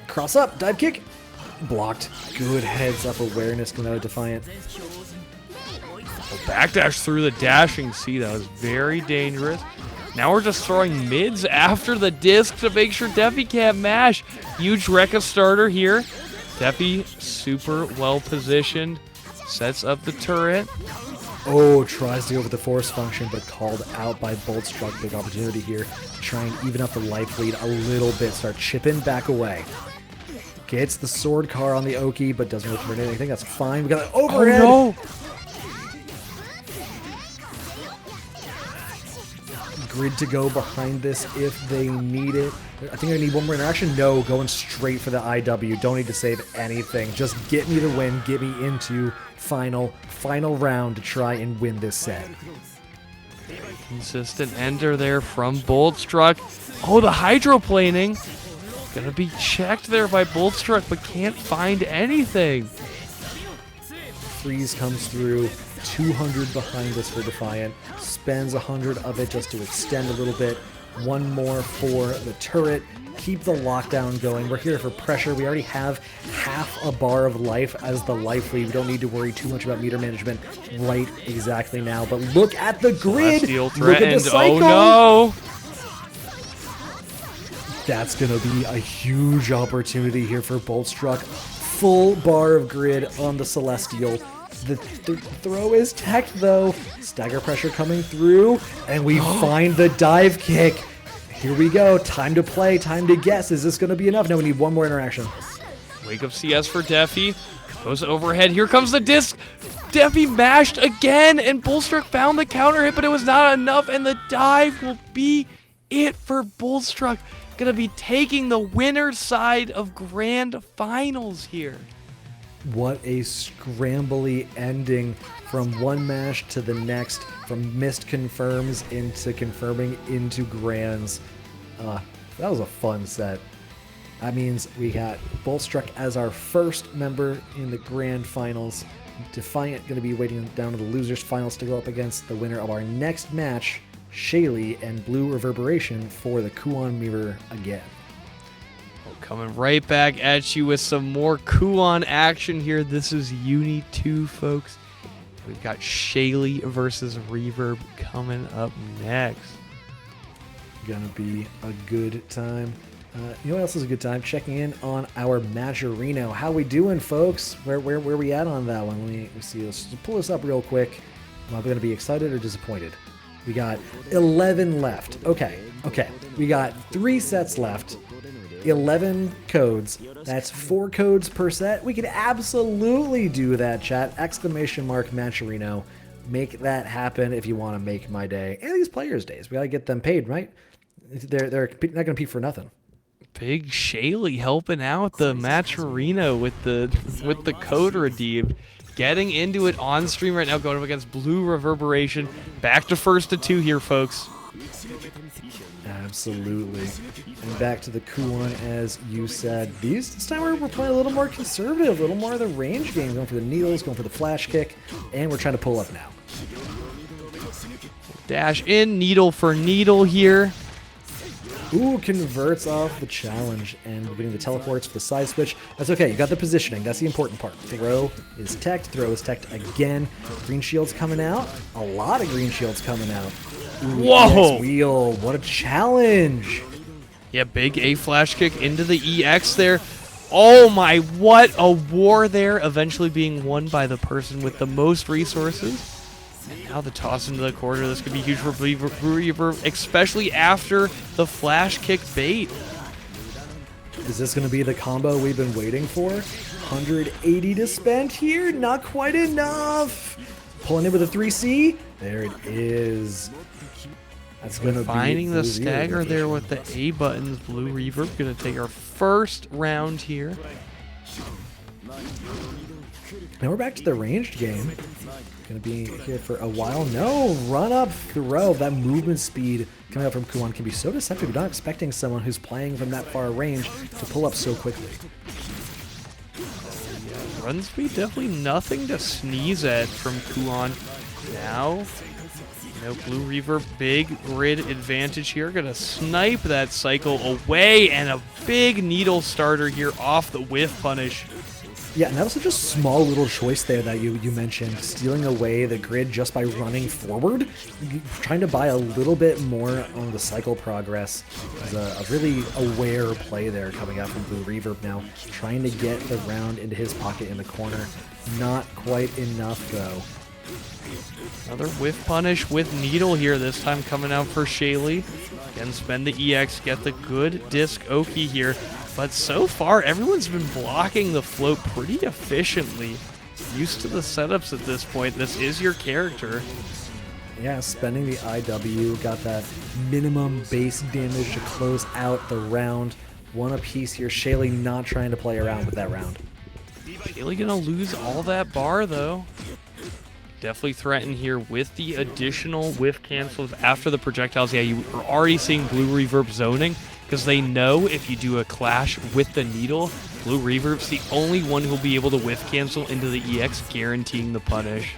Cross up, dive kick. Blocked. Good heads up awareness coming out of Defiant. Backdash through the dashing C, that was very dangerous. Now we're just throwing mids after the disc to make sure Defi can't mash. Huge Rekka starter here. Defi super well positioned, sets up the turret. Oh, tries to go with the force function, but called out by Boltstruck. Big opportunity here to try and even up the life lead a little bit. Start chipping back away. Gets the sword car on the Oki, but doesn't really turn anything. That's fine. We got an overhead. Oh, no. Grid to go behind this if they need it. I think I need one more interaction. No, going straight for the IW. Don't need to save anything. Just get me the win. Get me into final round to try and win this set. Consistent ender there from Boltstruck. Oh, the hydroplaning. Gonna be checked there by Boltstruck, but can't find anything. Freeze comes through. 200 behind us for Defiant. Spends 100 of it just to extend a little bit. One more for the turret. Keep the lockdown going. We're here for pressure. We already have half a bar of life as the life lead. We don't need to worry too much about meter management right exactly now. But look at the grid. Look at the cycle. Oh no! That's going to be a huge opportunity here for Boltstruck. Full bar of grid on the Celestial. The throw is teched though. Stagger pressure coming through, and we find the dive kick. Here we go. Time to play. Time to guess. Is this going to be enough? No, we need one more interaction. Wake up CS for Defi. Goes overhead. Here comes the disc. Defi mashed again, and Boltstruck found the counter hit, but it was not enough, and the dive will be it for Boltstruck. Gonna be taking the winner's side of grand finals here. What a scrambly ending from one mash to the next, from missed confirms into confirming into grands. That was a fun set. That means we got Boltstruck as our first member in the grand finals. Defiant going to be waiting down to the losers finals to go up against the winner of our next match, Shaly and BlueReverberation, for the kuon mirror again. Coming right back at you with some more kuon action here. This is UNI2, folks. We've got Shaly versus Reverb coming up next. Gonna be a good time. You know what else is a good time? Checking in on our Majorino. How we doing, folks? Where we at on that one? Let me see. Let's pull this up real quick. Am I gonna be excited or disappointed? We got 11 left. Okay. We got 3 sets left. 11 codes. That's 4 codes per set. We can absolutely do that, chat. Exclamation mark Majorino. Make that happen if you want to make my day. And these players' days. We got to get them paid, right? They're not going to compete for nothing. Big Shaly helping out the Majorino with the code redeem. Getting into it on stream right now, going up against BlueReverberation. Back to first to 2 here, folks. Absolutely. And back to the kuon, as you said. This time we're playing a little more conservative, a little more of the range game, going for the needles, going for the flash kick, and we're trying to pull up now. Dash in, needle for needle here. Ooh, converts off the challenge, and we're getting the teleports for the side switch. That's okay, you got the positioning, that's the important part. Throw is teched again. Green shield's coming out. A lot of green shields coming out. Ooh, whoa! EX wheel, what a challenge! Yeah, big A flash kick into the EX there. Oh my, what a war there, eventually being won by the person with the most resources. And now the toss into the corner. This could be huge for BlueReverb, especially after the flash kick bait. Is this going to be the combo we've been waiting for? 180 to spend here, not quite enough. Pulling in with a 3C. There it is. That's going to be finding the stagger there with the A buttons. BlueReverb going to take our first round here. Now we're back to the ranged game. Going to be here for a while. No, run up throw. That movement speed coming out from kuon can be so deceptive. You're not expecting someone who's playing from that far range to pull up so quickly. Yeah, run speed, definitely nothing to sneeze at from kuon. Now, BlueReverb, big grid advantage here. Going to snipe that cycle away, and a big needle starter here off the whiff punish. Yeah, and that was such a small little choice there that you mentioned, stealing away the grid just by running forward. Trying to buy a little bit more on the cycle progress. It was a really aware play there coming out from BlueReverb now. Trying to get the round into his pocket in the corner. Not quite enough, though. Another whiff punish with Needle here, this time coming out for Shaly. Again, spend the EX, get the good disc Oki here. But so far, everyone's been blocking the float pretty efficiently. Used to the setups at this point. This is your character. Yeah, spending the IW, got that minimum base damage to close out the round. One apiece here. Shaly not trying to play around with that round. Shaly gonna lose all that bar, though. Definitely threatened here with the additional whiff cancels after the projectiles. Yeah, you are already seeing Blue Reverb zoning because they know if you do a clash with the Needle, Blue Reverb's the only one who'll be able to whiff cancel into the EX, guaranteeing the punish.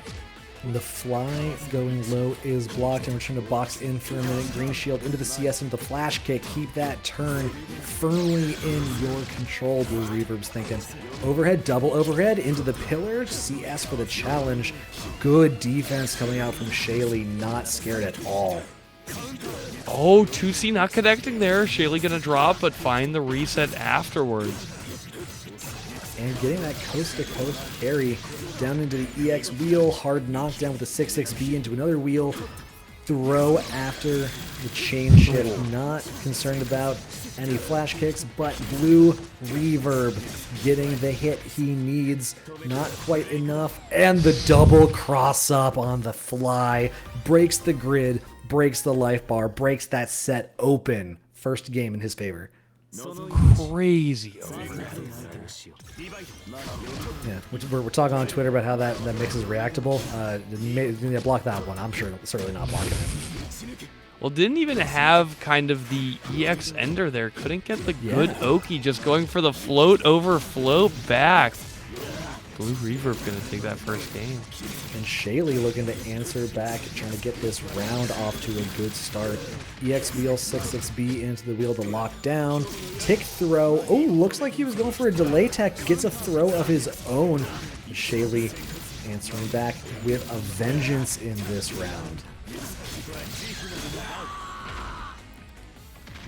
The fly going low is blocked, and we're trying to box in for a minute. Green shield into the CS into the flash kick. Keep that turn firmly in your control, Blue Reverb's thinking. Overhead, double overhead into the pillar. CS for the challenge. Good defense coming out from Shaly, not scared at all. Oh, 2C not connecting there. Shaly gonna drop, but find the reset afterwards. And getting that coast-to-coast carry down into the EX wheel. Hard knockdown with the 6-6B into another wheel. Throw after the chain shift. Not concerned about any flash kicks, but Blue Reverb getting the hit he needs. Not quite enough. And the double cross-up on the fly. Breaks the grid, breaks the life bar, breaks that set open. First game in his favor. Crazy overhead. Yeah, we're talking on Twitter about how that mix is reactable. Need to block that one. I'm sure certainly not blocking it. Well, didn't even have kind of the EX ender there. Couldn't get the good Oki, just going for the float over float back. Blue Reverb gonna take that first game. And Shaly looking to answer back, trying to get this round off to a good start. EX wheel 6-6B into the wheel to lock down. Tick throw. Oh, looks like he was going for a delay tech. Gets a throw of his own. Shaly answering back with a vengeance in this round.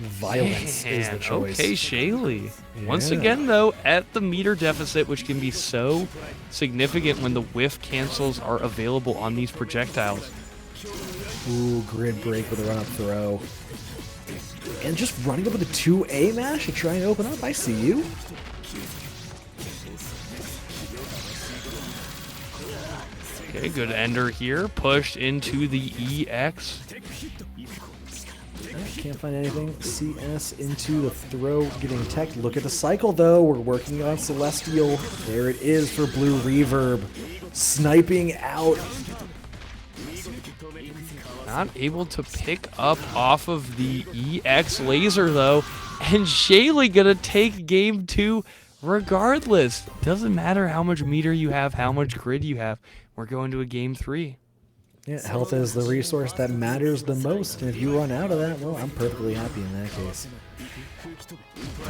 Violence is the choice. Okay, Shaly. Yeah. Once again, though, at the meter deficit, which can be so significant when the whiff cancels are available on these projectiles. Ooh, grid break with a run-up throw. And just running up with a 2A mash to try and open up. I see you. Okay, good ender here. Pushed into the EX. Can't find anything. CS into the throw, getting tech. Look at the cycle, though. We're working on Celestial. There it is for Blue Reverb. Sniping out. Not able to pick up off of the EX laser, though. And Shaly gonna take game 2 regardless. Doesn't matter how much meter you have, how much grid you have. We're going to a game 3. Yeah, health is the resource that matters the most, and if you run out of that, well, I'm perfectly happy in that case.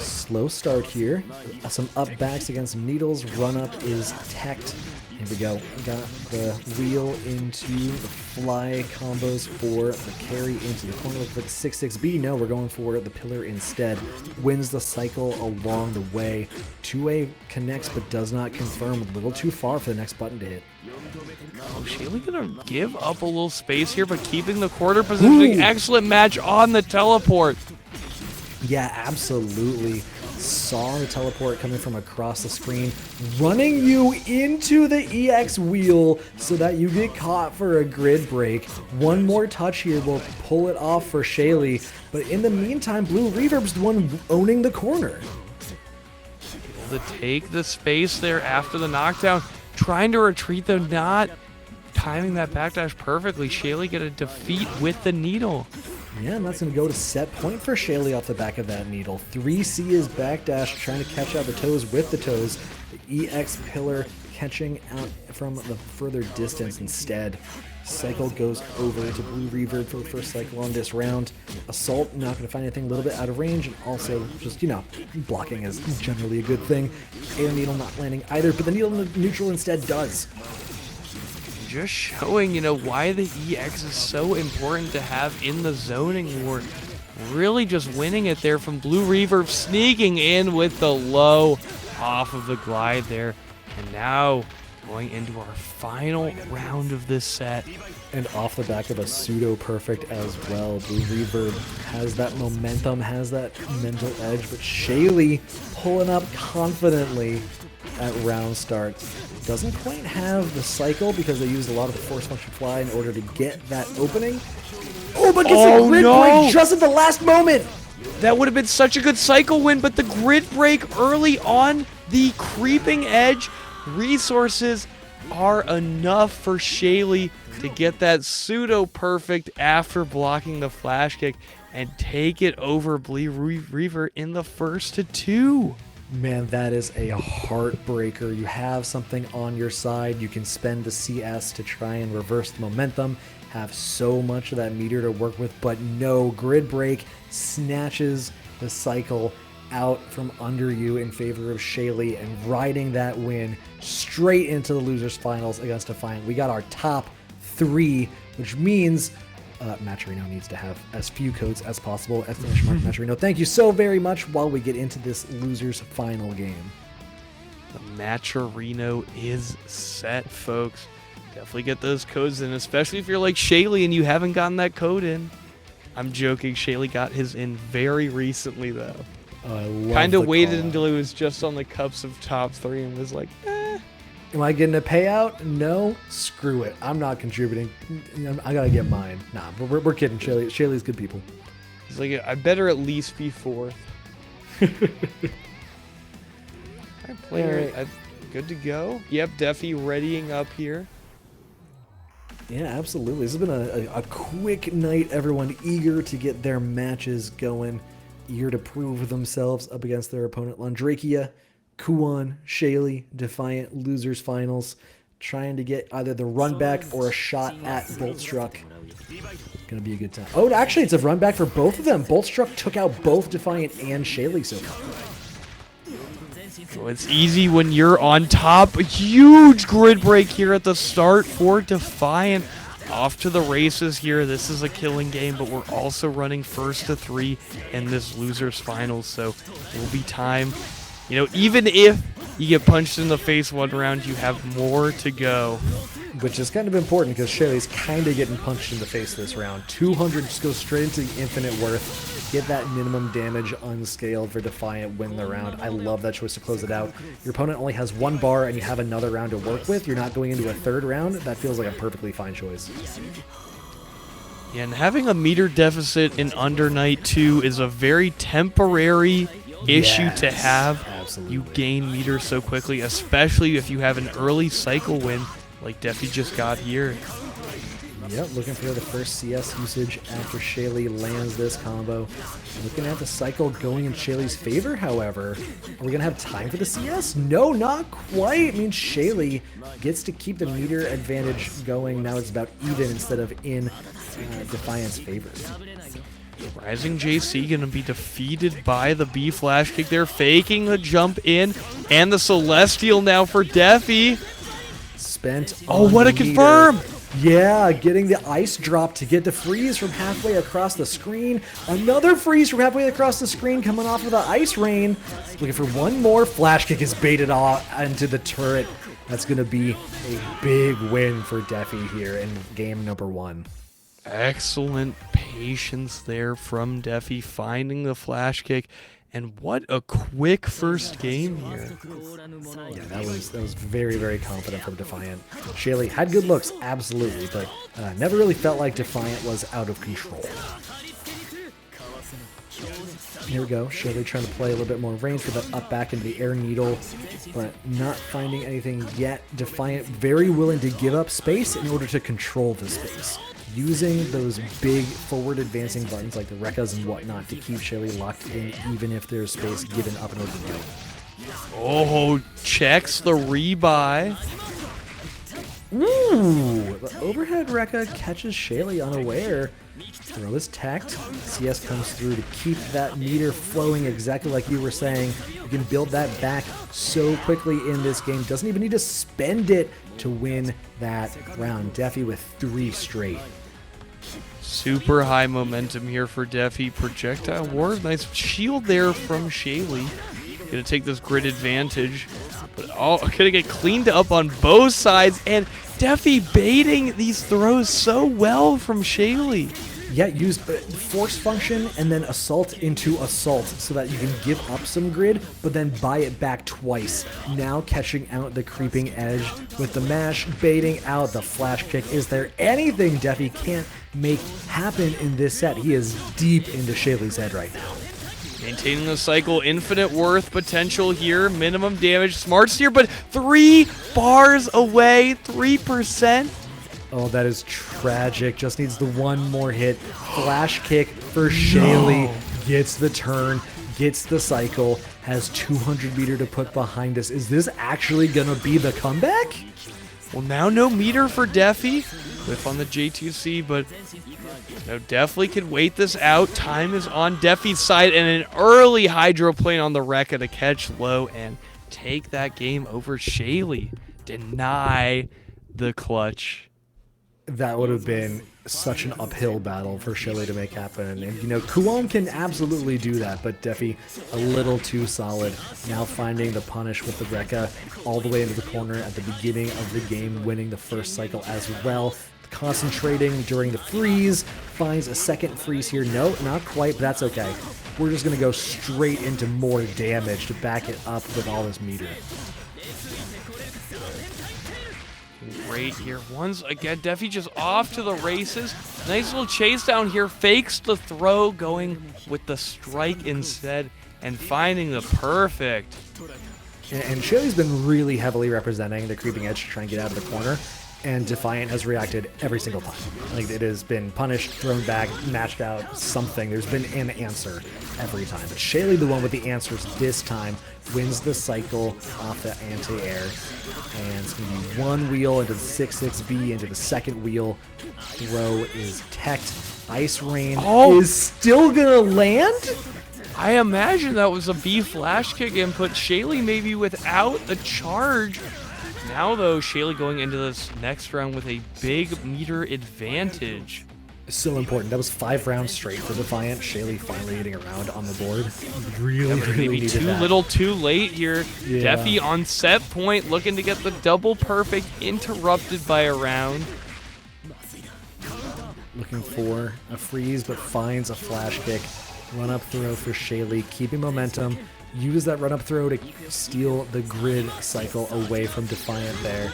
Slow start here. Some up backs against Needles. Run up is teched. Here we go. Got the wheel into the fly combos for the carry into the corner with the 6-6B. No, we're going for the pillar instead. Wins the cycle along the way. 2A connects but does not confirm. A little too far for the next button to hit. Oh, Shaly gonna give up a little space here, but keeping the quarter positioning. Ooh. Excellent match on the teleport. Yeah, absolutely. Saw the teleport coming from across the screen, running you into the EX wheel so that you get caught for a grid break. One more touch here will pull it off for Shaly, but in the meantime, Blue Reverb's the one owning the corner. Able to take the space there after the knockdown, trying to retreat though, not timing that backdash perfectly. Shaly get a defeat with the Needle. Yeah, and that's going to go to set point for Shaly off the back of that Needle. 3C is backdash, trying to catch out the toes with the toes. The EX pillar catching out from the further distance instead. Cycle goes over to Blue Reverb for the first cycle on this round. Assault, not going to find anything a little bit out of range, and also just, you know, blocking is generally a good thing. Air Needle not landing either, but the Needle neutral instead does. Just showing, you know, why the EX is so important to have in the zoning war. Really just winning it there from Blue Reverb, sneaking in with the low off of the glide there. And now going into our final round of this set. And off the back of a pseudo-perfect as well. Blue Reverb has that momentum, has that mental edge, but Shaly pulling up confidently at round start. Doesn't quite have the cycle because they used a lot of the force function fly in order to get that opening. Oh, but gets a grid break just at the last moment! That would have been such a good cycle win, but the grid break early on the creeping edge. Resources are enough for Shaly to get that pseudo-perfect after blocking the flash kick and take it over BlueRever in the first to 2. Man, that is a heartbreaker. You have something on your side. You can spend the CS to try and reverse the momentum, have so much of that meter to work with, but no, grid break snatches the cycle out from under you in favor of Shaly and riding that win straight into the losers finals against Defiant. We got our top 3, which means Matcherino needs to have as few codes as possible. Matcherino, thank you so very much while we get into this losers final game. The Matcherino is set, folks. Definitely get those codes in, especially if you're like Shaly and you haven't gotten that code in. I'm joking, Shaly got his in very recently though. Kind of waited until he was just on the cups of top 3 and was like, eh. Am I getting a payout? No? Screw it. I'm not contributing. I gotta get mine. Nah, we're kidding. Shaly's good people. He's like, I better at least be 4th. Alright, player, good to go. Yep, Defi readying up here. Yeah, absolutely. This has been a quick night. Everyone eager to get their matches going. Eager to prove themselves up against their opponent. Landrakia, Kuon, Shaly, Defiant, losers finals. Trying to get either the run back or a shot at Boltstruck. Gonna be a good time. Oh, actually, it's a run back for both of them. Boltstruck took out both Defiant and Shaly so far. So it's easy when you're on top. A huge grid break here at the start for Defiant. Off to the races here. This is a killing game, but we're also running first to 3 in this losers finals, so it will be time. You know, even if you get punched in the face one round, you have more to go. Which is kind of important because Shaly's kind of getting punched in the face this round. 200 just goes straight into the infinite worth. Get that minimum damage unscaled for Defiant, win the round. I love that choice to close it out. Your opponent only has 1 bar and you have another round to work with. You're not going into a 3rd round. That feels like a perfectly fine choice. Yeah, and having a meter deficit in under night 2 is a very temporary issue to have. Absolutely. You gain meters so quickly, especially if you have an early cycle win like Defi just got here. Yep, looking for the first CS usage after Shaly lands this combo. Looking at the cycle going in Shaly's favor, however. Are we going to have time for the CS? No, not quite. I mean, Shaly gets to keep the meter advantage going. Now it's about even instead of in Defiant's favor. Rising JC going to be defeated by the B flash kick. They're faking the jump in, and the Celestial now for Defi. Spent. Oh, what a confirm! Yeah, getting the ice drop to get the freeze from halfway across the screen. Another freeze from halfway across the screen coming off of the ice rain. Looking for one more. Flash kick is baited off into the turret. That's going to be a big win for Defi here in game number 1. Excellent patience there from Defi, finding the flash kick. And what a quick first game here. Yeah, that was very, very confident from Defiant. Shaly had good looks, absolutely, but never really felt like Defiant was out of control. Here we go. Shaly trying to play a little bit more range for the up back into the air needle, but not finding anything yet. Defiant very willing to give up space in order to control the space. Using those big forward advancing buttons like the Rekkas and whatnot to keep Shaly locked in even if there's space given up and over the middle. Oh, checks the rebuy. Ooh, the overhead Rekka catches Shaly unaware. Throw is tacked. CS comes through to keep that meter flowing exactly like you were saying. You can build that back so quickly in this game. Doesn't even need to spend it to win that round. Defi with 3 straight. Super high momentum here for Defi. Projectile Ward. Nice shield there from Shaly. Gonna take this grid advantage. But gonna get cleaned up on both sides. And Defi baiting these throws so well from Shaly. Yeah, use force function and then assault into assault so that you can give up some grid, but then buy it back twice. Now catching out the creeping edge with the mash, baiting out the flash kick. Is there anything Defi can't make happen in this set? He is deep into Shaly's head right now. Maintaining the cycle, infinite worth potential here, minimum damage, smart steer, but 3 bars away, 3%. Oh, that is tragic. Just needs the one more hit. Flash kick for Shaly. Gets the turn, gets the cycle, has 200 meter to put behind us. Is this actually going to be the comeback? Well, now no meter for Defi. Whiff on the J2C, but definitely can wait this out. Time is on Defi's side, and an early hydroplane on the Rekka to catch low and take that game over Shaly. Deny the clutch. That would have been such an uphill battle for Shaly to make happen. And, you know, Kuon can absolutely do that, but Defi a little too solid. Now finding the punish with the Rekka all the way into the corner at the beginning of the game, winning the first cycle as well. Concentrating during the freeze, finds a second freeze here. No, not quite, but that's okay. We're just going to go straight into more damage to back it up with all this meter. Great here. Once again, Defi just off to the races. Nice little chase down here. Fakes the throw, going with the strike instead, and finding the perfect. And Shaly's been really heavily representing the creeping edge to try and get out of the corner. And Defiant has reacted every single time. Like, it has been punished, thrown back, matched out, something. There's been an answer every time. But Shaly, the one with the answers this time, wins the cycle off the anti-air. And it's going to be one wheel into the 6-6B, into the second wheel. Throw is teched. Ice Rain is still going to land? I imagine that was a B flash kick input. Shaly maybe without the charge. Now, though, Shaly going into this next round with a big meter advantage. So important. That was 5 rounds straight for Defiant. Shaly finally getting around on the board. Really maybe needed too that. little too late here. Yeah. Defi on set point, looking to get the double perfect, interrupted by a round. Looking for a freeze, but finds a flash kick. Run-up throw for Shaly, keeping momentum. Use that run-up throw to steal the grid cycle away from Defiant there.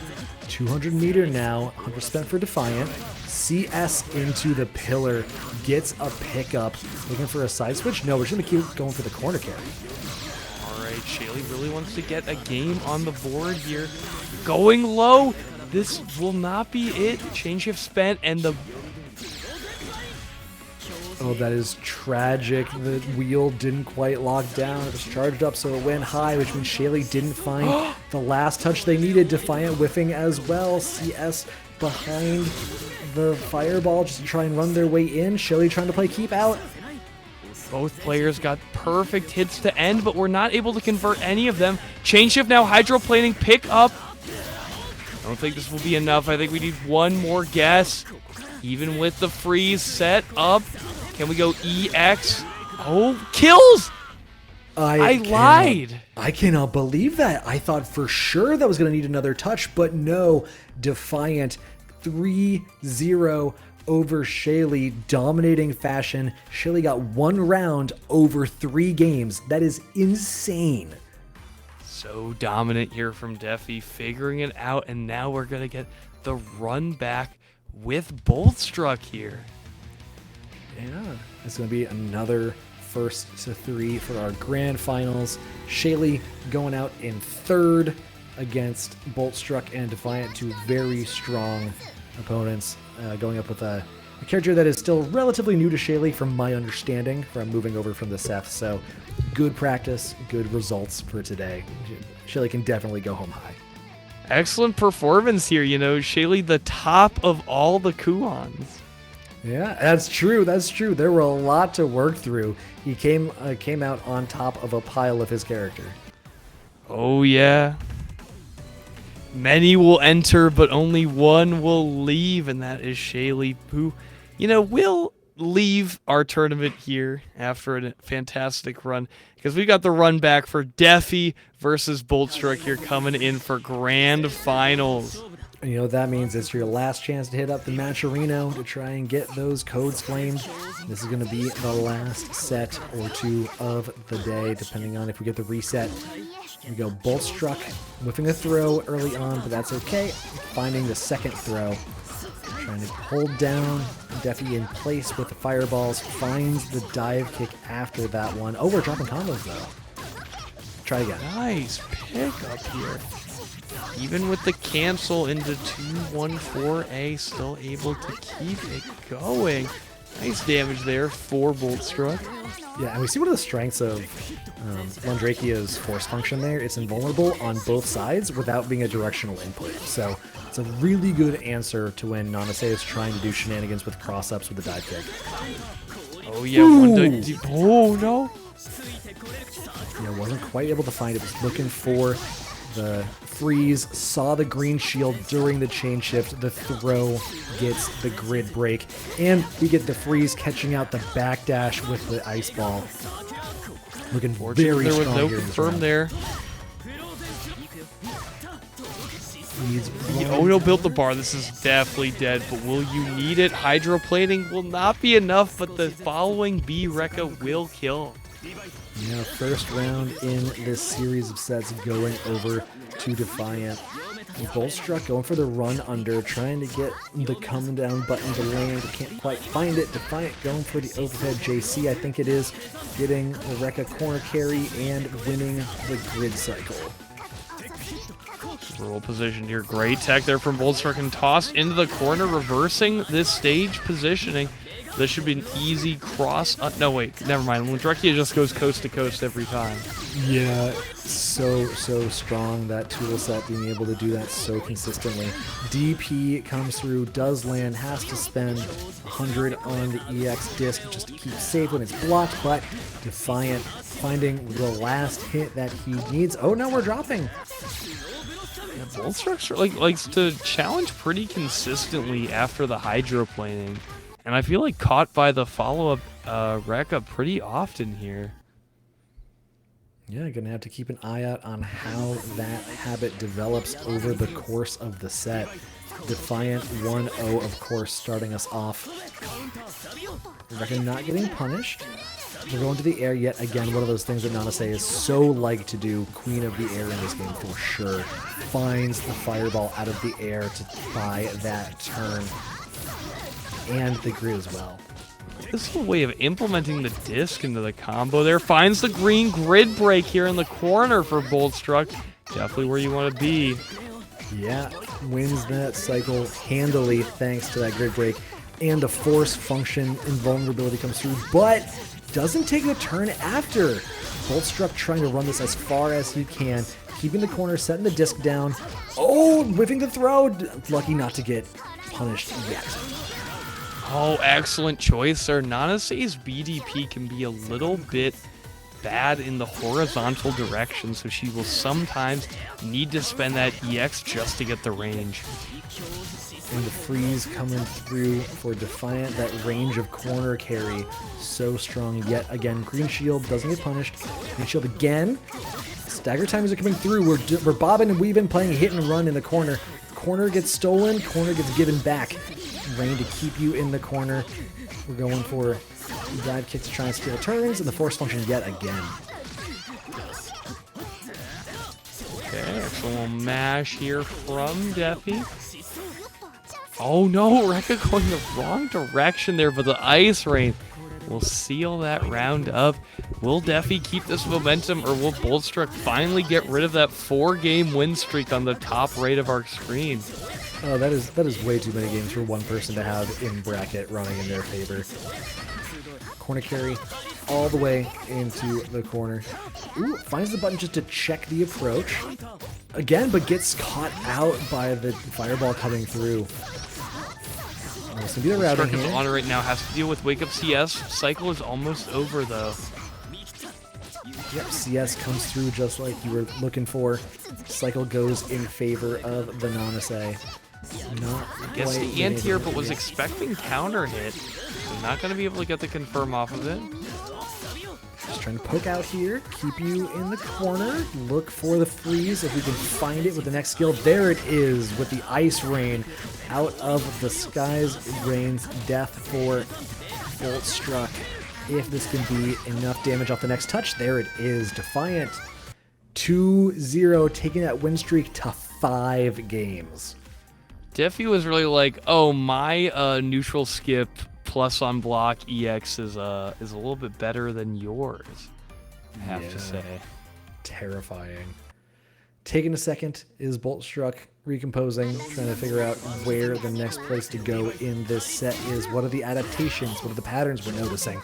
200 meter now, 100% for Defiant. CS into the pillar, gets a pickup. Looking for a side switch? No, we're just going to keep going for the corner carry. All right, Shaly really wants to get a game on the board here. Going low. This will not be it. Change shift spent, and the... Oh, that is tragic. The wheel didn't quite lock down. It was charged up, so it went high, which means Shaly didn't find the last touch they needed. Defiant whiffing as well. CS behind the fireball just to try and run their way in. Shaly trying to play keep out. Both players got perfect hits to end, but we're not able to convert any of them. Chain shift now, hydroplaning, pick up. I don't think this will be enough. I think we need one more guess. Even with the freeze set up. Can we go EX? Oh, kills! I lied. I cannot believe that. I thought for sure that was going to need another touch, but no. Defiant 3-0 over Shaly, dominating fashion. Shaly got 1 round over 3 games. That is insane. So dominant here from Defi, figuring it out, and now we're going to get the run back with Boltstruck here. Yeah, it's going to be another 1st to 3 for our grand finals. Shaly going out in 3rd against Boltstruck and Defiant, 2 very strong opponents, going up with a character that is still relatively new to Shaly from my understanding from moving over from the Seth. So good practice, good results for today. Shaly can definitely go home high. Excellent performance here, you know, Shaly the top of all the kuons. Yeah, that's true. That's true. There were a lot to work through. He came out on top of a pile of his character. Oh, yeah. Many will enter, but only one will leave, and that is Shaly, who, you know, will leave our tournament here after a fantastic run because we got the run back for Defi versus Boltstruck here coming in for grand finals. And you know what that means? It's your last chance to hit up the Matcherino to try and get those codes flamed. This is going to be the last set or two of the day, depending on if we get the reset. We go Boltstruck, whiffing a throw early on, but that's okay. Finding the second throw. Trying to hold down Defi in place with the fireballs. Finds the dive kick after that one. Oh, we're dropping combos, though. Try again. Nice pick up here. Even with the cancel into 2-1-4A, still able to keep it going. Nice damage there for Boltstruck. Yeah, and we see one of the strengths of Landrakia's force function there. It's invulnerable on both sides without being a directional input. So it's a really good answer to when Nanase is trying to do shenanigans with cross-ups with the dive kick. Oh yeah, oh no. Yeah, wasn't quite able to find it. Was looking for the freeze, saw the green shield during the chain shift. The throw gets the grid break, and we get the freeze catching out the backdash with the ice ball. Looking very there was strong no here in this confirm round. there. Needs Oh no, built the bar. This is definitely dead, but will you need it? Hydroplaning will not be enough, but the following B Rekka will kill. Yeah, first round in this series of sets going over to Defiant. And Boltstruck going for the run under, trying to get the come down button to land. Can't quite find it. Defiant going for the overhead JC, I think it is. Getting the Rekka corner carry and winning the grid cycle. Roll position here. Great tech there from Boltstruck and tossed into the corner, reversing this stage positioning. This should be an easy cross. No, wait, never mind. Landrakia just goes coast to coast every time. Yeah, so strong, that tool set, being able to do that so consistently. DP comes through, does land, has to spend 100 on the EX disc just to keep safe when it's blocked, but Defiant finding the last hit that he needs. Oh, no, we're dropping. Yeah, Boltstruck likes to challenge pretty consistently after the hydroplaning. And I feel like caught by the follow-up Rekka pretty often here. Yeah, gonna have to keep an eye out on how that habit develops over the course of the set. Defiant 1-0, of course, starting us off. Rekka not getting punished. We're going to the air yet again. One of those things that Nanase is so like to do. Queen of the air in this game for sure. Finds the fireball out of the air to buy that turn. And the grid as well. This is a way of implementing the disc into the combo there. Finds the green grid break here in the corner for Boltstruck. Definitely where you want to be. Yeah, wins that cycle handily thanks to that grid break. And the force function invulnerability comes through, but doesn't take the turn after. Boltstruck trying to run this as far as he can. Keeping the corner, setting the disc down. Oh, whiffing the throw. Lucky not to get punished yet. Oh, excellent choice there. Nanase's BDP can be a little bit bad in the horizontal direction, so she will sometimes need to spend that EX just to get the range. And the freeze coming through for Defiant, that range of corner carry, so strong yet again. Green shield doesn't get punished. Green shield again. Stagger timers are coming through. We're bobbing and weaving, playing hit and run in the corner. Corner gets stolen, corner gets given back. Rain to keep you in the corner. We're going for dive kick to try and steal turns, and the force function yet again. Okay, excellent little mash here from Defi. Oh no, Rekka going the wrong direction there, but the ice rain will seal that round up. Will Defi keep this momentum, or will Boltstruck finally get rid of that 4-game win streak on the top right of our screen? Oh, that is way too many games for one person to have in bracket running in their favor. Corner carry all the way into the corner. Ooh, finds the button just to check the approach. Again, but gets caught out by the fireball coming through. This will be the routing Boltstruck is here. on right now, has to deal with Wake Up CS. Cycle is almost over though. Yep, CS comes through just like you were looking for. Cycle goes in favor of the Nanase. Not Gets quite the been anti-air, able but to was get- expecting counter hit. not going to be able to get the confirm off of it. Just trying to poke out here, keep you in the corner, look for the freeze if we can find it with the next skill. There it is with the Ice Rain. Out of the skies rains death for Boltstruck. If this can be enough damage off the next touch, there it is. Defiant 2-0, taking that win streak to 5 games. Defi was really like, oh, my neutral skip plus on block EX is a little bit better than yours, I have to say. Terrifying. Taking a second is Boltstruck recomposing, trying to figure out where the next place to go in this set is. What are the adaptations? What are the patterns we're noticing?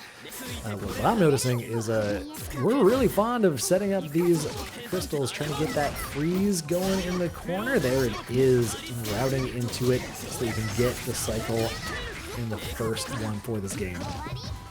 What I'm noticing is we're really fond of setting up these crystals, trying to get that freeze going in the corner. There it is, routing into it so you can get the cycle in the first one for this game.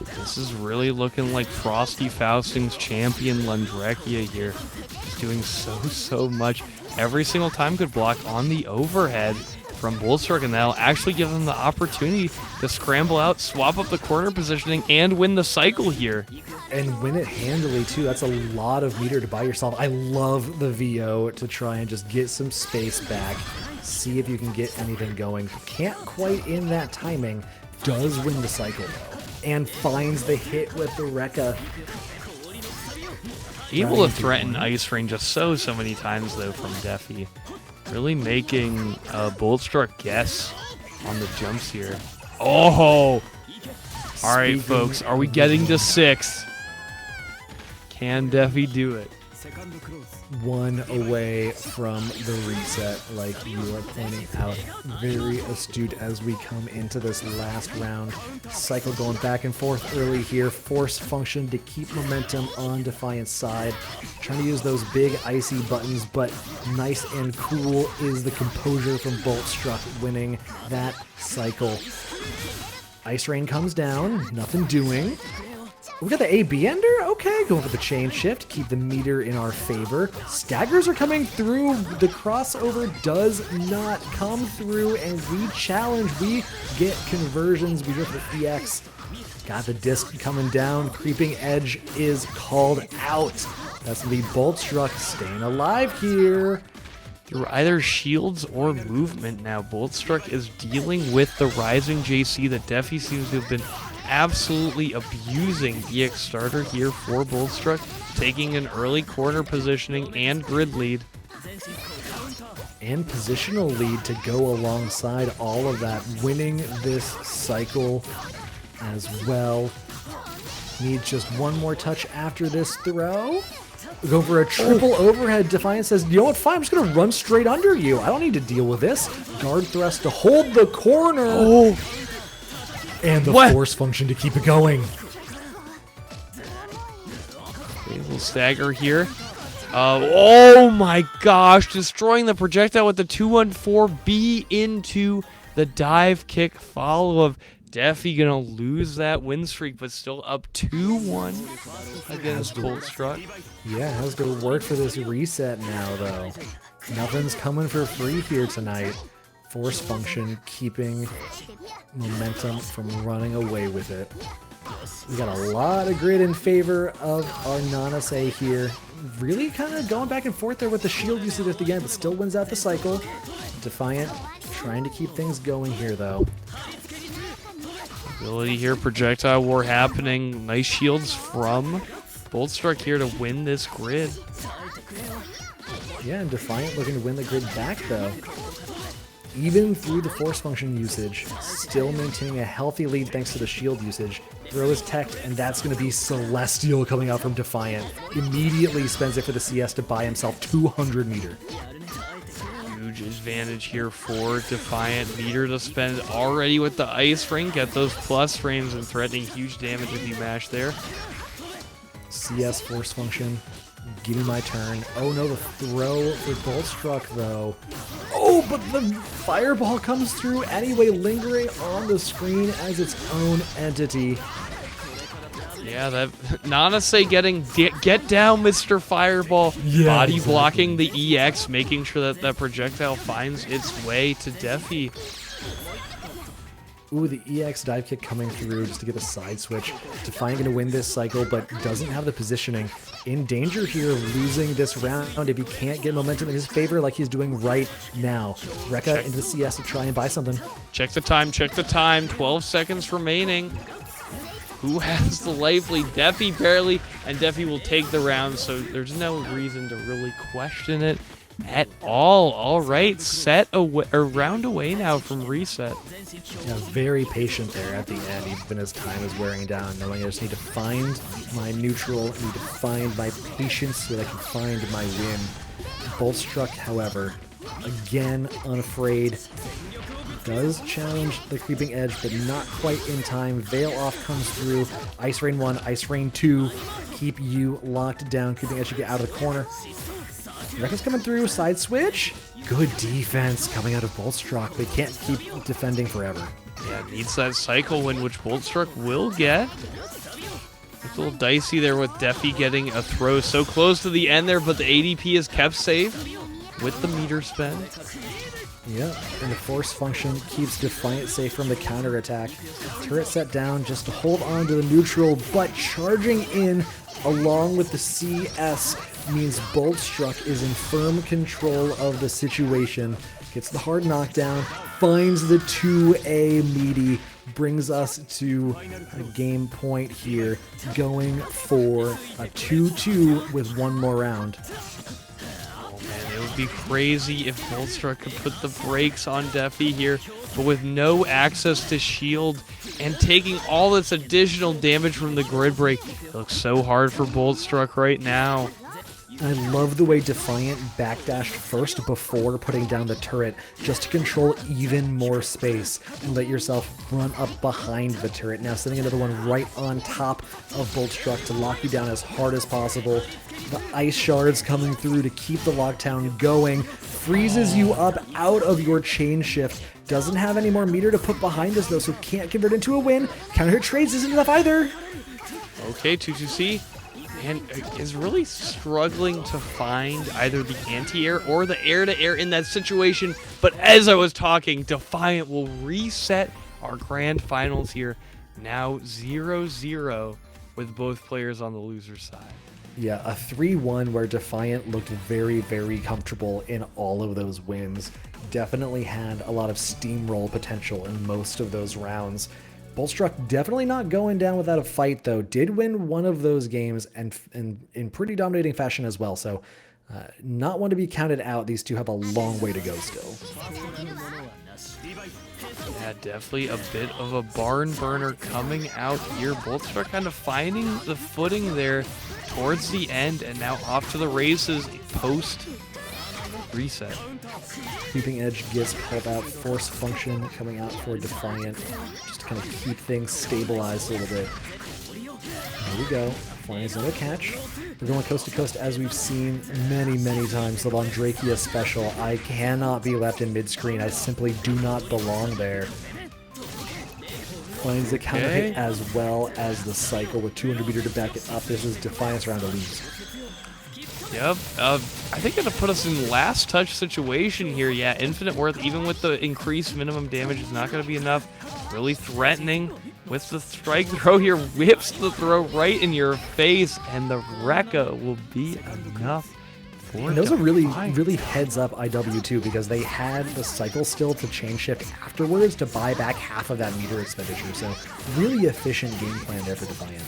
This is really looking like Frosty Fausting's champion Lundrekia here. He's doing so much. Every single time could block on the overhead from Boltstruck, and that'll actually give them the opportunity to scramble out, swap up the corner positioning, and win the cycle here. And win it handily, too. That's a lot of meter to buy yourself. I love the VO to try and just get some space back, see if you can get anything going. Can't quite in that timing. Does win the cycle, though, and finds the hit with the Rekka. Able to threaten Ice Rain just so many times, though, from Defi. Really making Boltstruck guess on the jumps here. Oh! All right, folks, are we getting to 6? Can Defi do it? One away from the reset, like you are pointing out. Very astute as we come into this last round. Cycle going back and forth early here. Force function to keep momentum on Defiant's side. Trying to use those big icy buttons, but nice and cool is the composure from Boltstruck winning that cycle. Ice Rain comes down, nothing doing. We got the AB ender? Okay, going for the chain shift, keep the meter in our favor. Staggers are coming through. The crossover does not come through, and we challenge. We get conversions. We go for the EX. Got the disc coming down. Creeping Edge is called out. That's going to be Boltstruck staying alive here. Through either shields or movement now, Boltstruck is dealing with the rising JC that Defi seems to have been absolutely abusing. EX starter here for Boltstruck, taking an early corner positioning and grid lead. And positional lead to go alongside all of that, winning this cycle as well. Needs just one more touch after this throw. We go for a triple overhead. Defiant says, you know what, fine, I'm just going to run straight under you. I don't need to deal with this. Guard thrust to hold the corner. Oh. And the force function to keep it going. A little stagger here. Oh my gosh, destroying the projectile with the 214B into the dive kick follow-up. Defi gonna lose that win streak, but still up 2-1 against Boltstruck. Yeah, has to work for this reset now, though. Nothing's coming for free here tonight. Force function keeping momentum from running away with it. We got a lot of grid in favor of our Nanase here. Really kind of going back and forth there with the shield usage at the end, but still wins out the cycle. Defiant trying to keep things going here, though. Ability here, projectile war happening. Nice shields from Boltstruck here to win this grid. Yeah, and Defiant looking to win the grid back, though. Even through the force function usage, still maintaining a healthy lead thanks to the shield usage. Throw is teched, and that's going to be Celestial coming out from Defiant. Immediately spends it for the CS to buy himself 200 meter. Huge advantage here for Defiant. Meter to spend already with the Ice Ring. Get those plus frames and threatening huge damage if you mash there. CS force function. Give me my turn. Oh no, the throw for Boltstruck though. Oh, but the fireball comes through anyway, lingering on the screen as its own entity. Yeah, that Nanase getting get down, Mr. Fireball. Yeah, body exactly. Blocking the EX, making sure that that projectile finds its way to Defi. Ooh, the EX dive kick coming through just to get a side switch. Defiant going to win this cycle, but doesn't have the positioning. In danger here of losing this round if he can't get momentum in his favor like he's doing right now. Rekka into the CS to try and buy something. Check the time, check the time. 12 seconds remaining. Who has the life lead? Defi barely, and Defi will take the round, so there's no reason to really question it at all. All right, set away, or round away now from reset. Yeah, very patient there at the end, even as time is wearing down, knowing I just need to find my neutral, I need to find my patience so that I can find my win. Boltstruck, however, again unafraid, does challenge the creeping edge, but not quite in time. Veil off comes through. Ice Rain 1, Ice Rain 2, keep you locked down. Creeping edge to get out of the corner. Rekka's coming through, side switch. Good defense coming out of Boltstruck. They can't keep defending forever. Yeah, needs that cycle win, which Boltstruck will get. It's a little dicey there with Defi getting a throw so close to the end there, but the ADP is kept safe with the meter spend. Yeah, and the force function keeps Defiant safe from the counterattack. Turret set down just to hold on to the neutral, but charging in along with the CS means Boltstruck is in firm control of the situation. Gets the hard knockdown, finds the 2A meaty, brings us to a game point here, going for a 2-2 with one more round. It would be crazy if Boltstruck could put the brakes on Defi here, but with no access to shield and taking all this additional damage from the grid break, it looks so hard for Boltstruck right now. I love the way Defiant backdashed first before putting down the turret, just to control even more space and let yourself run up behind the turret. Now sending another one right on top of Boltstruck to lock you down as hard as possible. The ice shards coming through to keep the lockdown going, freezes you up out of your chain shift. Doesn't have any more meter to put behind us though, so can't convert into a win. Counter hit trades isn't enough either. Okay, 2-2C. And is really struggling to find either the anti-air or the air-to-air in that situation. But as I was talking, Defiant will reset our grand finals here. Now 0-0 with both players on the loser side. Yeah, a 3-1 where Defiant looked very, very comfortable in all of those wins. Definitely had a lot of steamroll potential in most of those rounds. Boltstruck definitely not going down without a fight, though. Did win one of those games and in pretty dominating fashion as well. So not one to be counted out. These two have a long way to go still. Yeah, definitely a bit of a barn burner coming out here. Boltstruck kind of finding the footing there towards the end, and now off to the races post reset. Creeping edge gets called out. Force function coming out for Defiant, just to kind of keep things stabilized a little bit. There we go. Finds another catch. We're going coast to coast as we've seen many, many times. The Vondrakia special. I cannot be left in mid-screen. I simply do not belong there. Finds the counter hit as well as the cycle with 200 meter to back it up. This is Defiant's round of leads. Yep, I think it'll put us in last touch situation here. Yeah, infinite worth, even with the increased minimum damage, is not going to be enough. Really threatening with the strike throw here. Whips the throw right in your face, and the Rekka will be enough for and those are really, really heads up IW too, because they had the cycle still to chain shift afterwards to buy back half of that meter expenditure. So really efficient game plan there for Defiant.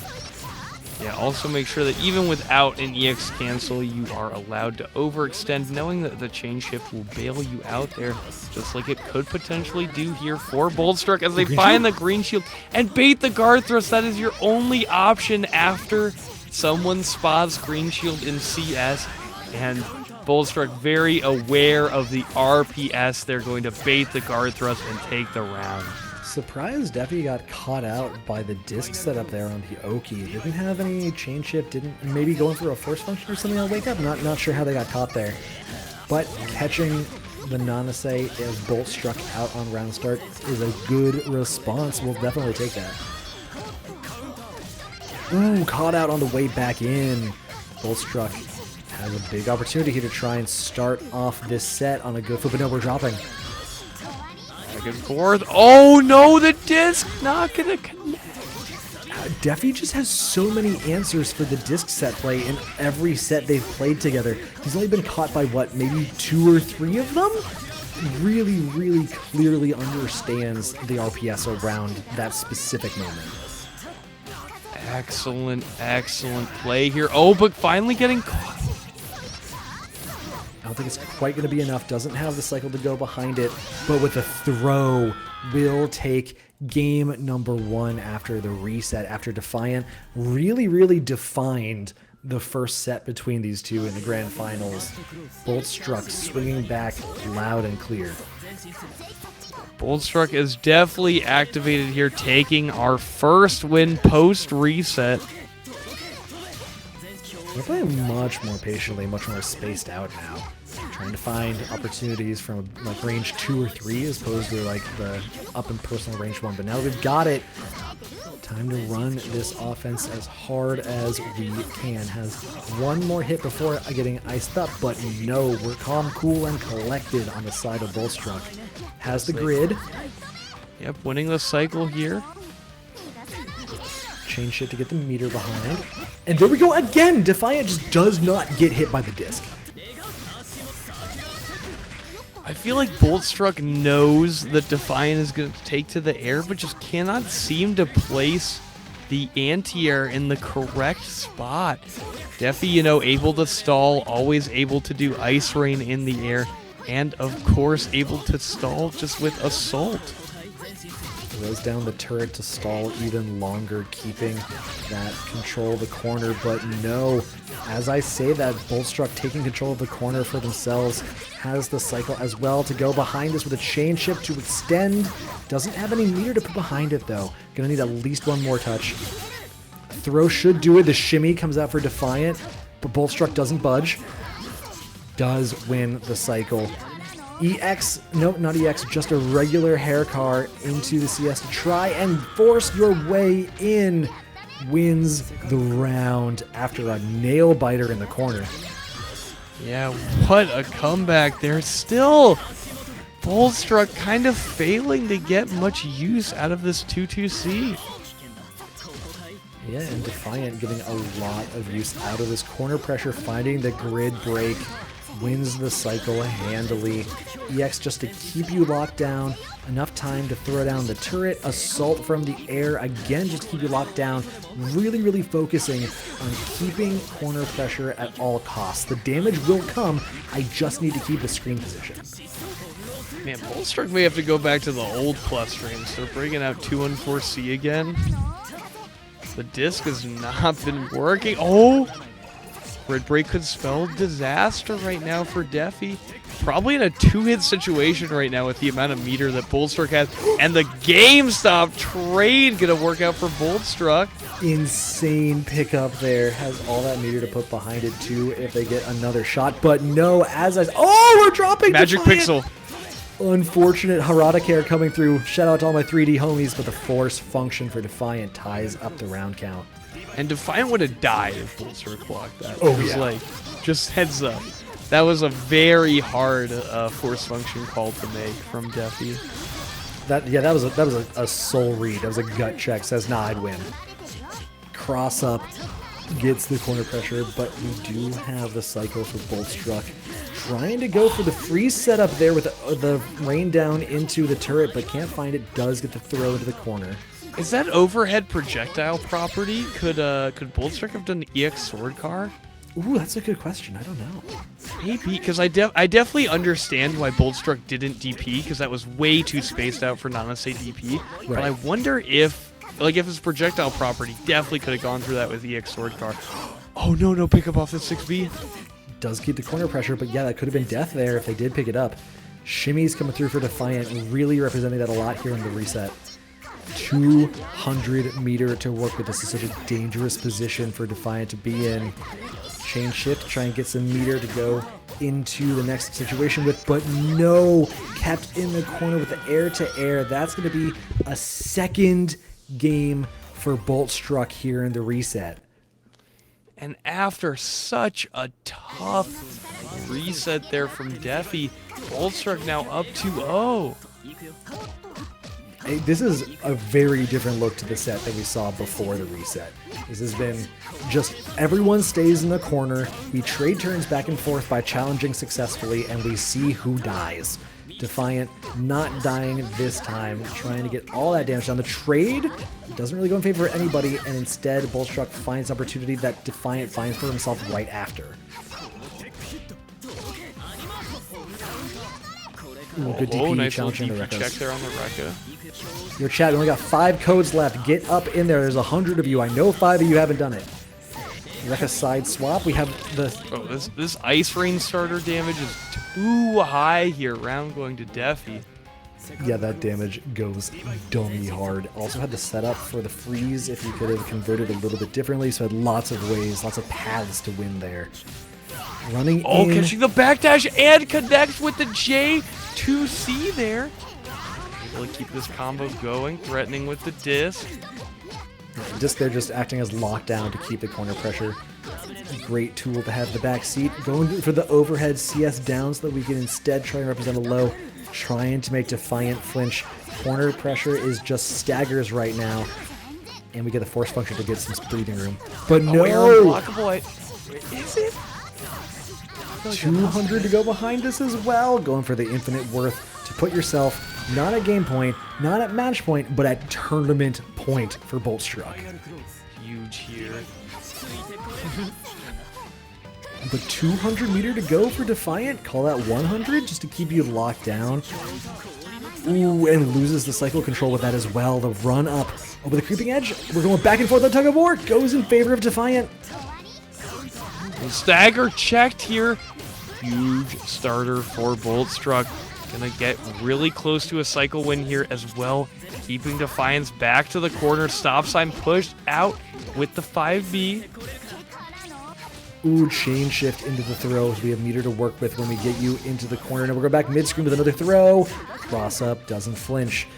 Yeah, also make sure that even without an EX cancel, you are allowed to overextend, knowing that the chain shift will bail you out there, just like it could potentially do here for Boltstruck as they find the green shield and bait the guard thrust. That is your only option after someone spots green shield in CS, and Boltstruck very aware of the RPS. They're going to bait the guard thrust and take the round. Surprised Defi got caught out by the disc setup there on the Oki. Didn't have any chain shift, didn't maybe going for a force function or something on wake up. Not sure how they got caught there. But catching the Nanase as Boltstruck out on round start is a good response. We'll definitely take that. Ooh, caught out on the way back in. Boltstruck has a big opportunity here to try and start off this set on a good foot, but no, we're dropping. Back and forth. Oh no, the disc not gonna connect. Defi just has so many answers for the disc set play in every set they've played together. He's only been caught by, what, maybe 2 or 3 of them? Really, really clearly understands the RPS around that specific moment. Excellent, excellent play here. Oh, but finally getting caught. I don't think it's quite going to be enough. Doesn't have the cycle to go behind it, but with a throw will take game number 1 after the reset, after Defiant really, really defined the first set between these two in the grand finals. Boltstruck swinging back loud and clear. Boltstruck is definitely activated here, taking our first win post-reset. They're playing much more patiently, much more spaced out now. Trying to find opportunities from like range 2 or 3 as opposed to like the up and personal range 1. But now we've got it. Time to run this offense as hard as we can. Has one more hit before getting iced up, but no, we're calm, cool, and collected on the side of Boltstruck. Has the grid. Yep, winning the cycle here. Chain shit to get the meter behind. And there we go again! Defiant just does not get hit by the disc. I feel like Boltstruck knows that Defiant is going to take to the air, but just cannot seem to place the anti-air in the correct spot. Defi, you know, able to stall, always able to do Ice Rain in the air, and of course able to stall just with Assault. Throws down the turret to stall even longer, keeping that control of the corner, but no. As I say that, Boltstruck taking control of the corner for themselves, has the cycle as well to go behind this with a chain shift to extend. Doesn't have any meter to put behind it though. Gonna need at least one more touch. Throw should do it. The shimmy comes out for Defiant, but Boltstruck doesn't budge. Does win the cycle. EX, nope, not EX, just a regular hair car into the CS to try and force your way in. Wins the round after a nail biter in the corner. Yeah, what a comeback there. Still, Boltstruck kind of failing to get much use out of this 2-2C. Yeah, and Defiant getting a lot of use out of this corner pressure, finding the grid break. Wins the cycle handily. EX just to keep you locked down. Enough time to throw down the turret. Assault from the air. Again, just to keep you locked down. Really, really focusing on keeping corner pressure at all costs. The damage will come. I just need to keep the screen position. Man, Boltstruck may have to go back to the old plus frames. They're bringing out 2-4C again. The disc has not been working. Oh! Grid break could spell disaster right now for Defi. Probably in a 2-hit situation right now with the amount of meter that Boltstruck has. And the GameStop trade gonna work out for Boltstruck. Insane pickup there. Has all that meter to put behind it too if they get another shot. But no, oh, we're dropping Magic Defiant. Pixel. Unfortunate Harada care coming through. Shout out to all my 3D homies, but the force function for Defiant ties up the round count. And Defiant would have died if Boltstruck blocked that. Oh, It was yeah. like, just heads up. That was a very hard force function call to make from Defi. That was a soul read. That was a gut check. Says, nah, I'd win. Cross up, gets the corner pressure, but we do have the cycle for Boltstruck. Trying to go for the freeze setup there with the rain down into the turret, but can't find it. Does get the throw into the corner. Is that overhead projectile property? Could Boltstruck have done the EX sword car? Ooh, that's a good question. I don't know. Maybe, because I definitely understand why Boltstruck didn't DP, because that was way too spaced out for Nana to say DP. But Right. I wonder if his projectile property definitely could have gone through that with EX sword car. Oh no, pick up off the 6B. Does keep the corner pressure, but yeah, that could have been death there if they did pick it up. Shimmy's coming through for Defiant, really representing that a lot here in the reset. 200 meter to work with. This is such a dangerous position for Defiant to be in. Chain shift, try and get some meter to go into the next situation with, but no, kept in the corner with the air to air. That's going to be a second game for Boltstruck here in the reset. And after such a tough reset there from Defi, Boltstruck now up 2-0. This is a very different look to the set that we saw before the reset. This has been just everyone stays in the corner, we trade turns back and forth by challenging successfully, and we see who dies. Defiant not dying this time, trying to get all that damage down. The trade doesn't really go in favor of anybody, and instead Boltstruck finds opportunity that Defiant finds for himself right after. Ooh, good DP, nice challenging the little DP check Rekkas. there on the Rekka. Your chat, we only got 5 codes left. Get up in there. There's 100 of you. I know 5 of you haven't done it. Rekka side swap. We have the... Oh, this Ice Rain starter damage is too high here. Round going to Defi. Yeah, that damage goes dummy hard. Also had the setup for the freeze if you could have converted a little bit differently, so had lots of ways, lots of paths to win there. Running in... catching the backdash and connects with the J2C there. Able to keep this combo going, threatening with the disc. Just there, just acting as lockdown to keep the corner pressure. Great tool to have the back seat. Going for the overhead CS down so that we can instead try and represent a low. Trying to make Defiant flinch. Corner pressure is just staggers right now. And we get the force function to get some breathing room. But no! Unblockable. Is it? 200 to go behind this as well. Going for the infinite worth to put yourself not at game point, not at match point, but at tournament point for Boltstruck. Huge here. But 200 meter to go for Defiant. Call that 100 just to keep you locked down. Ooh, and loses the cycle control with that as well. The run up over the creeping edge. We're going back and forth on tug of war. Goes in favor of Defiant. Stagger checked here. Huge starter for Boltstruck. Gonna get really close to a cycle win here as well. Keeping Defiance back to the corner. Stop sign pushed out with the 5B. Ooh, chain shift into the throws. We have meter to work with when we get you into the corner. Now we'll go back mid-screen with another throw. Cross up, doesn't flinch.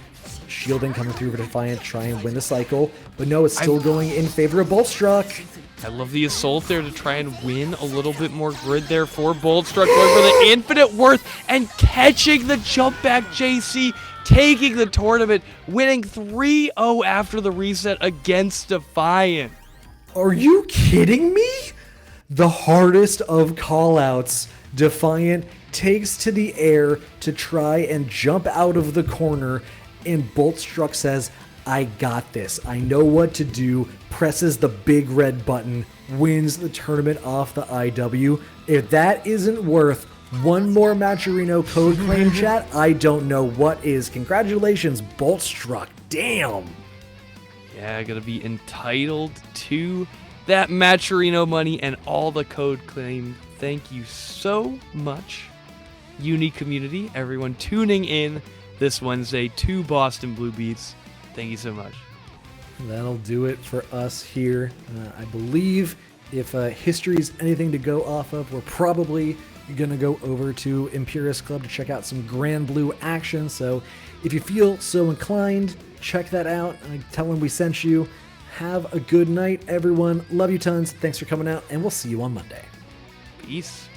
Shielding coming through for Defiant, try and win the cycle. But no, it's still going in favor of Boltstruck. I love the assault there to try and win a little bit more grid there for Boltstruck. Going for the infinite worth and catching the jump back JC, taking the tournament, winning 3-0 after the reset against Defiant. Are you kidding me? The hardest of callouts. Defiant takes to the air to try and jump out of the corner, and Boltstruck says, I got this. I know what to do. Presses the big red button, wins the tournament off the IW. If that isn't worth one more Matcherino code claim chat, I don't know what is. Congratulations, Boltstruck. Damn. Yeah, gonna be entitled to that Matcherino money and all the code claim. Thank you so much, Uni community, everyone tuning in this Wednesday to Boston Blue Beats. Thank you so much. That'll do it for us here. I believe if history is anything to go off of, we're probably going to go over to Imperius Club to check out some Grand Blue action. So if you feel so inclined, check that out. Tell them we sent you. Have a good night, everyone. Love you tons. Thanks for coming out, and we'll see you on Monday. Peace.